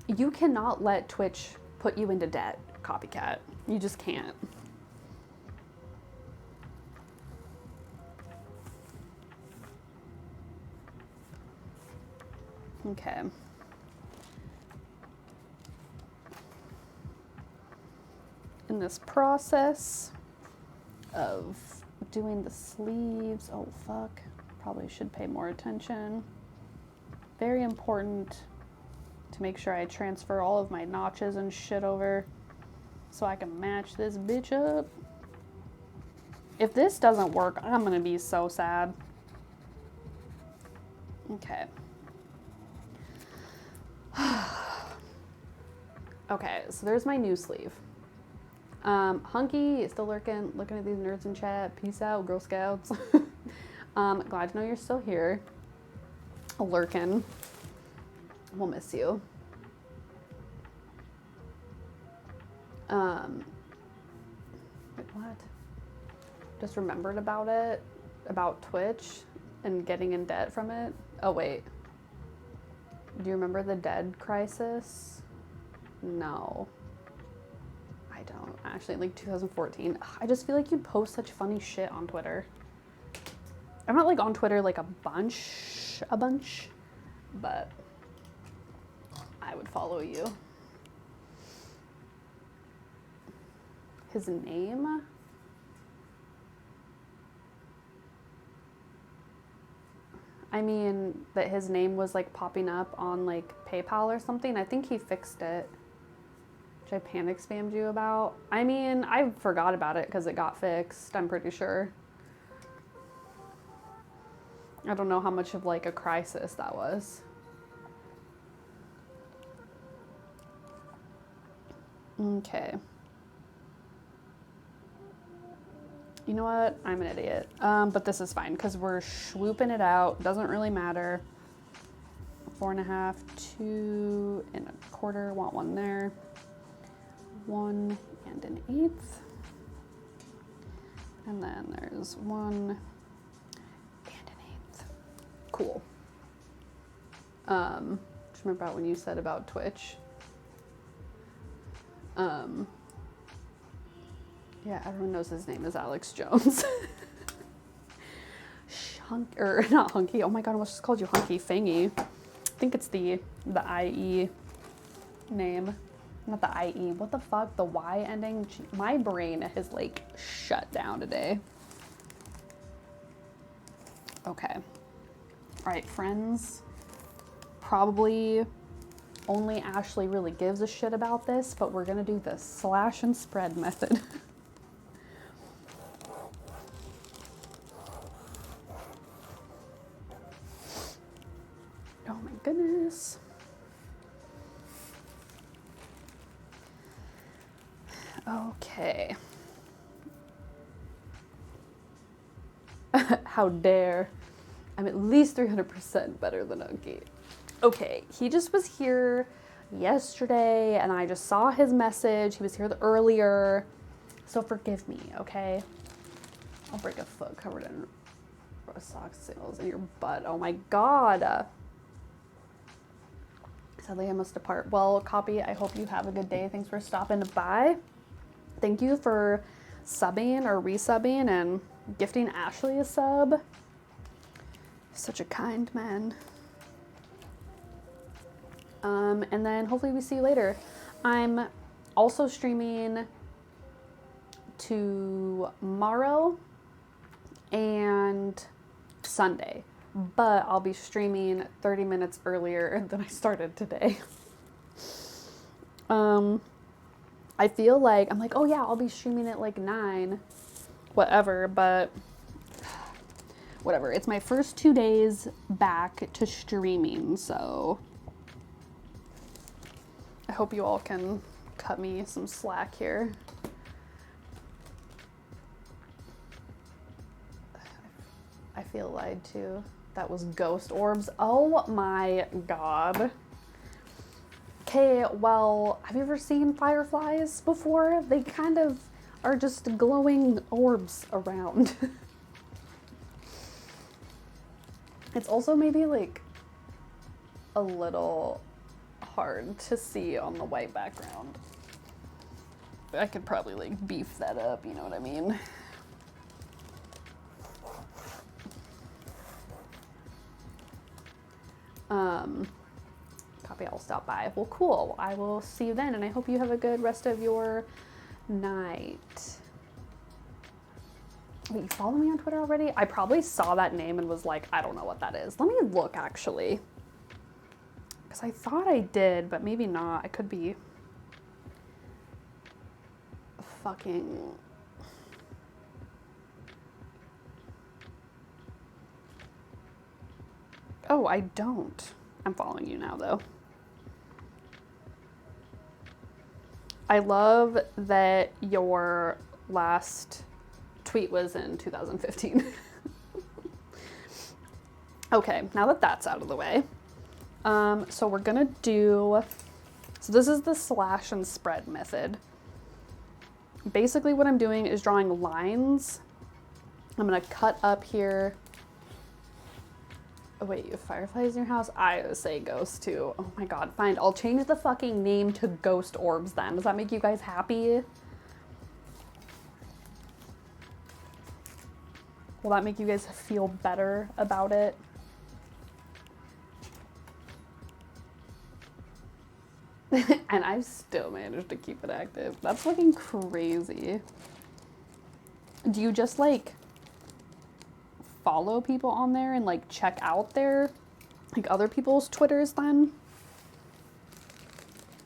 You cannot let Twitch put you into debt, copycat. You just can't. Okay. In this process of doing the sleeves, oh fuck, probably should pay more attention. Very important to make sure I transfer all of my notches and shit over so I can match this bitch up. If this doesn't work, I'm gonna be so sad. Okay. Okay, so there's my new sleeve. Hunky is still looking at these nerds in chat. Peace out, Girl Scouts. Glad to know you're still here. Lurking. We'll miss you. Wait, what? Just remembered about it, about Twitch and getting in debt from it. Oh wait. Do you remember the dead crisis? No. I don't. Actually, like 2014. I just feel like you post such funny shit on Twitter. I'm not like on Twitter like a bunch, but I would follow you. His name? I mean, that his name was like popping up on like PayPal or something. I think he fixed it. Which I panic spammed you about. I mean, I forgot about it because it got fixed, I'm pretty sure. I don't know how much of like a crisis that was. Okay. You know what? I'm an idiot. But this is fine because we're swooping it out. Doesn't really matter. 4.5, 2 1/4. Want one there. 1 1/8. And then there's 1 1/8. Cool. Just remember about when you said about Twitch. Yeah, everyone knows his name is Alex Jones. Not Hunky. Oh my god, I almost just called you Hunky. Fangy. I think it's the IE name. Not the IE. What the fuck? The Y ending? My brain has like shut down today. Okay. All right, friends. Probably only Ashley really gives a shit about this, but we're gonna do the slash and spread method. Oh my goodness. Okay. How dare. I'm at least 300% better than Unky. Okay, he just was here yesterday and I just saw his message. He was here earlier. So forgive me, okay? I'll break a foot covered in sock sales in your butt. Oh my god. Sadly, I must depart. Well, Copy, I hope you have a good day. Thanks for stopping by. Thank you for subbing or resubbing and gifting Ashley a sub. Such a kind man. And then hopefully we see you later. I'm also streaming tomorrow and Sunday, but I'll be streaming 30 minutes earlier than I started today. I feel like, I'm like, oh yeah, I'll be streaming at like 9, whatever, but whatever. It's my first 2 days back to streaming, so hope you all can cut me some slack here. I feel lied to. That was ghost orbs. Oh my god. Okay, well, have you ever seen fireflies before? They kind of are just glowing orbs around. It's also maybe like a little hard to see on the white background. I could probably like beef that up, you know what I mean? Copy, I'll stop by. Well, cool. I will see you then, and I hope you have a good rest of your night. Wait, you follow me on Twitter already? I probably saw that name and was like, I don't know what that is. Let me look, actually. Because I thought I did, but maybe not. I could be fucking... Oh, I don't. I'm following you now, though. I love that your last tweet was in 2015. Okay, now that that's out of the way. So we're gonna do, so this is the slash and spread method. Basically what I'm doing is drawing lines. I'm gonna cut up here. Oh wait, you have fireflies in your house? I say ghost too. Oh my god, fine. I'll change the fucking name to ghost orbs then. Does that make you guys happy? Will that make you guys feel better about it? And I've still managed to keep it active. That's fucking crazy. Do you just like follow people on there and like check out their like other people's Twitters then?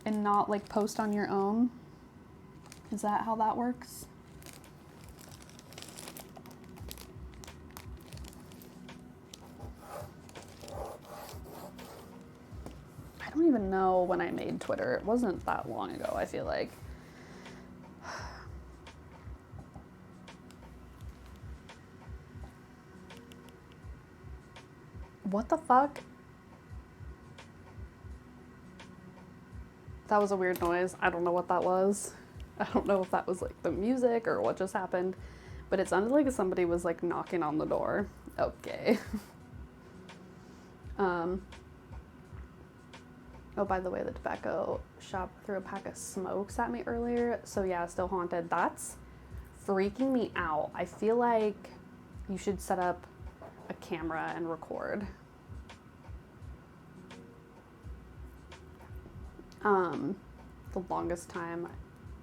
And not like post on your own? Is that how that works? I don't even know when I made Twitter. It wasn't that long ago, I feel like. What the fuck? That was a weird noise. I don't know what that was. I don't know if that was like the music or what just happened, but it sounded like somebody was like knocking on the door. Okay. Oh, by the way, the tobacco shop threw a pack of smokes at me earlier. So yeah, still haunted. That's freaking me out. I feel like you should set up a camera and record. The longest time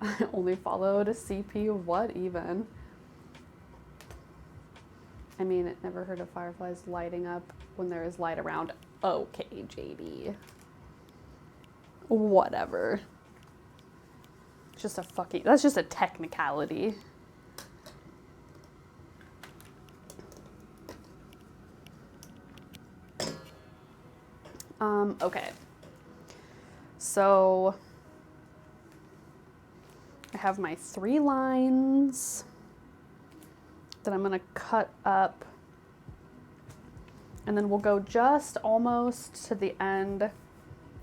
I only followed a CP. What even? I mean, it never heard of fireflies lighting up when there is light around. Okay, JD. Whatever. Just a fucking, that's just a technicality. Okay. So I have my 3 lines that I'm gonna cut up, and then we'll go just almost to the end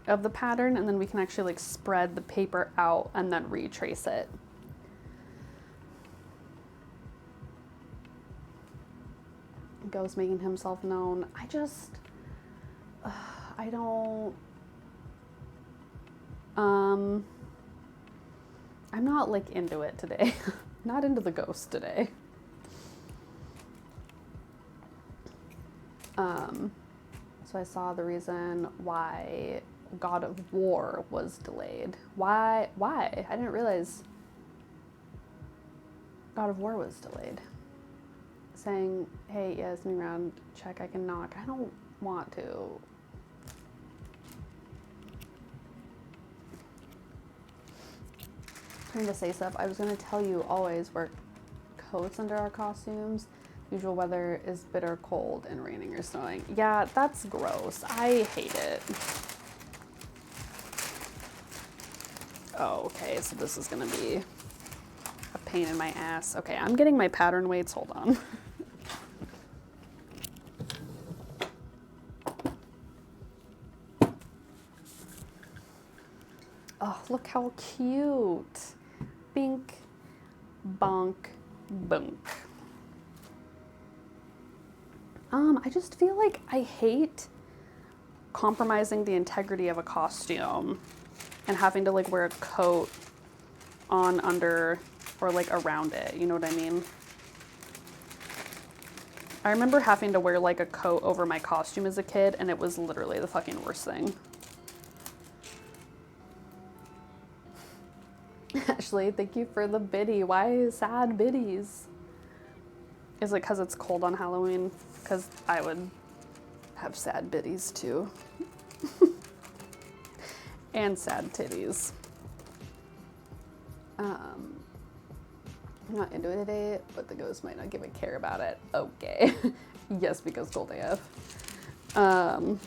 of the pattern, and then we can actually like spread the paper out and then retrace it. Ghost making himself known. I just, I don't, I'm not like into it today. Not into the ghost today. So I saw the reason why God of War was delayed. Why? I didn't realize God of War was delayed. Saying, hey, yeah, it's me around, check, I can knock. I don't want to. Trying to say stuff. I was gonna tell you always wear coats under our costumes. Usual weather is bitter cold and raining or snowing. Yeah, that's gross. I hate it. Oh, okay, so this is gonna be a pain in my ass. Okay, I'm getting my pattern weights, hold on. Oh, look how cute. Bink, bonk, bunk. I just feel like I hate compromising the integrity of a costume and having to like wear a coat on, under, or like around it, you know what I mean? I remember having to wear like a coat over my costume as a kid, and it was literally the fucking worst thing. Ashley, thank you for the biddy. Why sad biddies? Is it because it's cold on Halloween? Because I would have sad biddies too. And sad titties. I'm not into it today, but the ghost might not give a care about it. Okay. Yes, because cold AF. But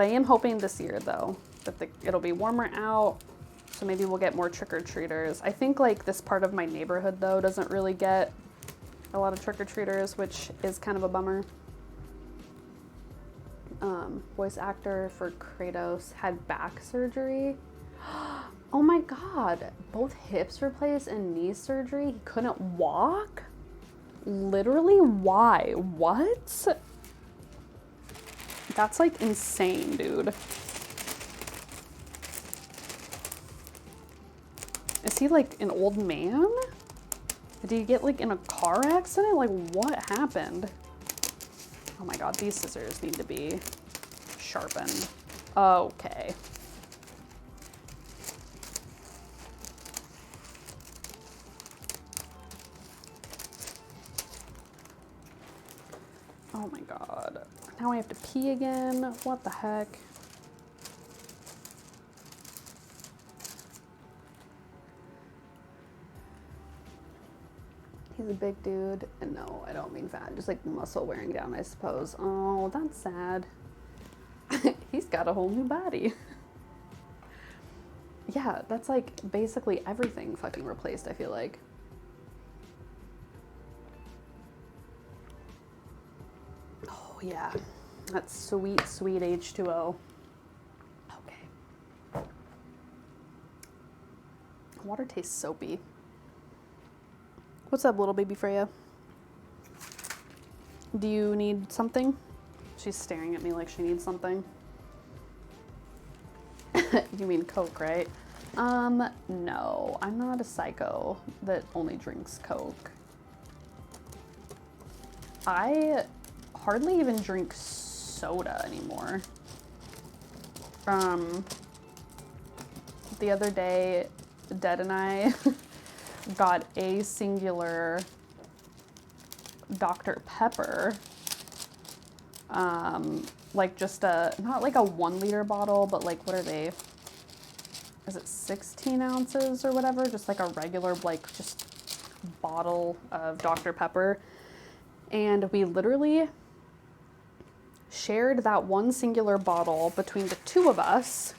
I am hoping this year though that it'll be warmer out, so maybe we'll get more trick-or-treaters. I think like this part of my neighborhood though doesn't really get a lot of trick-or-treaters, which is kind of a bummer. Voice actor for Kratos had back surgery. Oh my god, both hips replaced and knee surgery. He couldn't walk? Literally, why? What? That's like insane, dude. Is he like an old man? Did he get like in a car accident? Like what happened? Oh my god, these scissors need to be sharpened. Okay. Oh my god. Now I have to pee again. What the heck? He's a big dude. And no, I don't mean fat. Just like muscle wearing down, I suppose. Oh, that's sad. He's got a whole new body. Yeah, that's like basically everything fucking replaced, I feel like. Oh yeah, that's sweet, sweet H2O. Okay. Water tastes soapy. What's up, little baby Freya? Do you need something? She's staring at me like she needs something. You mean Coke, right? No, I'm not a psycho that only drinks Coke. I hardly even drink soda anymore. The other day, Dad and I got a singular Dr. Pepper. Like just not like a 1 liter bottle, but like, what are they? Is it 16 ounces or whatever? Just like a regular, like just bottle of Dr. Pepper. And we literally shared that one singular bottle between the two of us.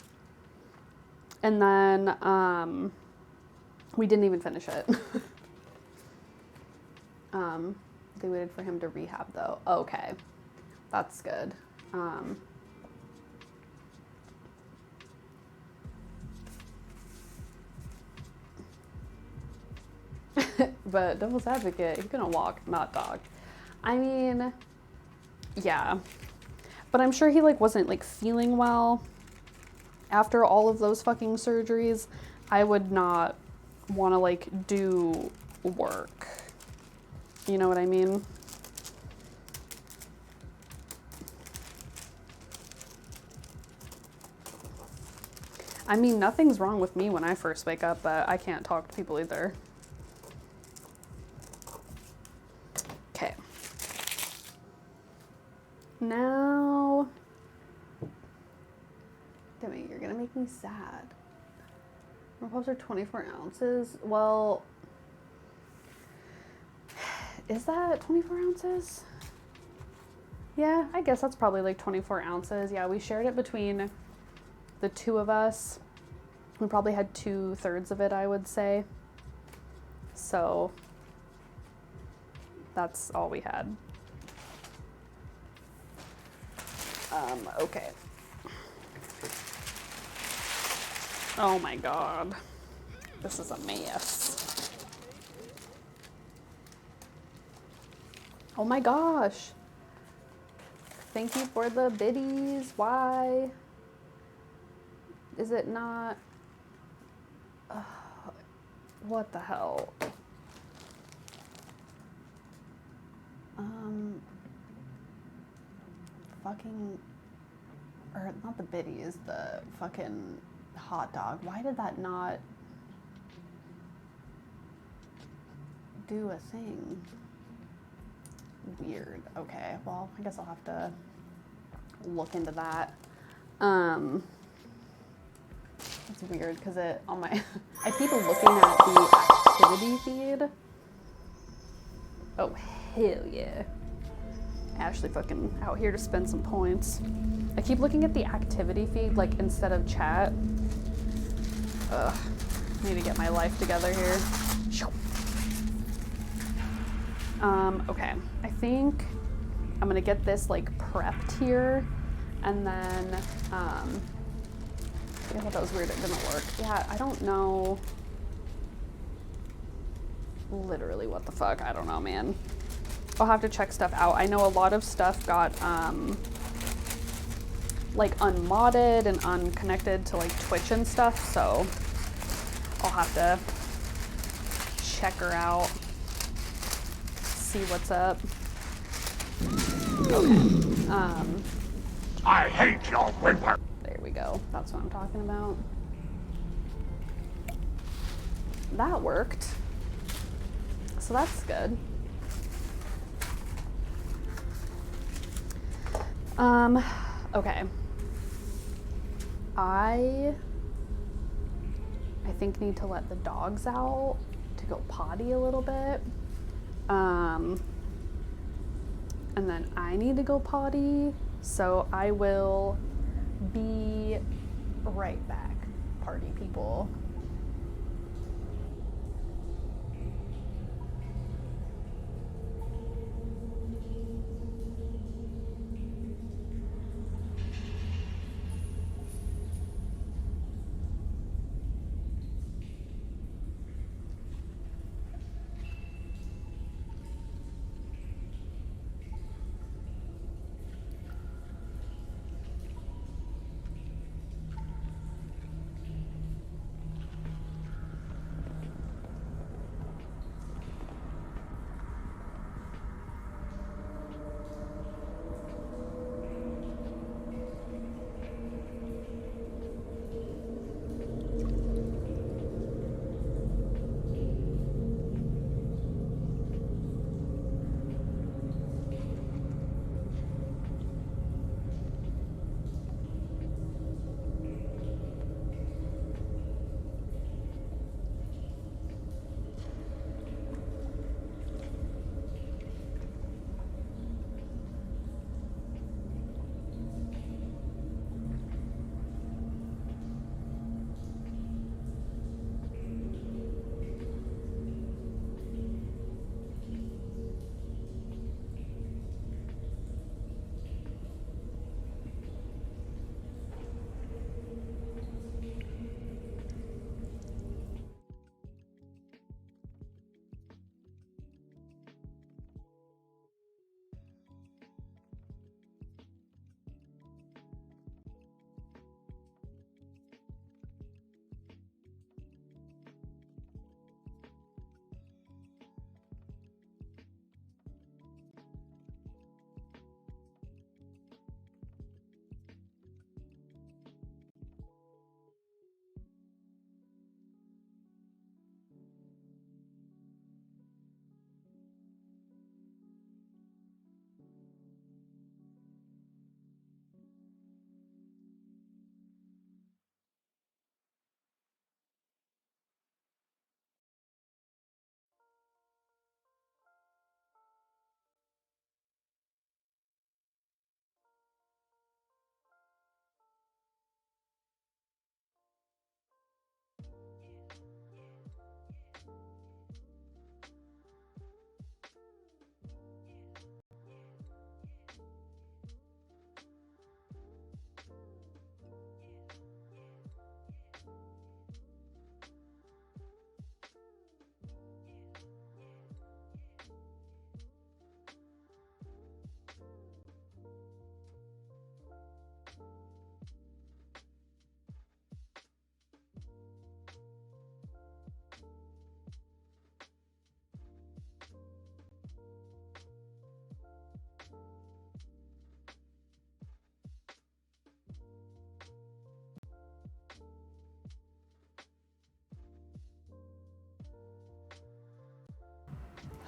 And then, we didn't even finish it. They waited for him to rehab though. Okay. That's good. But devil's advocate, he's gonna walk, not dog. I mean, yeah. But I'm sure he like wasn't like feeling well after all of those fucking surgeries. I would not want to like do work. You know what I mean? I mean, nothing's wrong with me when I first wake up, but I can't talk to people either. Okay. Now, Demi, you're gonna make me sad. My puffs are 24 ounces. Well, is that 24 ounces? Yeah, I guess that's probably like 24 ounces. Yeah, we shared it between the two of us. We probably had 2/3 of it, I would say. So that's all we had. Okay. Oh my God. This is a mess. Oh my gosh. Thank you for the biddies. Why is it not? What the hell? Fucking, or not the biddies, the fucking hot dog. Why did that not do a thing? Weird. Okay, well, I guess I'll have to look into that. It's weird because it on my I keep looking at the activity feed. Oh hell yeah. Ashley fucking out here to spend some points. I keep looking at the activity feed like instead of chat. Ugh. Need to get my life together here. Okay. I think I'm gonna get this like prepped here, and then I thought that was weird, it didn't work. Yeah, I don't know literally what the fuck. I don't know, man. I'll have to check stuff out. I know a lot of stuff got like unmodded and unconnected to like Twitch and stuff, so I'll have to check her out, see what's up. Okay. I hate your whimper. There we go. That's what I'm talking about. That worked. So that's good. Okay. I think need to let the dogs out to go potty a little bit. And then I need to go potty. So I will be right back, party people.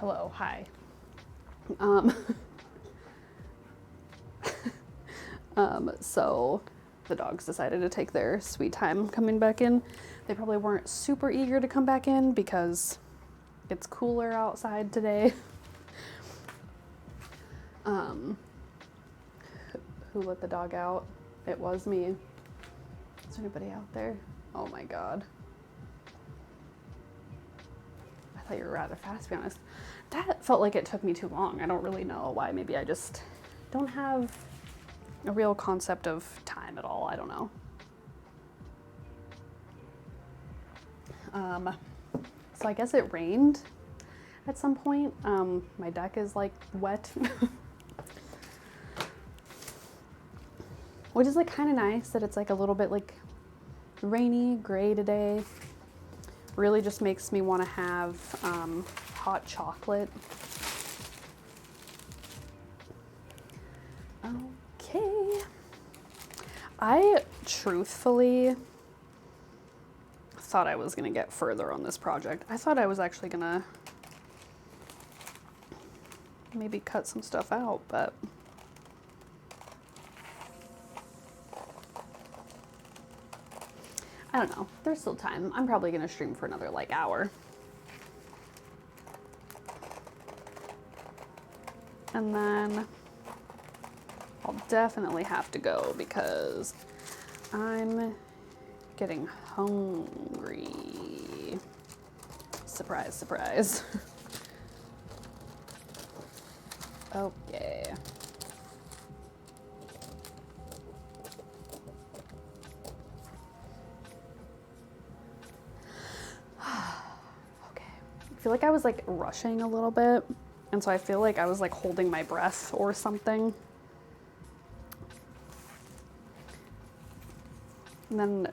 Hello, hi. So the dogs decided to take their sweet time coming back in. They probably weren't super eager to come back in because it's cooler outside today. Who let the dog out? It was me. Is there anybody out there? Oh my god. I thought you were rather fast, to be honest. That felt like it took me too long. I don't really know why. Maybe I just don't have a real concept of time at all. I don't know. So I guess it rained at some point. My deck is like wet. Which is like kind of nice that it's like a little bit like rainy, gray today. Really just makes me want to have hot chocolate. Okay. I truthfully thought I was gonna get further on this project. I thought I was actually gonna maybe cut some stuff out, but I don't know. There's still time. I'm probably gonna stream for another like hour. And then I'll definitely have to go because I'm getting hungry. Surprise, surprise. Okay. I feel like I was like rushing a little bit, and so I feel like I was like holding my breath or something. And then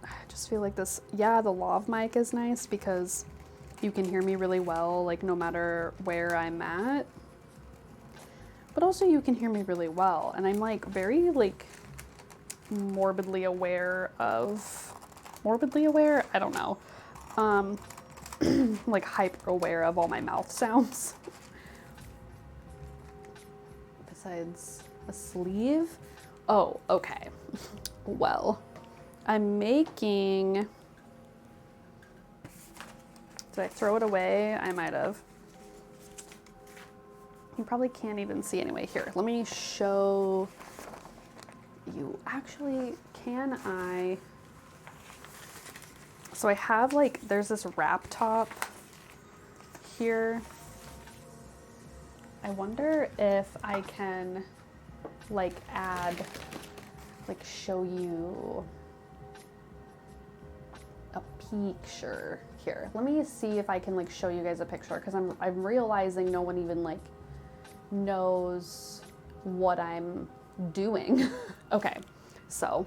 I just feel like this, yeah, the lav mic is nice because you can hear me really well, like no matter where I'm at. But also you can hear me really well, and I'm like very like morbidly aware? I don't know. Like hyper aware of all my mouth sounds. Besides a sleeve. Oh, okay. Well, I'm making, did I throw it away? I might have. You probably can't even see anyway. Here, let me show you. Actually, can I? So I have like, there's this wrap top here. I wonder if I can like add, like show you a picture here. Let me see if I can like show you guys a picture because I'm realizing no one even like knows what I'm doing. Okay, so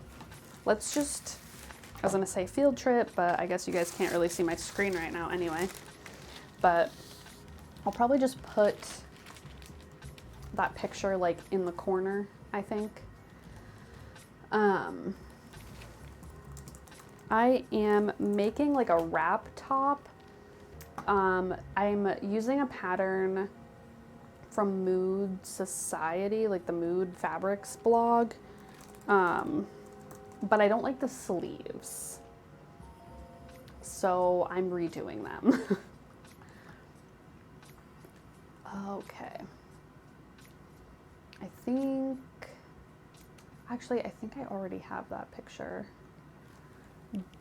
let's just, I was gonna say field trip, but I guess you guys can't really see my screen right now anyway. But I'll probably just put that picture like in the corner, I think. I am making like a wrap top. I'm using a pattern from Mood Sewciety, like the Mood Fabrics blog. But I don't like the sleeves, so I'm redoing them. Okay. I think I already have that picture.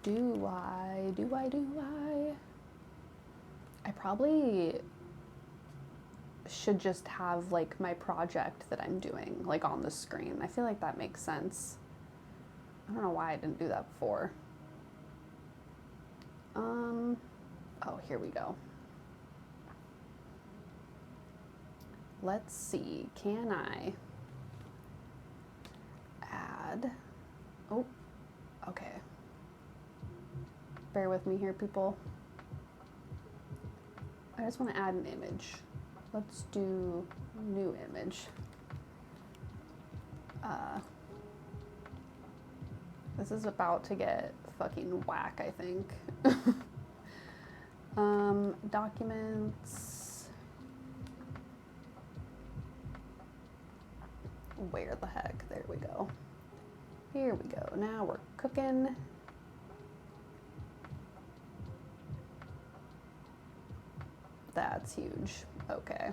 Do I? I probably should just have like my project that I'm doing like on the screen. I feel like that makes sense. I don't know why I didn't do that before. Oh, here we go. Let's see, can I add, oh, okay. Bear with me here, people. I just want to add an image. Let's do new image. This is about to get fucking whack, I think. Documents. Where the heck? There we go. Here we go. Now we're cooking. That's huge. Okay.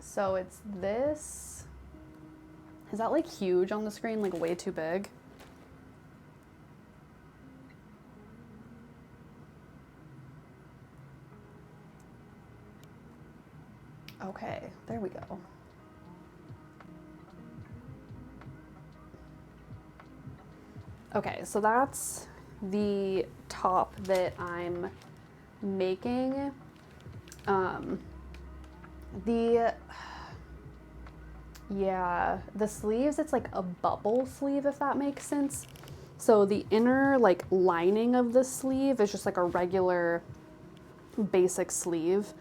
So it's this. Is that like huge on the screen? Like way too big? Okay, there we go. Okay, so that's the top that I'm making. The sleeves, it's like a bubble sleeve, if that makes sense. So the inner like lining of the sleeve is just like a regular basic sleeve.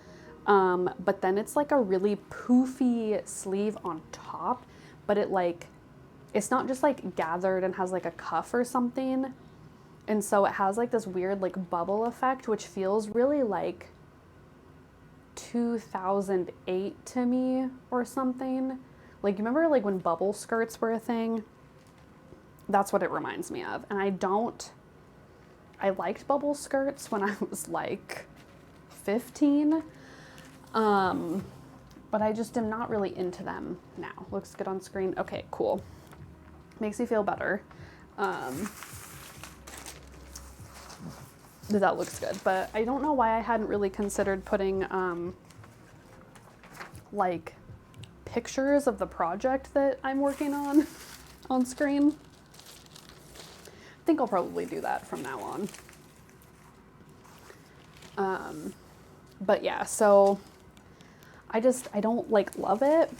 But then it's like a really poofy sleeve on top, but it's not just like gathered and has like a cuff or something. And so it has like this weird like bubble effect, which feels really like 2008 to me or something. Like, you remember like when bubble skirts were a thing? That's what it reminds me of. And I liked bubble skirts when I was like 15. But I just am not really into them now. Looks good on screen. Okay, cool. Makes me feel better. That looks good, but I don't know why I hadn't really considered putting, like pictures of the project that I'm working on screen. I think I'll probably do that from now on. But yeah, so I don't like love it,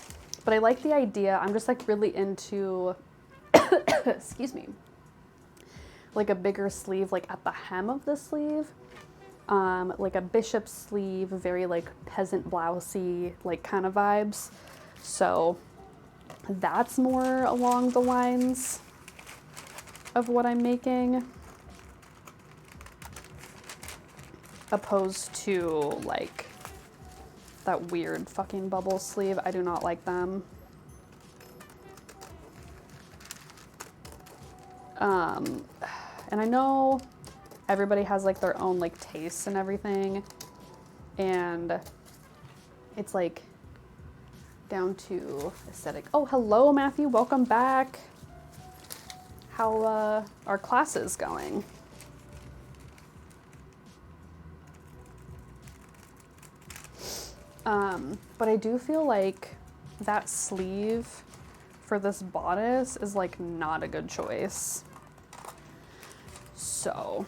but I like the idea. I'm just like really into, excuse me, like a bigger sleeve, like at the hem of the sleeve, like a bishop sleeve, very like peasant blousey, like kind of vibes. So that's more along the lines of what I'm making, opposed to like that weird fucking bubble sleeve. I do not like them. And I know everybody has like their own like tastes and everything, and it's like down to aesthetic. Oh, hello Matthew, welcome back. How are classes going? But I do feel like that sleeve for this bodice is like not a good choice. So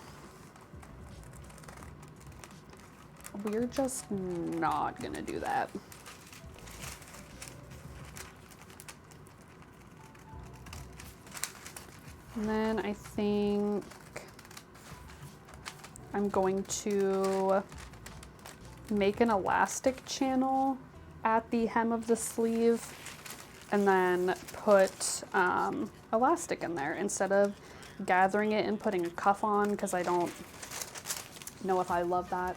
we're just not gonna do that. And then I think I'm going to make an elastic channel at the hem of the sleeve and then put elastic in there instead of gathering it and putting a cuff on, because I don't know if I love that.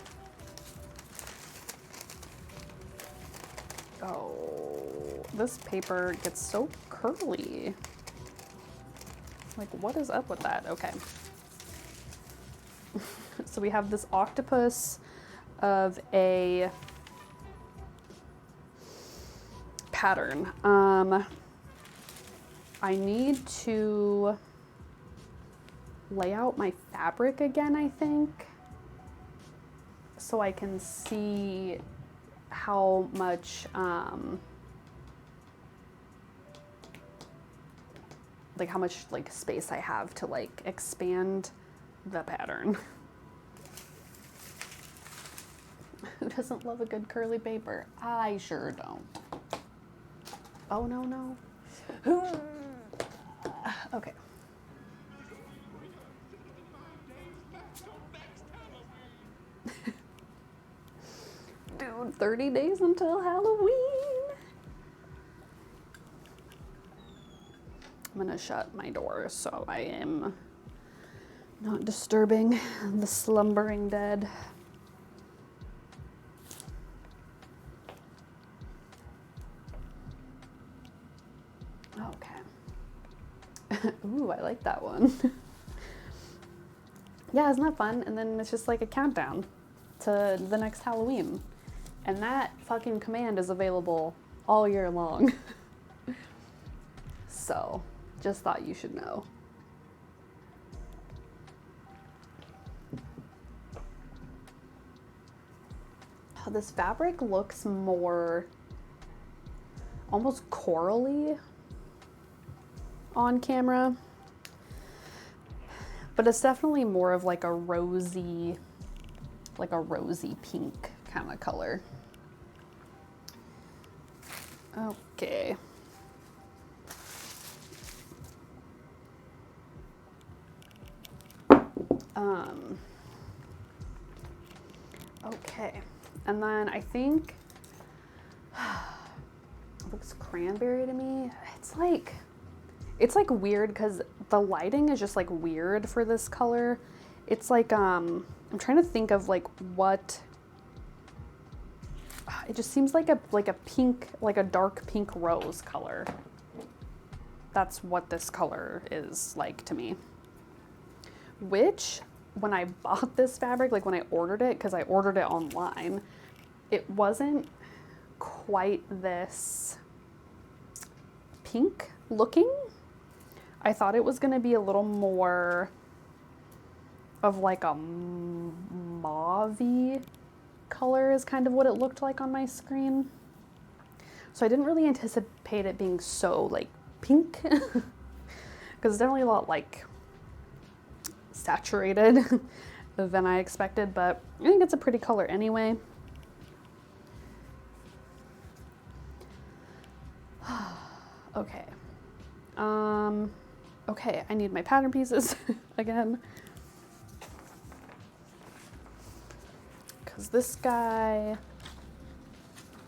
Oh, this paper gets so curly. Like, what is up with that? Okay. So we have this octopus of a pattern. I need to lay out my fabric again, I think, so I can see how much like space I have to like expand the pattern. Who doesn't love a good curly paper? I sure don't. Oh no, no. Okay. Dude, 30 days until Halloween. I'm gonna shut my door so I am not disturbing the slumbering dead. Okay. Ooh, I like that one. Yeah, isn't that fun? And then it's just like a countdown to the next Halloween. And that fucking command is available all year long. So, just thought you should know. Oh, this fabric looks more almost corally on camera, but it's definitely more of like a rosy pink kind of color. Okay. Okay, and then I think it looks cranberry to me. It's like weird because the lighting is just like weird for this color. It's like I'm trying to think of like what it just seems like a pink, like a dark pink rose color. That's what this color is like to me. Which, when I bought this fabric, like when I ordered it, because I ordered it online, it wasn't quite this pink looking. I thought it was going to be a little more of like a mauve-y color is kind of what it looked like on my screen. So I didn't really anticipate it being so like pink because it's definitely a lot like saturated than I expected, but I think it's a pretty color anyway. Okay. Okay, I need my pattern pieces again. Because this guy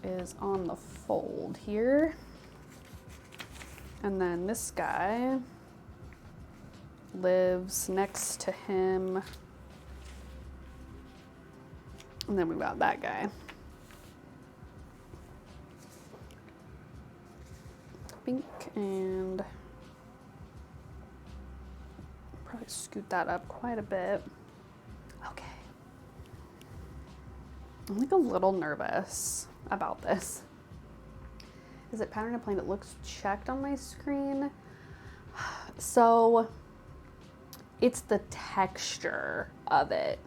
is on the fold here. And then this guy lives next to him. And then we've got that guy. Pink, and probably scoot that up quite a bit. Okay. I'm like a little nervous about this. Is it pattern and plain? It looks checked on my screen. So it's the texture of it.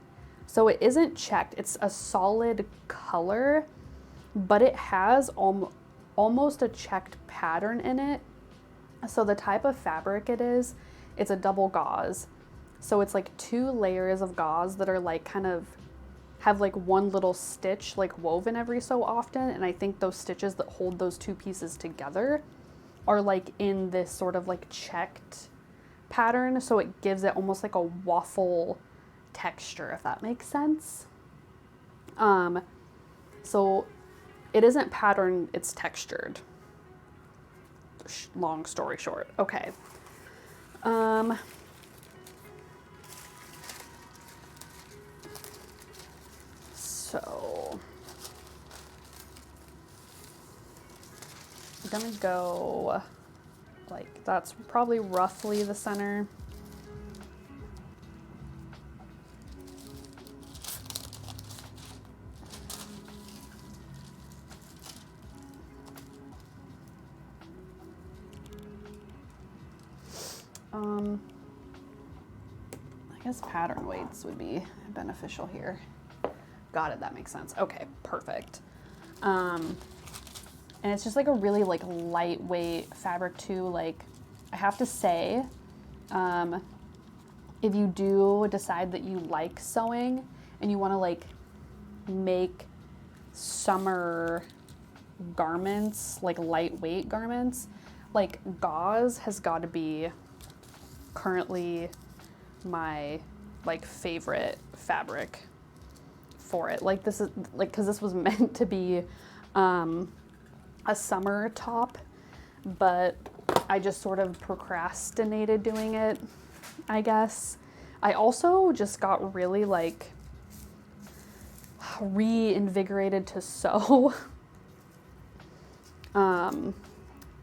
So it isn't checked. It's a solid color, but it has almost a checked pattern in it. So the type of fabric it is, it's a double gauze. So it's like 2 layers of gauze that are like kind of have like one little stitch like woven every so often. And I think those stitches that hold those 2 pieces together are like in this sort of like checked pattern. So it gives it almost like a waffle texture, if that makes sense. So it isn't patterned, it's textured. Long story short. Okay. So I'm gonna go like, that's probably roughly the center. I guess pattern weights would be beneficial here. Got it, that makes sense. Okay, perfect. And it's just like a really like lightweight fabric too. Like, I have to say, if you do decide that you like sewing and you want to like make summer garments, like lightweight garments, like gauze has got to be currently my like favorite fabric for it. Like, this is like, because this was meant to be a summer top, but I just sort of procrastinated doing it, I guess. I also just got really like reinvigorated to sew.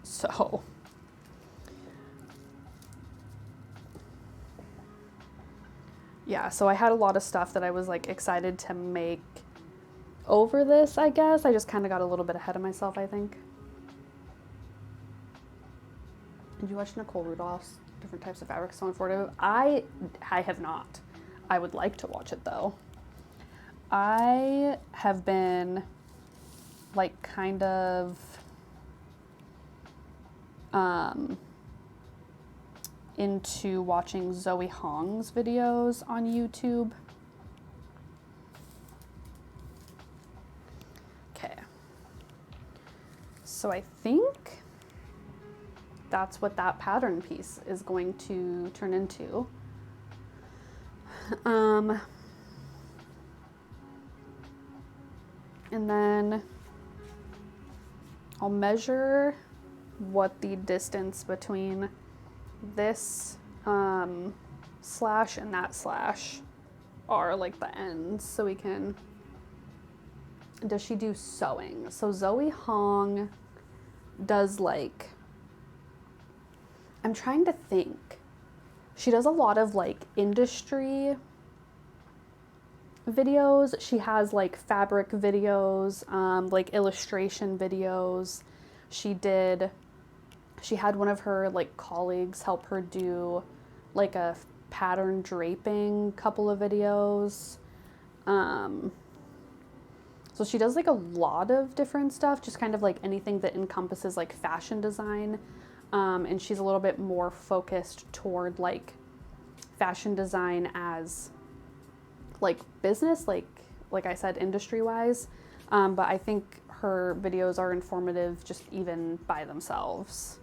So yeah, so I had a lot of stuff that I was like excited to make over this, I guess. I just kind of got a little bit ahead of myself, I think. Did you watch Nicole Rudolph's different types of fabric so informative? I have not. I would like to watch it though. I have been like kind of into watching Zoe Hong's videos on YouTube. Okay. So I think that's what that pattern piece is going to turn into. And then I'll measure what the distance between this slash and that slash are, like the ends, so we can, does she do sewing? So Zoe Hong does like, I'm trying to think. She does a lot of like industry videos. She has like fabric videos, like illustration videos. She had one of her like colleagues help her do like a pattern draping couple of videos. So she does like a lot of different stuff, just kind of like anything that encompasses like fashion design. And she's a little bit more focused toward like fashion design as like business, like I said, industry wise. But I think her videos are informative just even by themselves.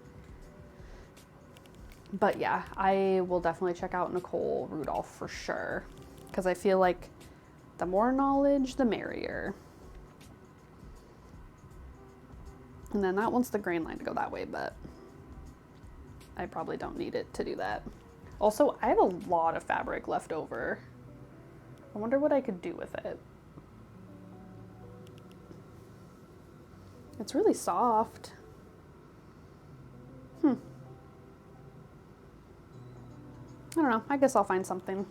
But yeah, I will definitely check out Nicole Rudolph for sure, because I feel like the more knowledge, the merrier. And then that wants the grain line to go that way, but I probably don't need it to do that. Also, I have a lot of fabric left over. I wonder what I could do with it. It's really soft. I don't know. I guess I'll find something.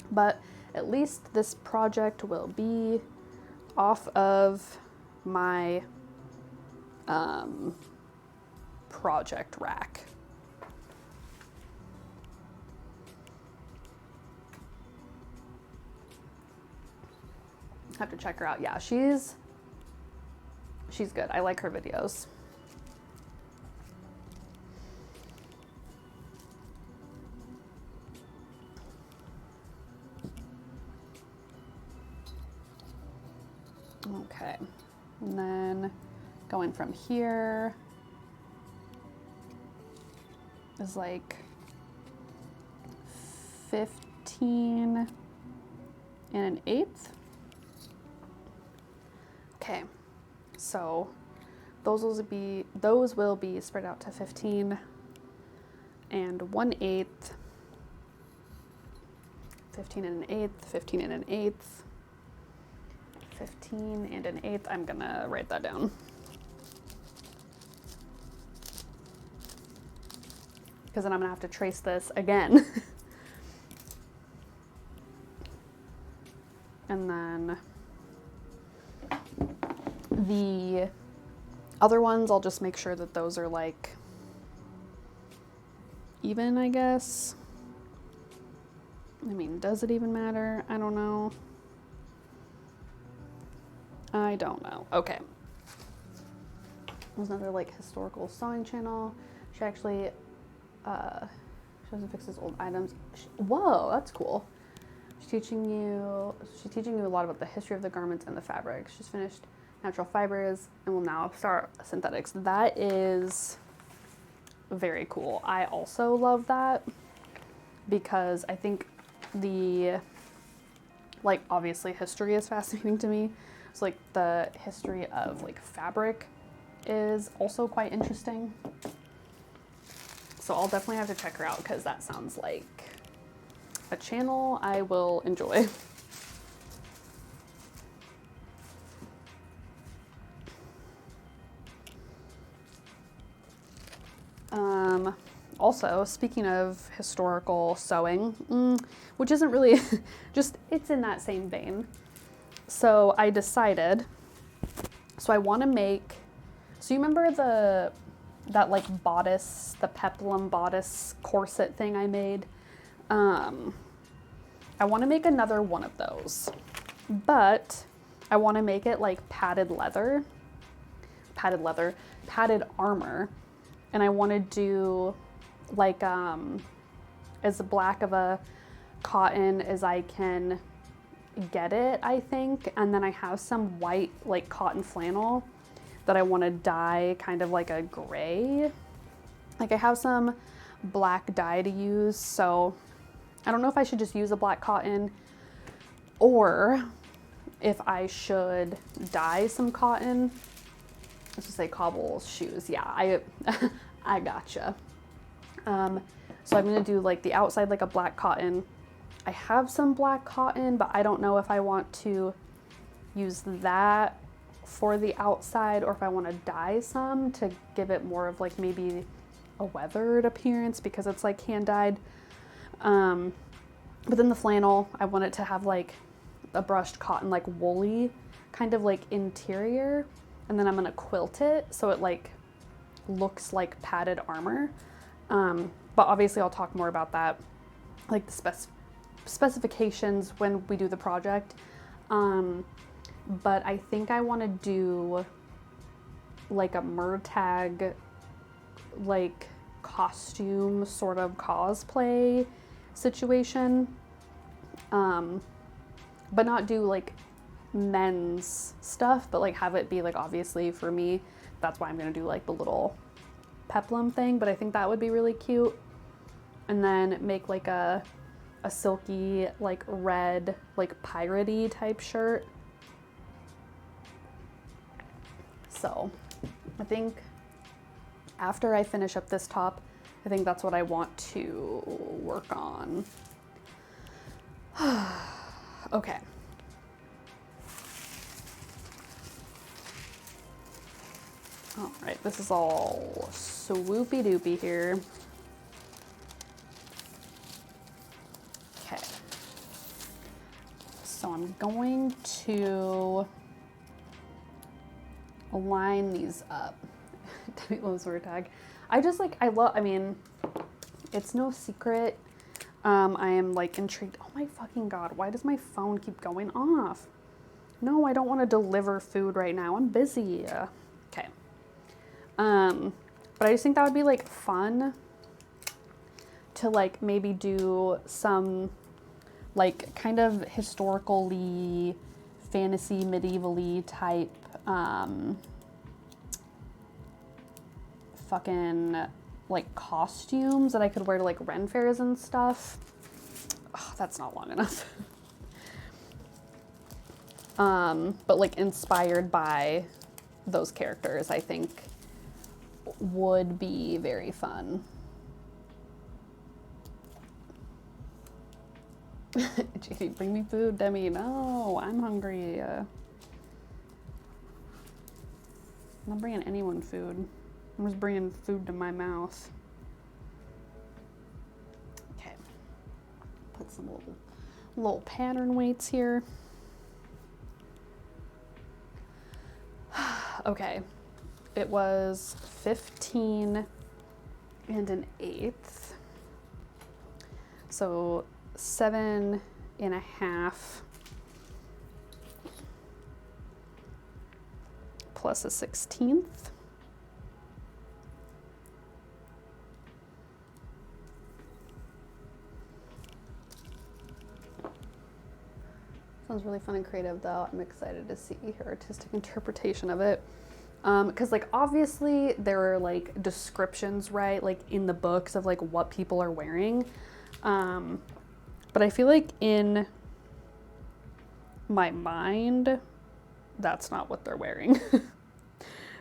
But at least this project will be off of my project rack. Have to check her out. Yeah, she's good. I like her videos. Okay, and then going from here is like 15 1/8. Okay, so those will be spread out to 15 1/8, 15 1/8, 15 1/8, 15 1/8. I'm gonna write that down. Because then I'm gonna have to trace this again. And then the other ones, I'll just make sure that those are like even, I guess. I mean, does it even matter? I don't know. I don't know. Okay. There's another like historical sewing channel. She actually shows and fixes old items. Whoa, that's cool. She's teaching you a lot about the history of the garments and the fabrics. She's finished natural fibers and will now start synthetics. That is very cool. I also love that because I think like obviously history is fascinating to me. So like the history of like fabric is also quite interesting. So I'll definitely have to check her out because that sounds like a channel I will enjoy. Also, speaking of historical sewing, which isn't really just, it's in that same vein. So I decided, so I want to make, so you remember that like bodice, the peplum bodice corset thing I made? I want to make another one of those, but I want to make it like padded armor. And I want to do like as black of a cotton as I can get it, I think. And then I have some white like cotton flannel that I want to dye kind of like a gray. Like I have some black dye to use, so I don't know if I should just use a black cotton or if I should dye some cotton. Let's just say cobble shoes. Yeah, I gotcha. So I'm gonna do like the outside like a black cotton. I have some black cotton, but I don't know if I want to use that for the outside or if I want to dye some to give it more of like maybe a weathered appearance because it's like hand dyed. But then the flannel, I want it to have like a brushed cotton, like woolly kind of like interior. And then I'm gonna quilt it so it like looks like padded armor. But obviously I'll talk more about that, like the specifications when we do the project. But I think I want to do like a 𝕻𝕬𝕫𝕚 like costume sort of cosplay situation. But not do like men's stuff, but like have it be like, obviously for me, that's why I'm gonna do like the little peplum thing, but I think that would be really cute. And then make like a silky like red like piratey type shirt. So I think after I finish up this top, I think that's what I want to work on. Okay. All right, this is all swoopy doopy here. Okay. So I'm going to align these up. Demi loves word tag. I mean, it's no secret. I am like intrigued. Oh my fucking God, why does my phone keep going off? No, I don't want to deliver food right now. I'm busy. Okay. But I just think that would be like fun to like maybe do some like kind of historically fantasy medieval-y type fucking like costumes that I could wear to like Ren fairs and stuff. Oh, that's not long enough. But like inspired by those characters, I think would be very fun. JD, bring me food, Demi. No, I'm hungry. I'm not bringing anyone food. I'm just bringing food to my mouth. Okay. Put some little pattern weights here. Okay. It was 15 1/8. So 7.5 plus a 16th. Sounds really fun and creative though. I'm excited to see her artistic interpretation of it. Because like obviously there are like descriptions, right, like in the books of like what people are wearing, but I feel like in my mind that's not what they're wearing.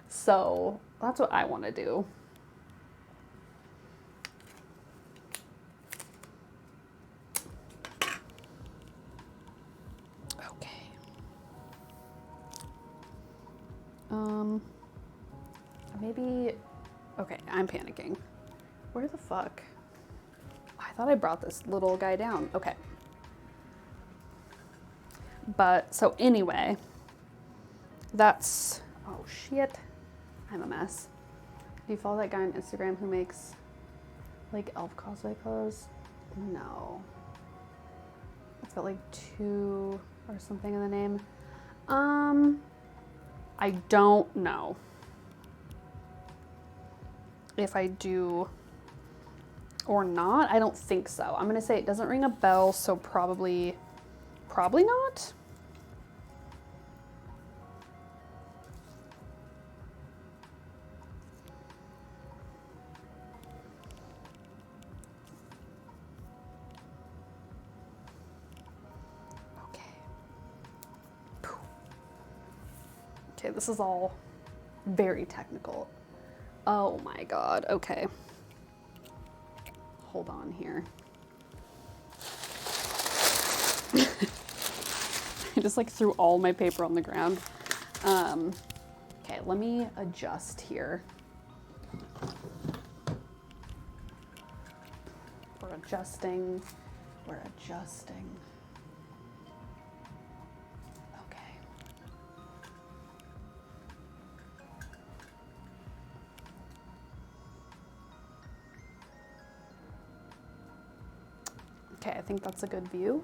So that's what I want to do. Maybe, okay, I'm panicking. Where the fuck? I thought I brought this little guy down. Okay. But, so anyway, that's, oh shit, I'm a mess. Do you follow that guy on Instagram who makes like elf cosplay clothes? No. It's got like 2 or something in the name. I don't know if I do or not. I don't think so. I'm gonna say it doesn't ring a bell, so probably not. Okay, this is all very technical. Oh my God, okay. Hold on here. I just like threw all my paper on the ground. Okay, let me adjust here. We're adjusting. Okay, I think that's a good view.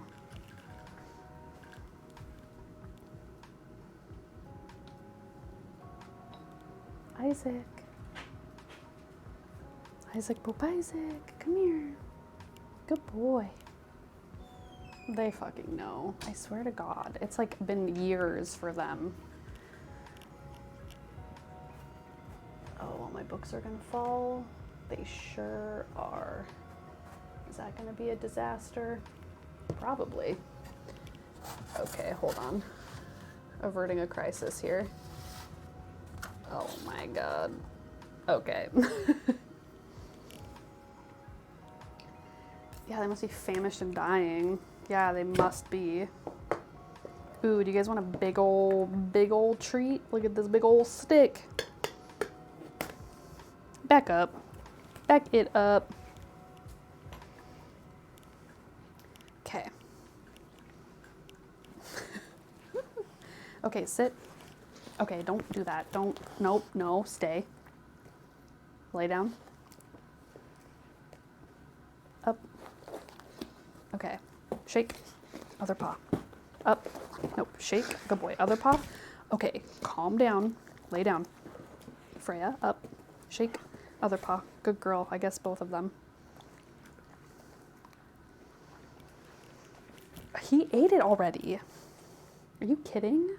Isaac, Pope Isaac, come here. Good boy. They fucking know. I swear to God. It's like been years for them. Oh, all my books are gonna fall. They sure are. Is that gonna be a disaster? Probably. Okay, hold on. Averting a crisis here. Oh my God. Okay. Yeah, they must be famished and dying. Yeah, they must be. Ooh, do you guys want a big old treat? Look at this big old stick. Back up. Back it up. Okay. Okay, sit. Okay, don't do that. Don't, nope, no, stay. Lay down. Up. Okay, shake. Other paw. Up. Nope, shake. Good boy. Other paw. Okay, calm down. Lay down. Freya, up. Shake. Other paw. Good girl. I guess both of them. He ate it already. Are you kidding?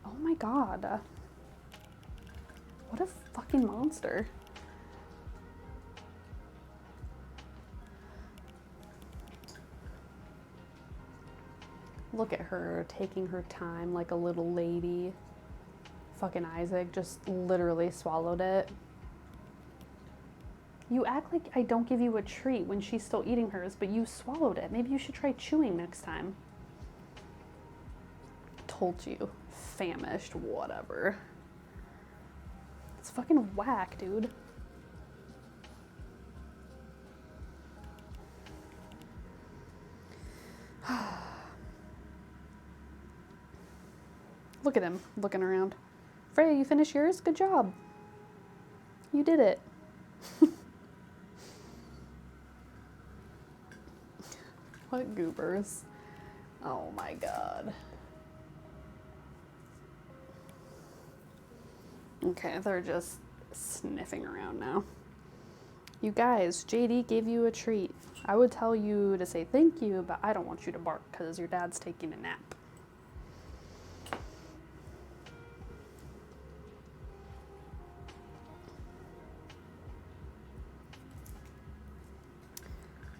Oh my God. What a fucking monster. Look at her taking her time like a little lady. Fucking Isaac just literally swallowed it. You act like I don't give you a treat when she's still eating hers, but you swallowed it. Maybe you should try chewing next time. Told you. Famished, whatever. It's fucking whack, dude. Look at him looking around. Freya, you finished yours? Good job. You did it. What goobers. Oh my God. Okay, they're just sniffing around now. You guys, JD gave you a treat. I would tell you to say thank you, but I don't want you to bark because your dad's taking a nap.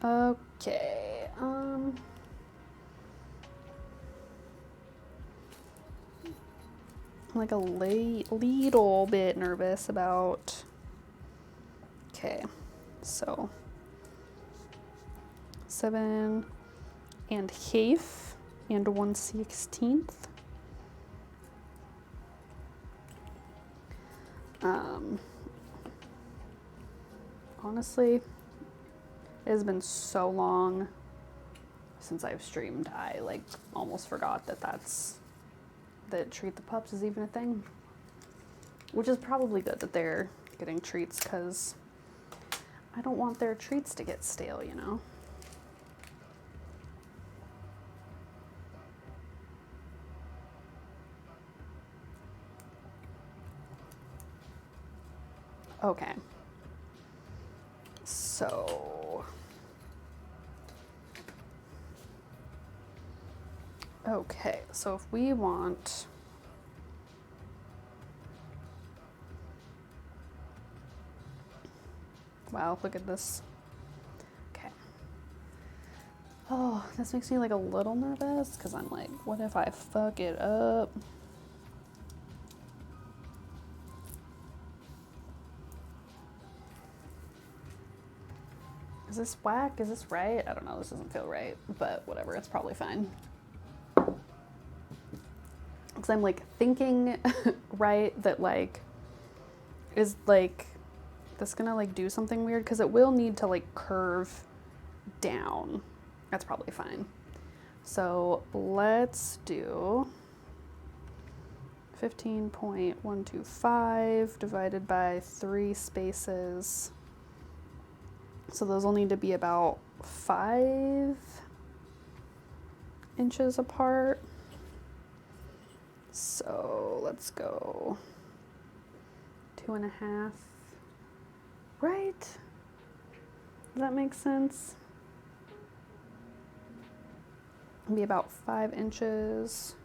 Okay, I'm like a little bit nervous about, okay, so 7 and half and 1/16. Honestly, it has been so long since I've streamed, I like almost forgot that treat the pups is even a thing. Which is probably good that they're getting treats, because I don't want their treats to get stale, you know? Okay. So, okay, so if we want, wow, look at this. Okay. Oh, this makes me like a little nervous, because I'm like, what if I fuck it up? Is this whack? Is this right? I don't know, this doesn't feel right, but whatever, it's probably fine. Because I'm like thinking, right, that like, is like, this gonna like do something weird? Because it will need to like curve down. That's probably fine. So let's do 15.125 divided by 3 spaces. So those will need to be about 5 inches apart. So let's go 2.5, right? Does that make sense? It'll be about 5 inches.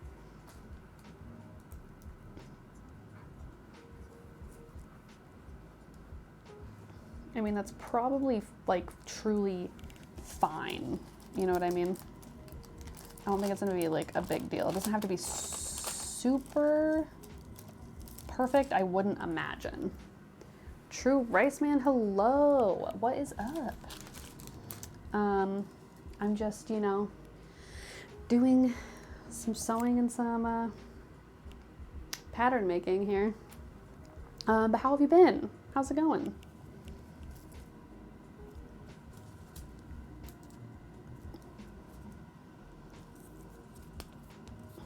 I mean, that's probably like truly fine. You know what I mean? I don't think it's gonna be like a big deal. It doesn't have to be super perfect, I wouldn't imagine. True Rice Man, hello. What is up? I'm just, you know, doing some sewing and some pattern making here. But how have you been? How's it going?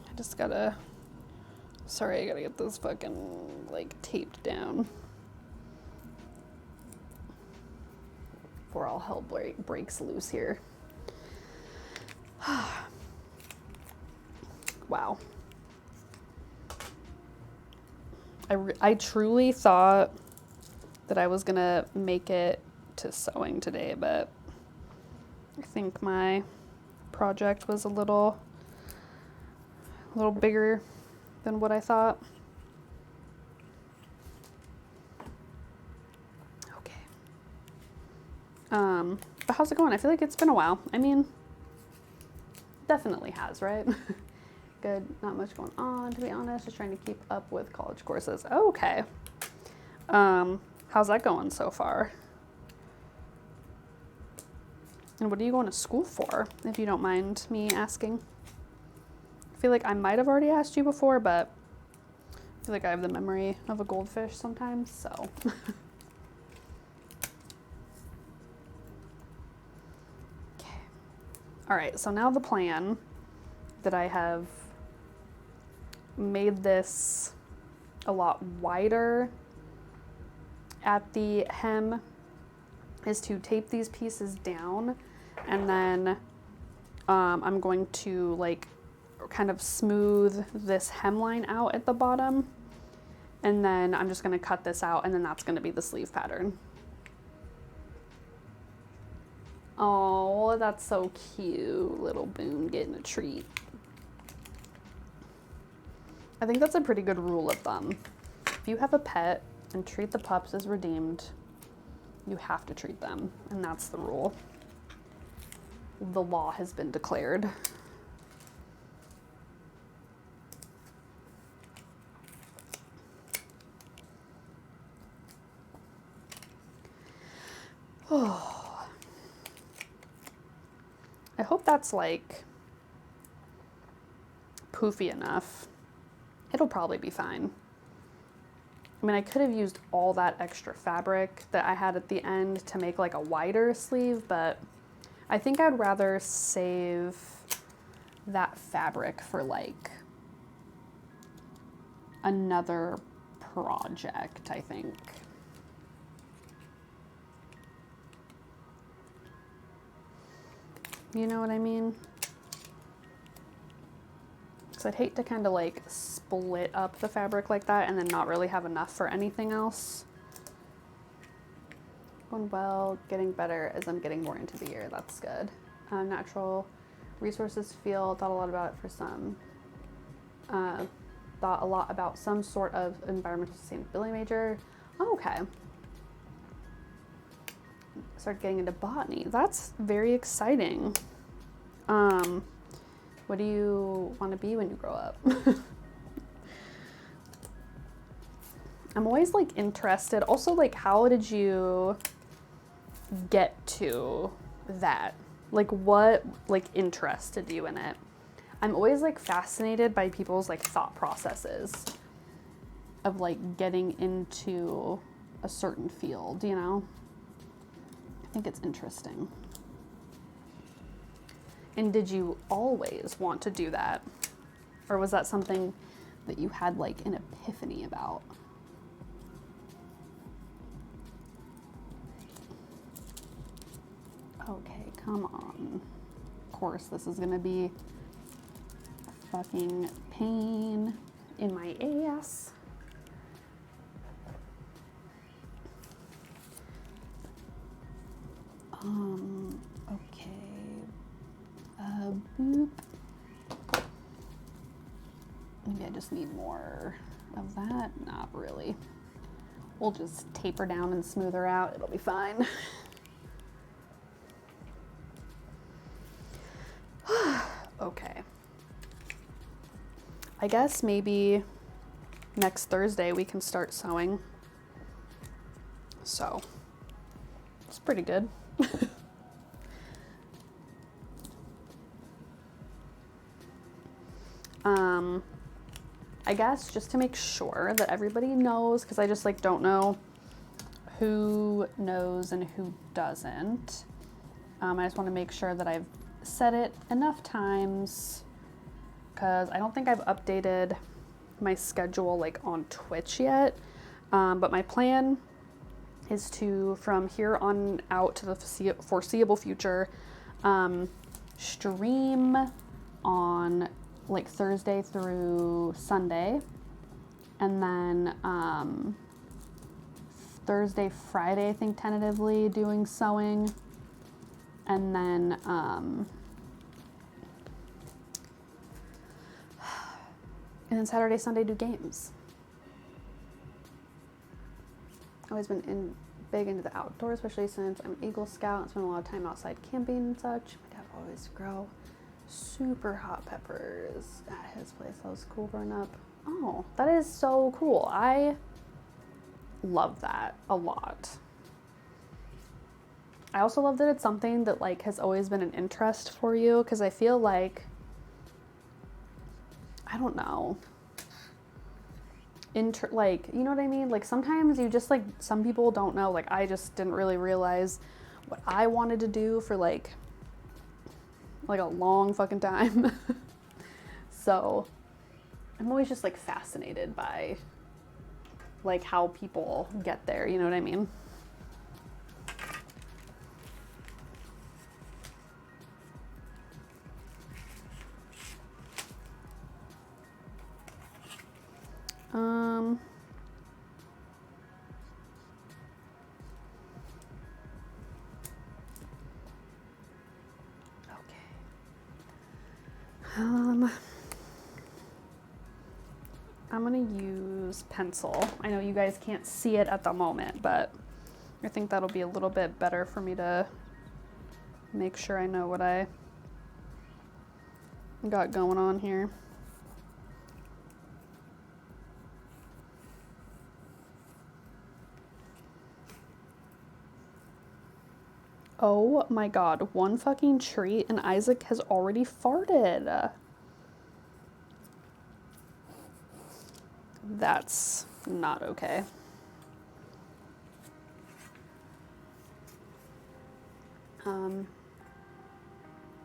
I just gotta, sorry, I gotta get this fucking like taped down before all hell breaks loose here. Wow. I truly thought that I was gonna make it to sewing today, but I think my project was a little bigger than what I thought. Okay. But how's it going? I feel like it's been a while. I mean, definitely has, right? Good, not much going on, to be honest. Just trying to keep up with college courses. Oh, okay. How's that going so far? And what are you going to school for, if you don't mind me asking? I feel like I might have already asked you before, but I feel like I have the memory of a goldfish sometimes, so. Okay. All right, so now the plan that I have made this a lot wider at the hem is to tape these pieces down, and then I'm going to like kind of smooth this hemline out at the bottom, and then I'm just going to cut this out, and then that's going to be the sleeve pattern. Oh, that's so cute. Little Boom getting a treat. I think that's a pretty good rule of thumb. If you have a pet and treat the pups as redeemed, you have to treat them, and that's the rule. The law has been declared. Oh. I hope that's like poofy enough. It'll probably be fine. I mean, I could have used all that extra fabric that I had at the end to make like a wider sleeve, but I think I'd rather save that fabric for like another project, I think. You know what I mean? Because I'd hate to kind of like split up the fabric like that and then not really have enough for anything else. Going well, getting better as I'm getting more into the year. That's good. Natural resources field, thought a lot about it for some. Thought a lot about some sort of environmental sustainability major. Oh, okay. Start getting into botany. That's very exciting. What do you want to be when you grow up? I'm always like interested. Also, like, how did you get to that? Like, what like interested you in it? I'm always like fascinated by people's like thought processes of like getting into a certain field, you know? I think it's interesting. And did you always want to do that? Or was that something that you had like an epiphany about? Okay, come on. Of course, this is gonna be a fucking pain in my ass. Okay. Boop. Maybe I just need more of that. Not really. We'll just taper down and smooth her out. It'll be fine. Okay. I guess maybe next Thursday we can start sewing. So, it's pretty good. I guess just to make sure that everybody knows, because I just like don't know who knows and who doesn't. I just want to make sure that I've said it enough times, because I don't think I've updated my schedule like on Twitch yet. But my plan is to, from here on out to the foreseeable future, stream on like Thursday through Sunday, and then Thursday, Friday, I think tentatively doing sewing, and then Saturday, Sunday do games. I've always been big into the outdoors, especially since I'm an Eagle Scout and spend a lot of time outside camping and such. My dad would always grow super hot peppers at his place. That was cool growing up. Oh, that is so cool. I love that a lot. I also love that it's something that like has always been an interest for you, because I feel like, I don't know, like, you know what I mean? Like sometimes you just like, some people don't know, like I just didn't really realize what I wanted to do for like a long fucking time. So I'm always just like fascinated by like how people get there, you know what I mean? I'm gonna use pencil. I know you guys can't see it at the moment, but I think that'll be a little bit better for me to make sure I know what I got going on here. Oh my God, one fucking treat and Isaac has already farted. That's not okay.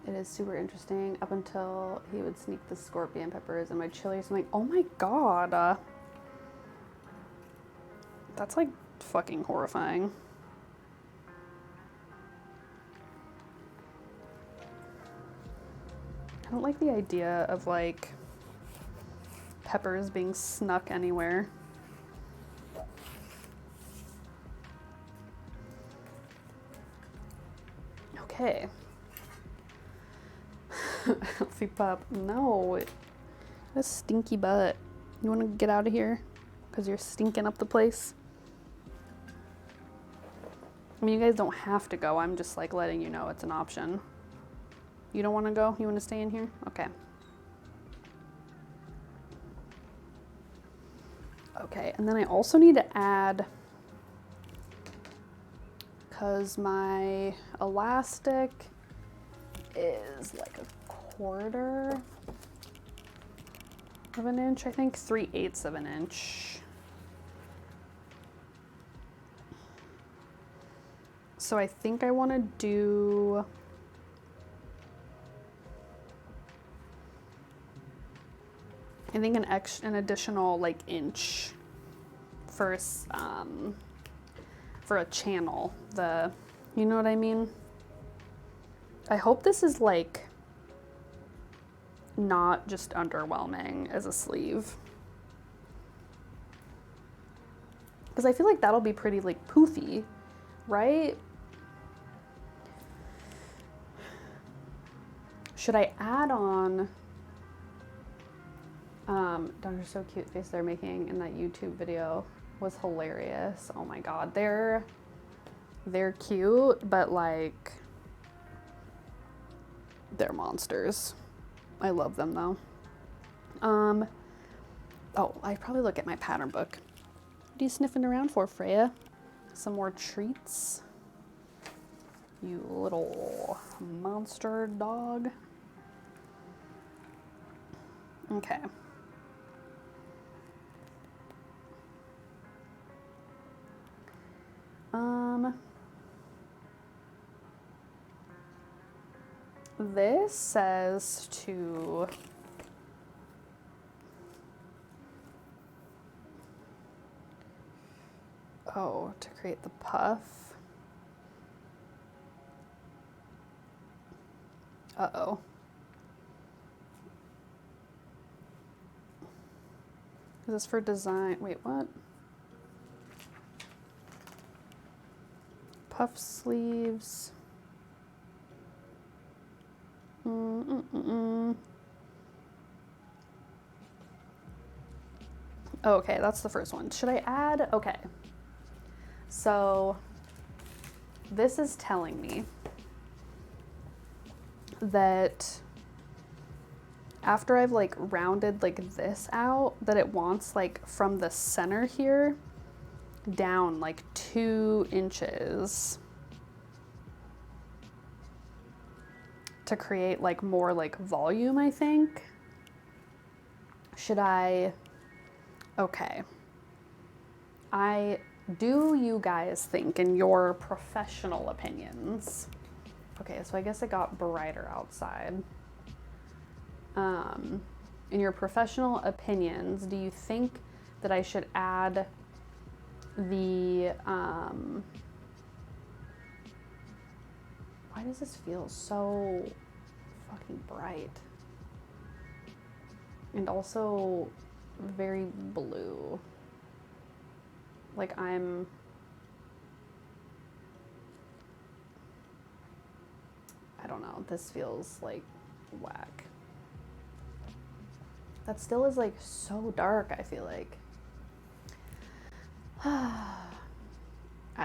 It is super interesting up until he would sneak the scorpion peppers in my chili or something. Oh my god. That's like fucking horrifying. I don't like the idea of like peppers being snuck anywhere. Okay. Healthy pup. No. A stinky butt. You want to get out of here? Because you're stinking up the place? I mean, you guys don't have to go. I'm just like letting you know it's an option. You don't want to go? You want to stay in here? Okay. Okay, and then I also need to add, because my elastic is like 1/4 of an inch, I think, 3/8 of an inch. So I think I want to do, I think an additional like inch for a channel. You know what I mean? I hope this is like not just underwhelming as a sleeve, because I feel like that'll be pretty like poofy, right? Should I add on, Daughter's so cute face they're making in that YouTube video was hilarious. Oh my god, they're cute, but like they're monsters. I love them though. Oh, I probably look at my pattern book. What are you sniffing around for, Freya? Some more treats? You little monster dog. Okay. This says to to create the puff. Uh-oh. Is this for design? Wait, what? Puff sleeves. Okay, that's the first one. Should I add? Okay. So this is telling me that after I've like rounded like this out, that it wants like from the center here down like 2 inches to create like more like volume, I think. Should I? Okay. Do you guys think, in your professional opinions? Okay, so I guess it got brighter outside. In your professional opinions, do you think that I should add the, why does this feel so fucking bright? And also very blue. Like I don't know, this feels like whack. That still is like so dark, I feel like. I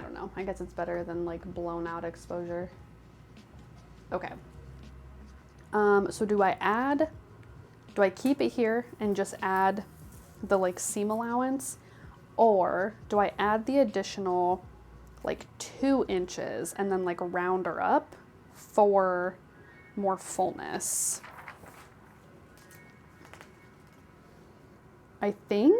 don't know, I guess it's better than like blown out exposure. Okay. So do I keep it here and just add the like seam allowance? Or do I add the additional like 2 inches and then like round her up for more fullness? I think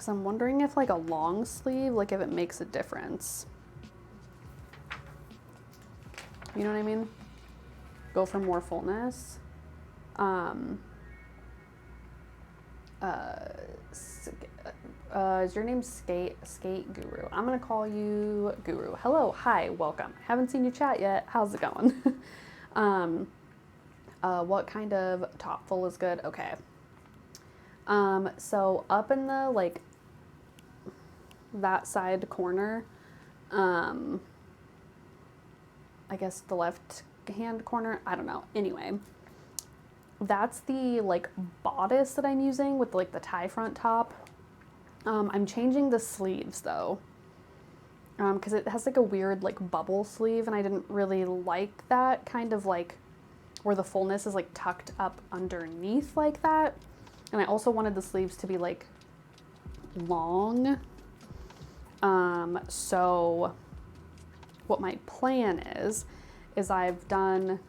because I'm wondering if like a long sleeve, like if it makes a difference. You know what I mean? Go for more fullness. Is your name Skate Guru? I'm gonna call you Guru. Hello, hi, welcome. Haven't seen you chat yet. How's it going? What kind of top full is good? Okay. So up in the like that side corner, I guess the left hand corner, I don't know. Anyway, that's the like bodice that I'm using with like the tie front top. I'm changing the sleeves though, because it has like a weird like bubble sleeve, and I didn't really like that kind of like where the fullness is like tucked up underneath like that. And I also wanted the sleeves to be like long. So what my plan is I've done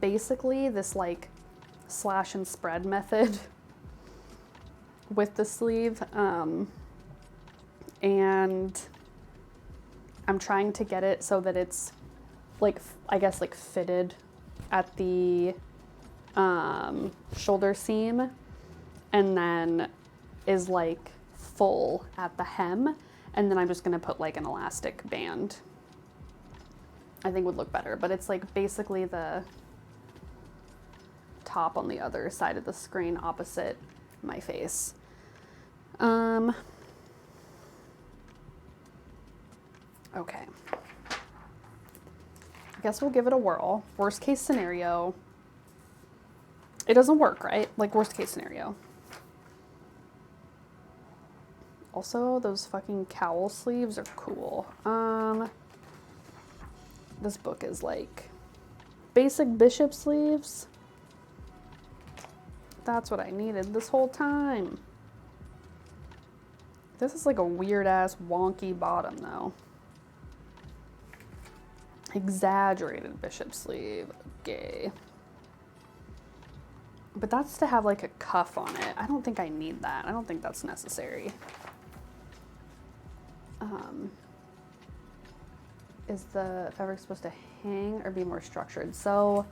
basically this like slash and spread method with the sleeve. And I'm trying to get it so that it's like, I guess like fitted at the shoulder seam, and then is like full at the hem, and then I'm just gonna put like an elastic band. I think would look better, but it's like basically the top on the other side of the screen opposite my face. Okay. I guess we'll give it a whirl. Worst case scenario, it doesn't work, right? Like worst case scenario. Also, those fucking cowl sleeves are cool. This book is like basic bishop sleeves. That's what I needed this whole time. This is like a weird ass wonky bottom though. Exaggerated bishop sleeve, okay. But that's to have like a cuff on it. I don't think I need that. I don't think that's necessary. Is the fabric supposed to hang or be more structured? So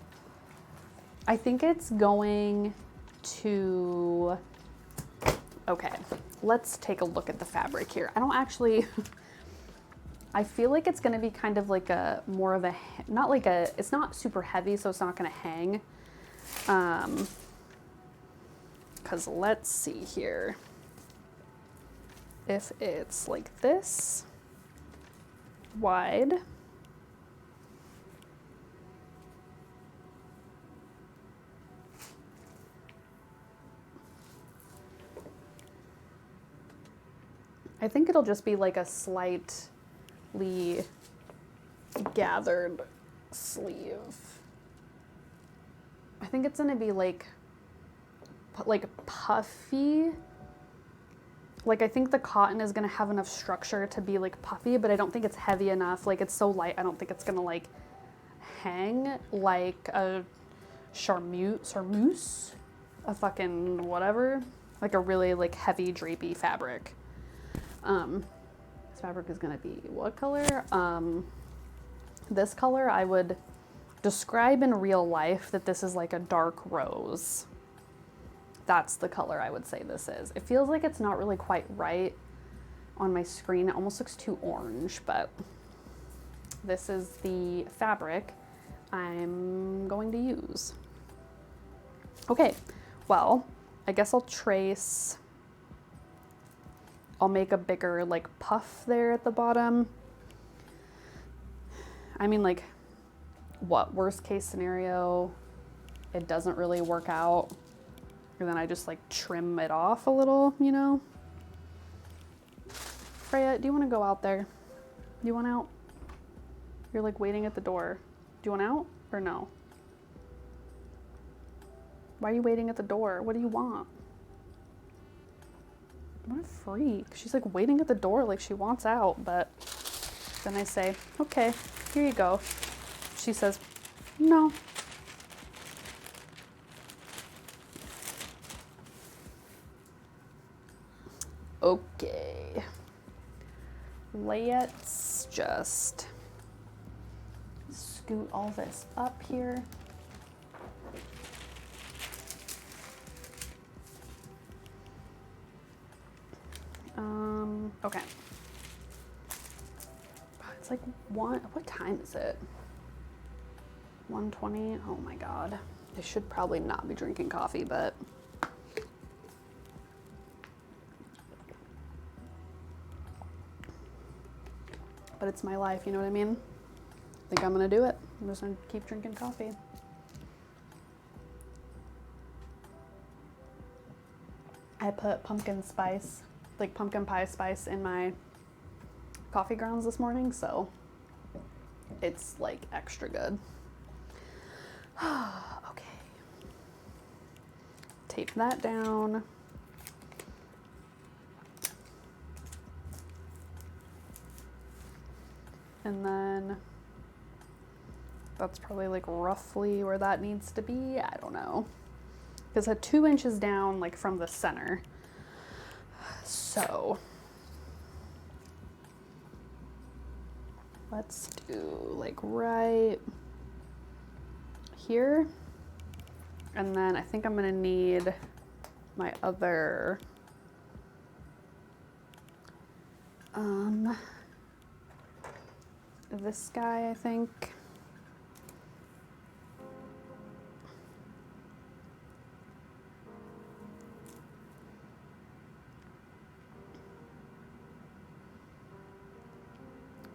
I think it's going to, okay, let's take a look at the fabric here. I don't actually, I feel like it's gonna be kind of like a, more of a, not like a, it's not super heavy, so it's not gonna hang. Cause let's see here. If it's like this, wide, I think it'll just be like a slightly gathered sleeve. I think it's gonna be like puffy. Like I think the cotton is gonna have enough structure to be like puffy, but I don't think it's heavy enough. Like it's so light, I don't think it's gonna like hang like a charmeuse, a fucking whatever, like a really like heavy drapey fabric. This fabric is gonna be what color? This color I would describe in real life that this is like a dark rose. That's the color I would say this is. It feels like it's not really quite right on my screen. It almost looks too orange, but this is the fabric I'm going to use. Okay, well, I guess I'll trace, I'll make a bigger like puff there at the bottom. I mean, like, what, worst case scenario, it doesn't really work out. And then I just like trim it off a little, you know? Freya, do you want to go out there? Do you want out? You're like waiting at the door. Do you want out or no? Why are you waiting at the door? What do you want? What a freak. She's like waiting at the door like she wants out, but then I say, okay, here you go. She says, no. Okay. Let's just scoot all this up here. Okay. It's like what time is it? 1:20. Oh my God. I should probably not be drinking coffee, but it's my life, you know what I mean? I think I'm gonna do it. I'm just gonna keep drinking coffee. I put pumpkin spice, like pumpkin pie spice in my coffee grounds this morning, so it's like extra good. Okay. Tape that down. And then that's probably like roughly where that needs to be. I don't know. Because it's 2 inches down like from the center. So let's do like right here. And then I think I'm gonna need my other this guy, I think.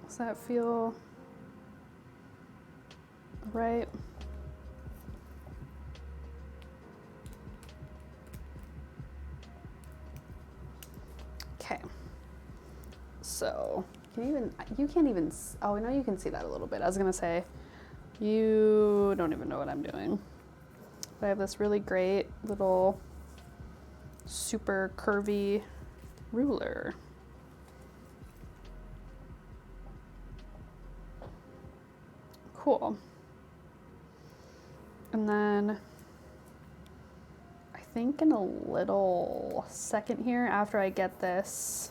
Does that feel right? Okay. So you can't even, oh no, you can see that a little bit. I was gonna say, you don't even know what I'm doing. But I have this really great little super curvy ruler. Cool. And then I think in a little second here, after I get this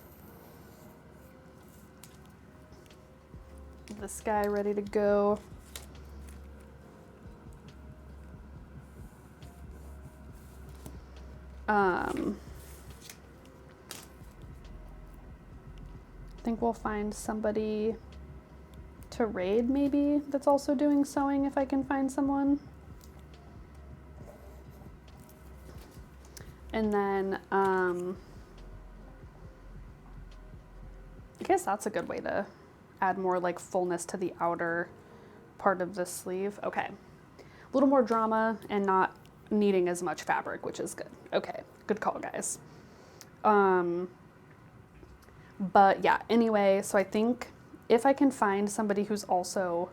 guy ready to go, I think we'll find somebody to raid maybe that's also doing sewing if I can find someone. And then I guess that's a good way to add more like fullness to the outer part of the sleeve. Okay, a little more drama and not needing as much fabric, which is good. Okay, good call, guys. But yeah, anyway, so I think if I can find somebody who's also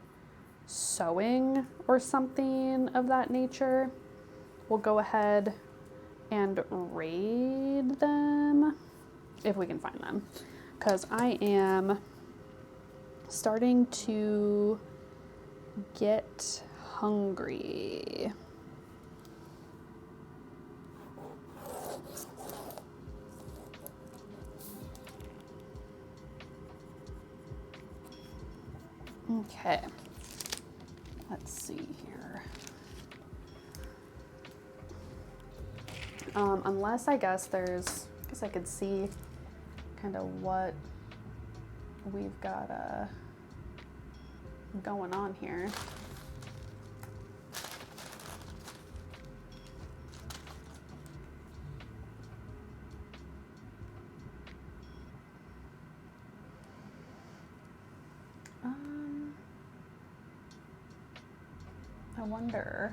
sewing or something of that nature, we'll go ahead and raid them if we can find them, because I am starting to get hungry. Okay, let's see here. Unless I guess I could see kind of what we've got going on here. I wonder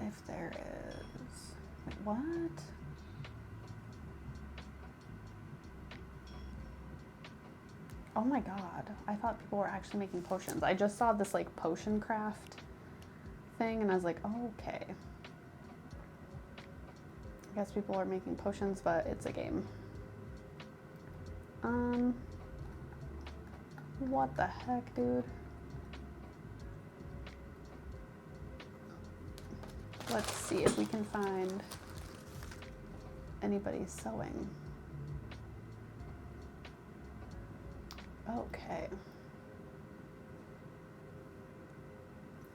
if there is, wait, what? Oh my God, I thought people were actually making potions. I just saw this like potion craft thing and I was like, oh, okay. I guess people are making potions, but it's a game. What the heck, dude? Let's see if we can find anybody sewing. Okay.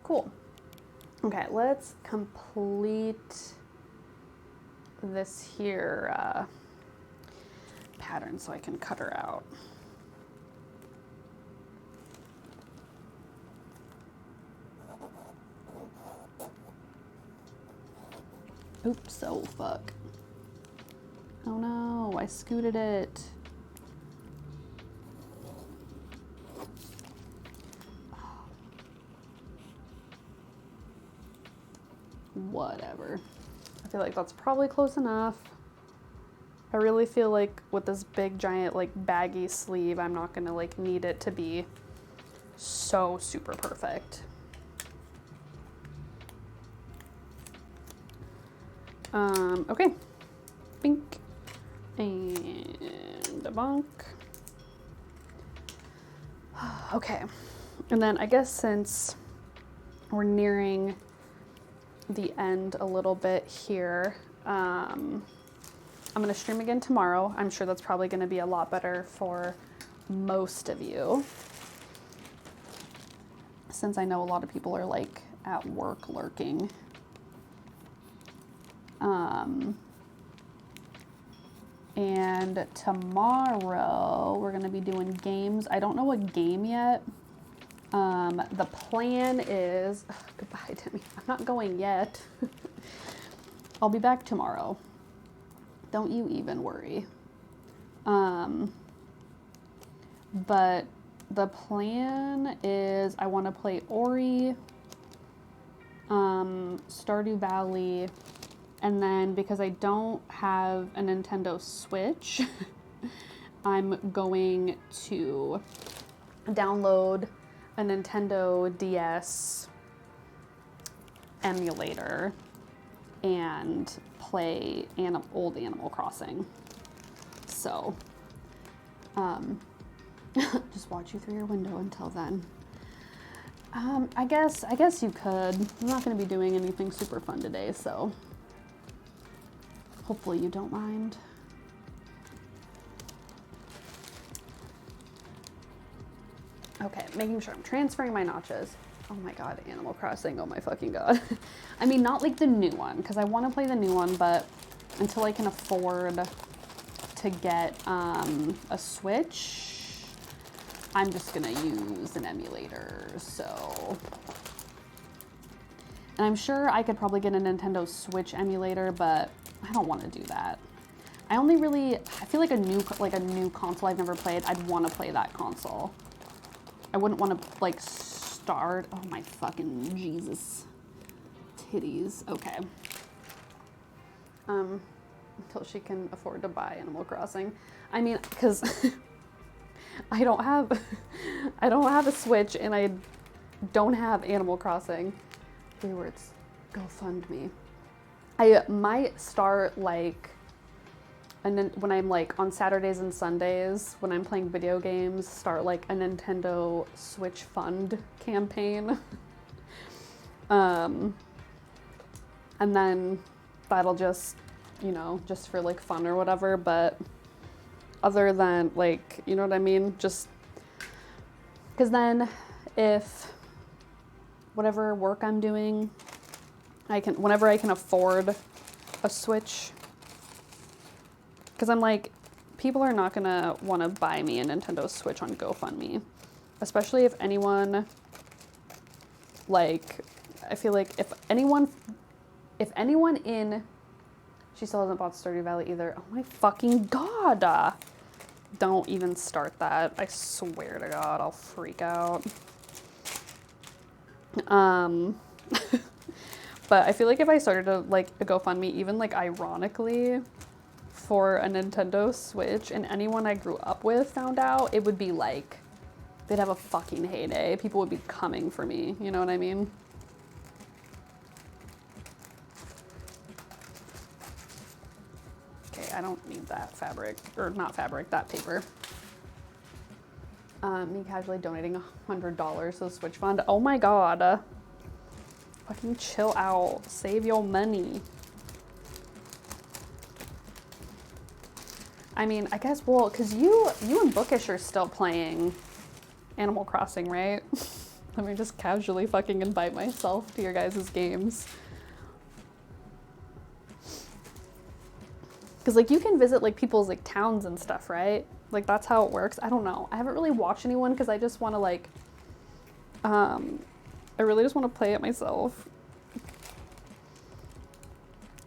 Cool. Okay, let's complete this here pattern so I can cut her out. Oops, oh fuck. Oh no, I scooted it. Whatever. I feel like that's probably close enough. I really feel like with this big giant like baggy sleeve, I'm not gonna like need it to be so super perfect. Okay. Bink. And a bonk. Okay. And then I guess since we're nearing the end a little bit here, I'm gonna stream again tomorrow. I'm sure that's probably gonna be a lot better for most of you, since I know a lot of people are like at work lurking. And tomorrow we're gonna be doing games. I don't know what game yet. The plan is, goodbye Demi, I'm not going yet. I'll be back tomorrow. Don't you even worry. But the plan is I want to play Ori, Stardew Valley, and then because I don't have a Nintendo Switch, I'm going to download a Nintendo DS emulator and play old Animal Crossing. So, just watch you through your window until then. I guess you could. I'm not going to be doing anything super fun today, so hopefully you don't mind. Okay, making sure I'm transferring my notches. Oh my god, Animal Crossing, oh my fucking god. I mean, not like the new one, because I want to play the new one, but until I can afford to get a Switch, I'm just gonna use an emulator, so. And I'm sure I could probably get a Nintendo Switch emulator, but I don't want to do that. I feel like a new console I've never played, I'd want to play that console. I wouldn't want to like start, oh my fucking Jesus. Titties, okay. Until she can afford to buy Animal Crossing. I mean, cause I don't have a Switch and I don't have Animal Crossing. 3 words, GoFundMe. I might start like, and then when I'm like on Saturdays and Sundays, when I'm playing video games, start like a Nintendo Switch fund campaign. And then that'll just, you know, just for like fun or whatever. But other than like, you know what I mean? Just because then if whatever work I'm doing, whenever I can afford a Switch, because I'm like, people are not gonna want to buy me a Nintendo Switch on GoFundMe, especially if anyone, like, I feel like if anyone in, she still hasn't bought Stardew Valley either. Oh my fucking god! Don't even start that. I swear to God, I'll freak out. But I feel like if I started a GoFundMe, even like ironically, for a Nintendo Switch, and anyone I grew up with found out, it would be like, they'd have a fucking heyday. People would be coming for me, you know what I mean? Okay, I don't need that fabric, or not fabric, that paper. Me casually donating $100 to the Switch fund. Oh my god. Fucking chill out. Save your money. I mean, I guess, well, because you and Bookish are still playing Animal Crossing, right? Let me just casually fucking invite myself to your guys' games. Because, like, you can visit, like, people's, like, towns and stuff, right? Like, that's how it works. I don't know. I haven't really watched anyone because I just want to, like, I really just want to play it myself.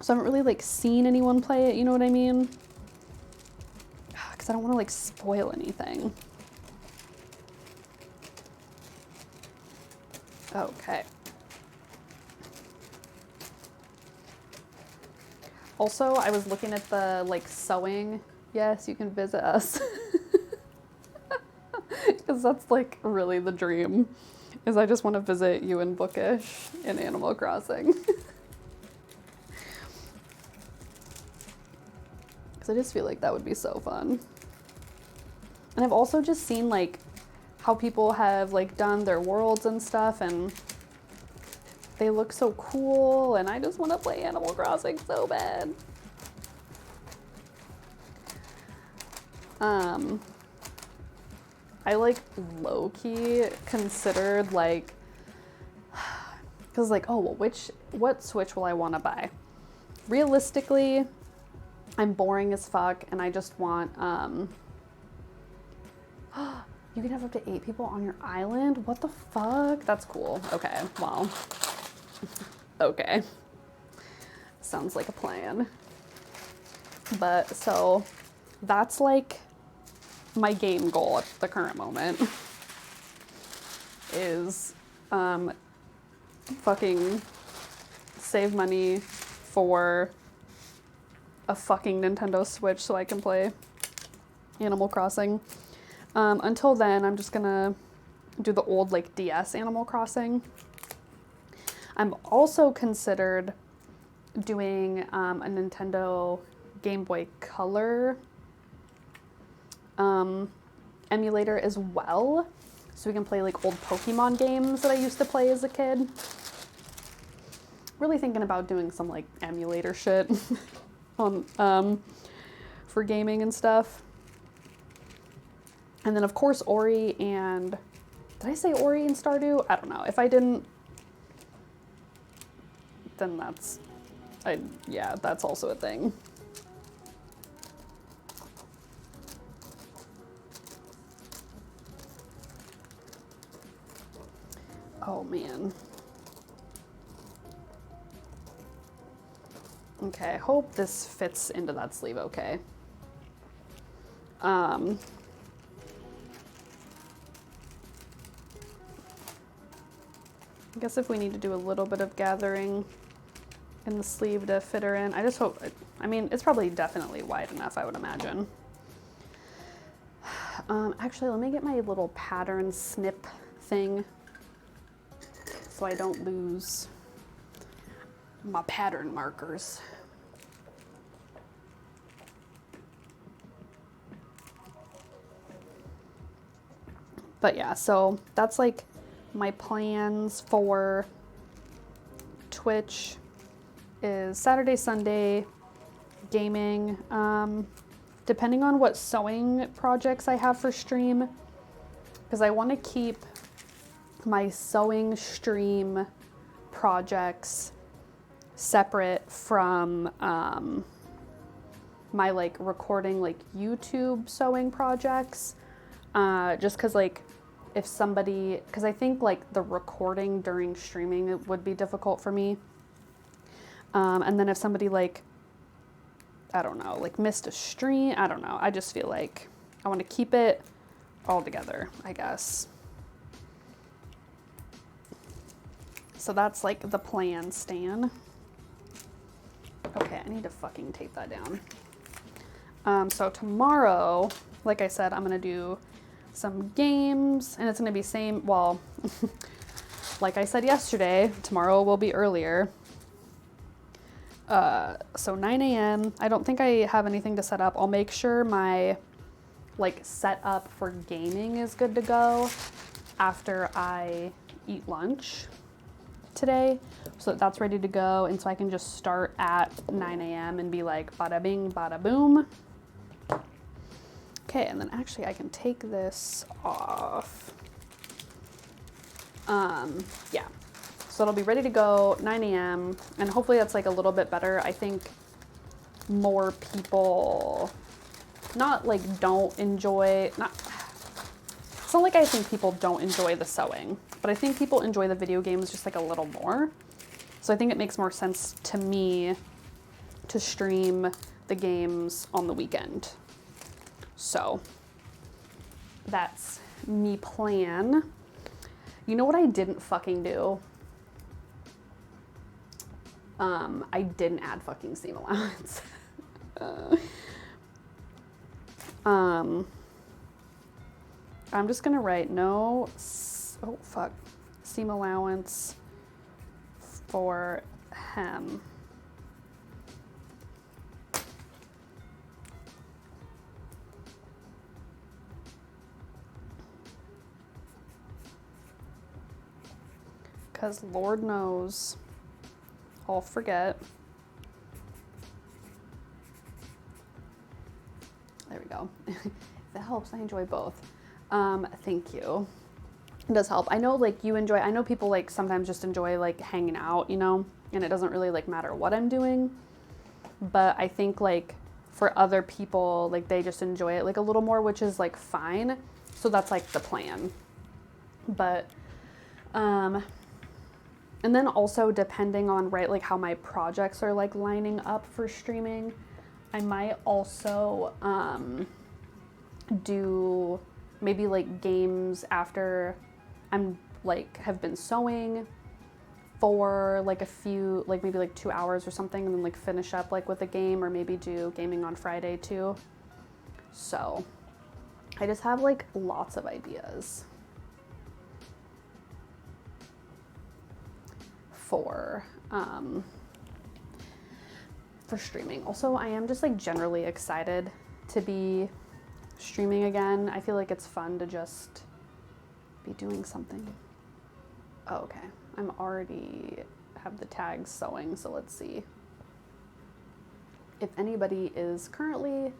So I haven't really, like, seen anyone play it, you know what I mean? Because I don't want to, like, spoil anything. Okay. Also, I was looking at the, like, sewing. Yes, you can visit us. Because that's, like, really the dream. Is I just want to visit you and Bookish in Animal Crossing. Because I just feel like that would be so fun. And I've also just seen, like, how people have, like, done their worlds and stuff, and they look so cool, and I just want to play Animal Crossing so bad. I, like, low-key considered, like, because, like, oh, well, what Switch will I want to buy? Realistically, I'm boring as fuck, and I just want, you can have up to 8 people on your island? What the fuck? That's cool. Okay, well, okay. Sounds like a plan. But, so, that's, like, my game goal at the current moment. Is, fucking save money for a fucking Nintendo Switch so I can play Animal Crossing. Until then, I'm just gonna do the old, like, DS Animal Crossing. I'm also considered doing a Nintendo Game Boy Color emulator as well, so we can play, like, old Pokemon games that I used to play as a kid. Really thinking about doing some, like, emulator shit on for gaming and stuff. And then, of course, Ori and... Did I say Ori and Stardew? I don't know. If I didn't, then that's... yeah, that's also a thing. Oh, man. Okay, I hope this fits into that sleeve okay. I guess if we need to do a little bit of gathering in the sleeve to fit her in, I just hope, I mean, it's probably definitely wide enough, I would imagine. Actually, let me get my little pattern snip thing so I don't lose my pattern markers. But yeah, so that's like my plans for Twitch is Saturday, Sunday, gaming, depending on what sewing projects I have for stream, because I want to keep my sewing stream projects separate from my, like, recording, like, YouTube sewing projects, just because, like, if somebody, because I think, like, the recording during streaming it would be difficult for me, and then if somebody, like, I don't know, like, missed a stream, I don't know, I just feel like I want to keep it all together, I guess. So that's, like, the plan, Stan. Okay, I need to fucking tape that down. So tomorrow, like I said, I'm gonna do some games, and it's gonna be same, well, like I said yesterday, tomorrow will be earlier. So 9 a.m. I don't think I have anything to set up. I'll make sure my, like, setup for gaming is good to go after I eat lunch today, so that's ready to go, and so I can just start at 9 a.m. and be like bada bing bada boom. Okay, and then actually I can take this off. Yeah, so it'll be ready to go 9 a.m. and hopefully that's like a little bit better. I think more people not like don't enjoy, not, it's not like I think people don't enjoy the sewing, but I think people enjoy the video games just like a little more. So I think it makes more sense to me to stream the games on the weekend. So that's me plan. You know what I didn't fucking do? I didn't add fucking seam allowance. I'm just gonna write no, oh fuck, seam allowance for hem. Because Lord knows I'll forget. There we go. If that helps, I enjoy both. Thank you. It does help. I know like you enjoy, I know people like sometimes just enjoy like hanging out, you know, and it doesn't really like matter what I'm doing. But I think like for other people, like they just enjoy it like a little more, which is like fine. So that's like the plan. But, and then also depending on, right, like how my projects are like lining up for streaming, I might also do maybe like games after I'm like have been sewing for like a few, like maybe like 2 hours or something, and then like finish up like with a game, or maybe do gaming on Friday too. So I just have like lots of ideas for streaming. Also, I am just like generally excited to be streaming again. I feel like it's fun to just be doing something. Oh, okay. I'm already have the tags sewing, so let's see if anybody is currently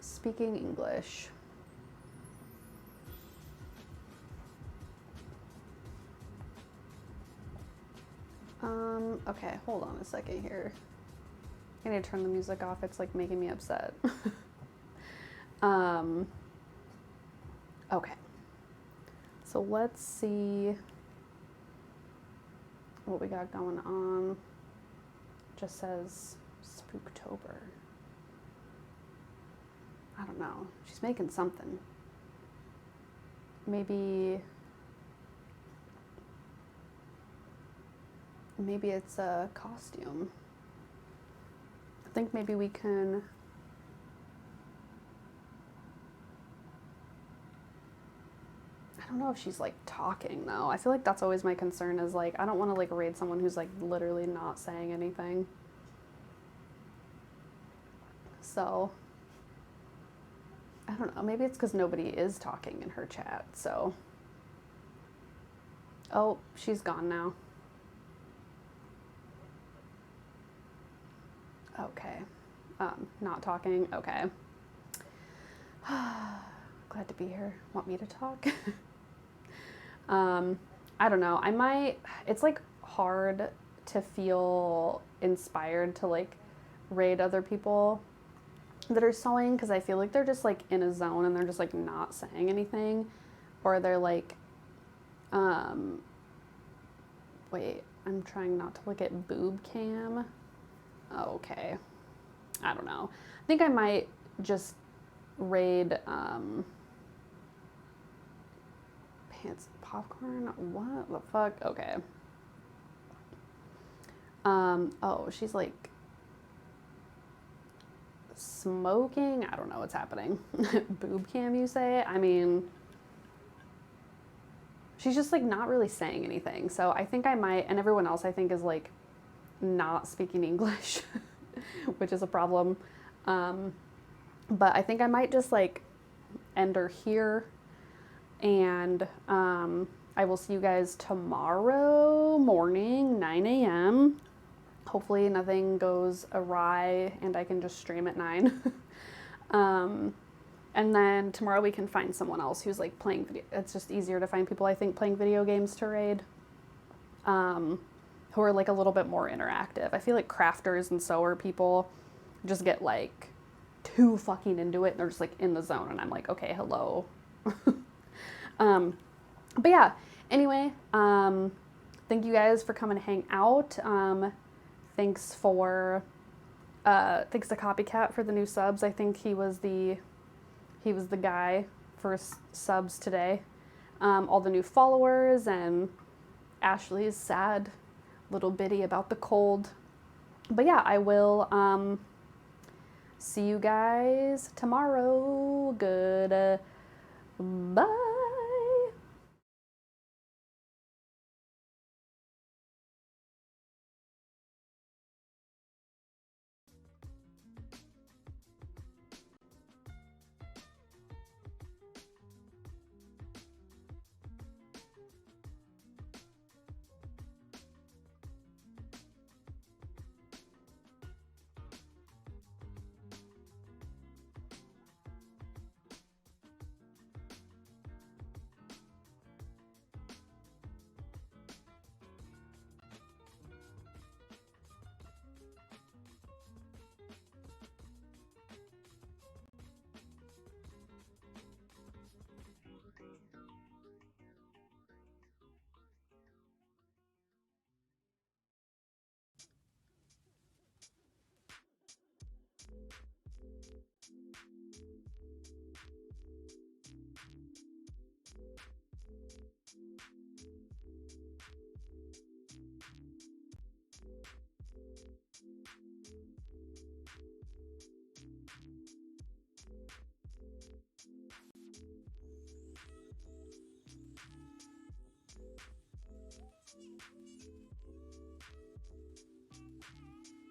speaking English. Okay, hold on a second here. I need to turn the music off. It's like making me upset. Okay. So let's see what we got going on. Just says Spooktober. I don't know. She's making something. Maybe it's a costume. I think maybe we can I don't know if she's like talking though. I feel like that's always my concern, is like I don't want to like raid someone who's like literally not saying anything. So I don't know, maybe it's because nobody is talking in her chat, so. Oh, she's gone now. Okay, not talking, okay. Glad to be here. Want me to talk? I don't know, I might, it's like hard to feel inspired to like raid other people that are sewing, because I feel like they're just like in a zone and they're just like not saying anything, or they're like, wait, I'm trying not to look at boob cam. Oh, okay, I don't know. I think I might just raid pants popcorn. What the fuck? Okay. Oh, she's like smoking. I don't know what's happening. Boob cam, you say? I mean, she's just like not really saying anything. So I think I might, and everyone else I think is like not speaking English, which is a problem. But I think I might just like end her here, and I will see you guys tomorrow morning, 9 a.m. Hopefully nothing goes awry and I can just stream at 9. And then tomorrow we can find someone else who's like playing video. It's just easier to find people, I think, playing video games to raid. Who are like a little bit more interactive. I feel like crafters and sewer people just get like too fucking into it and they're just like in the zone and I'm like, okay, hello. But yeah, anyway, thank you guys for coming to hang out. Thanks to Copycat for the new subs. I think he was the guy for subs today. All the new followers and Ashley's sad little bitty about the cold. But yeah, I will see you guys tomorrow. Bye.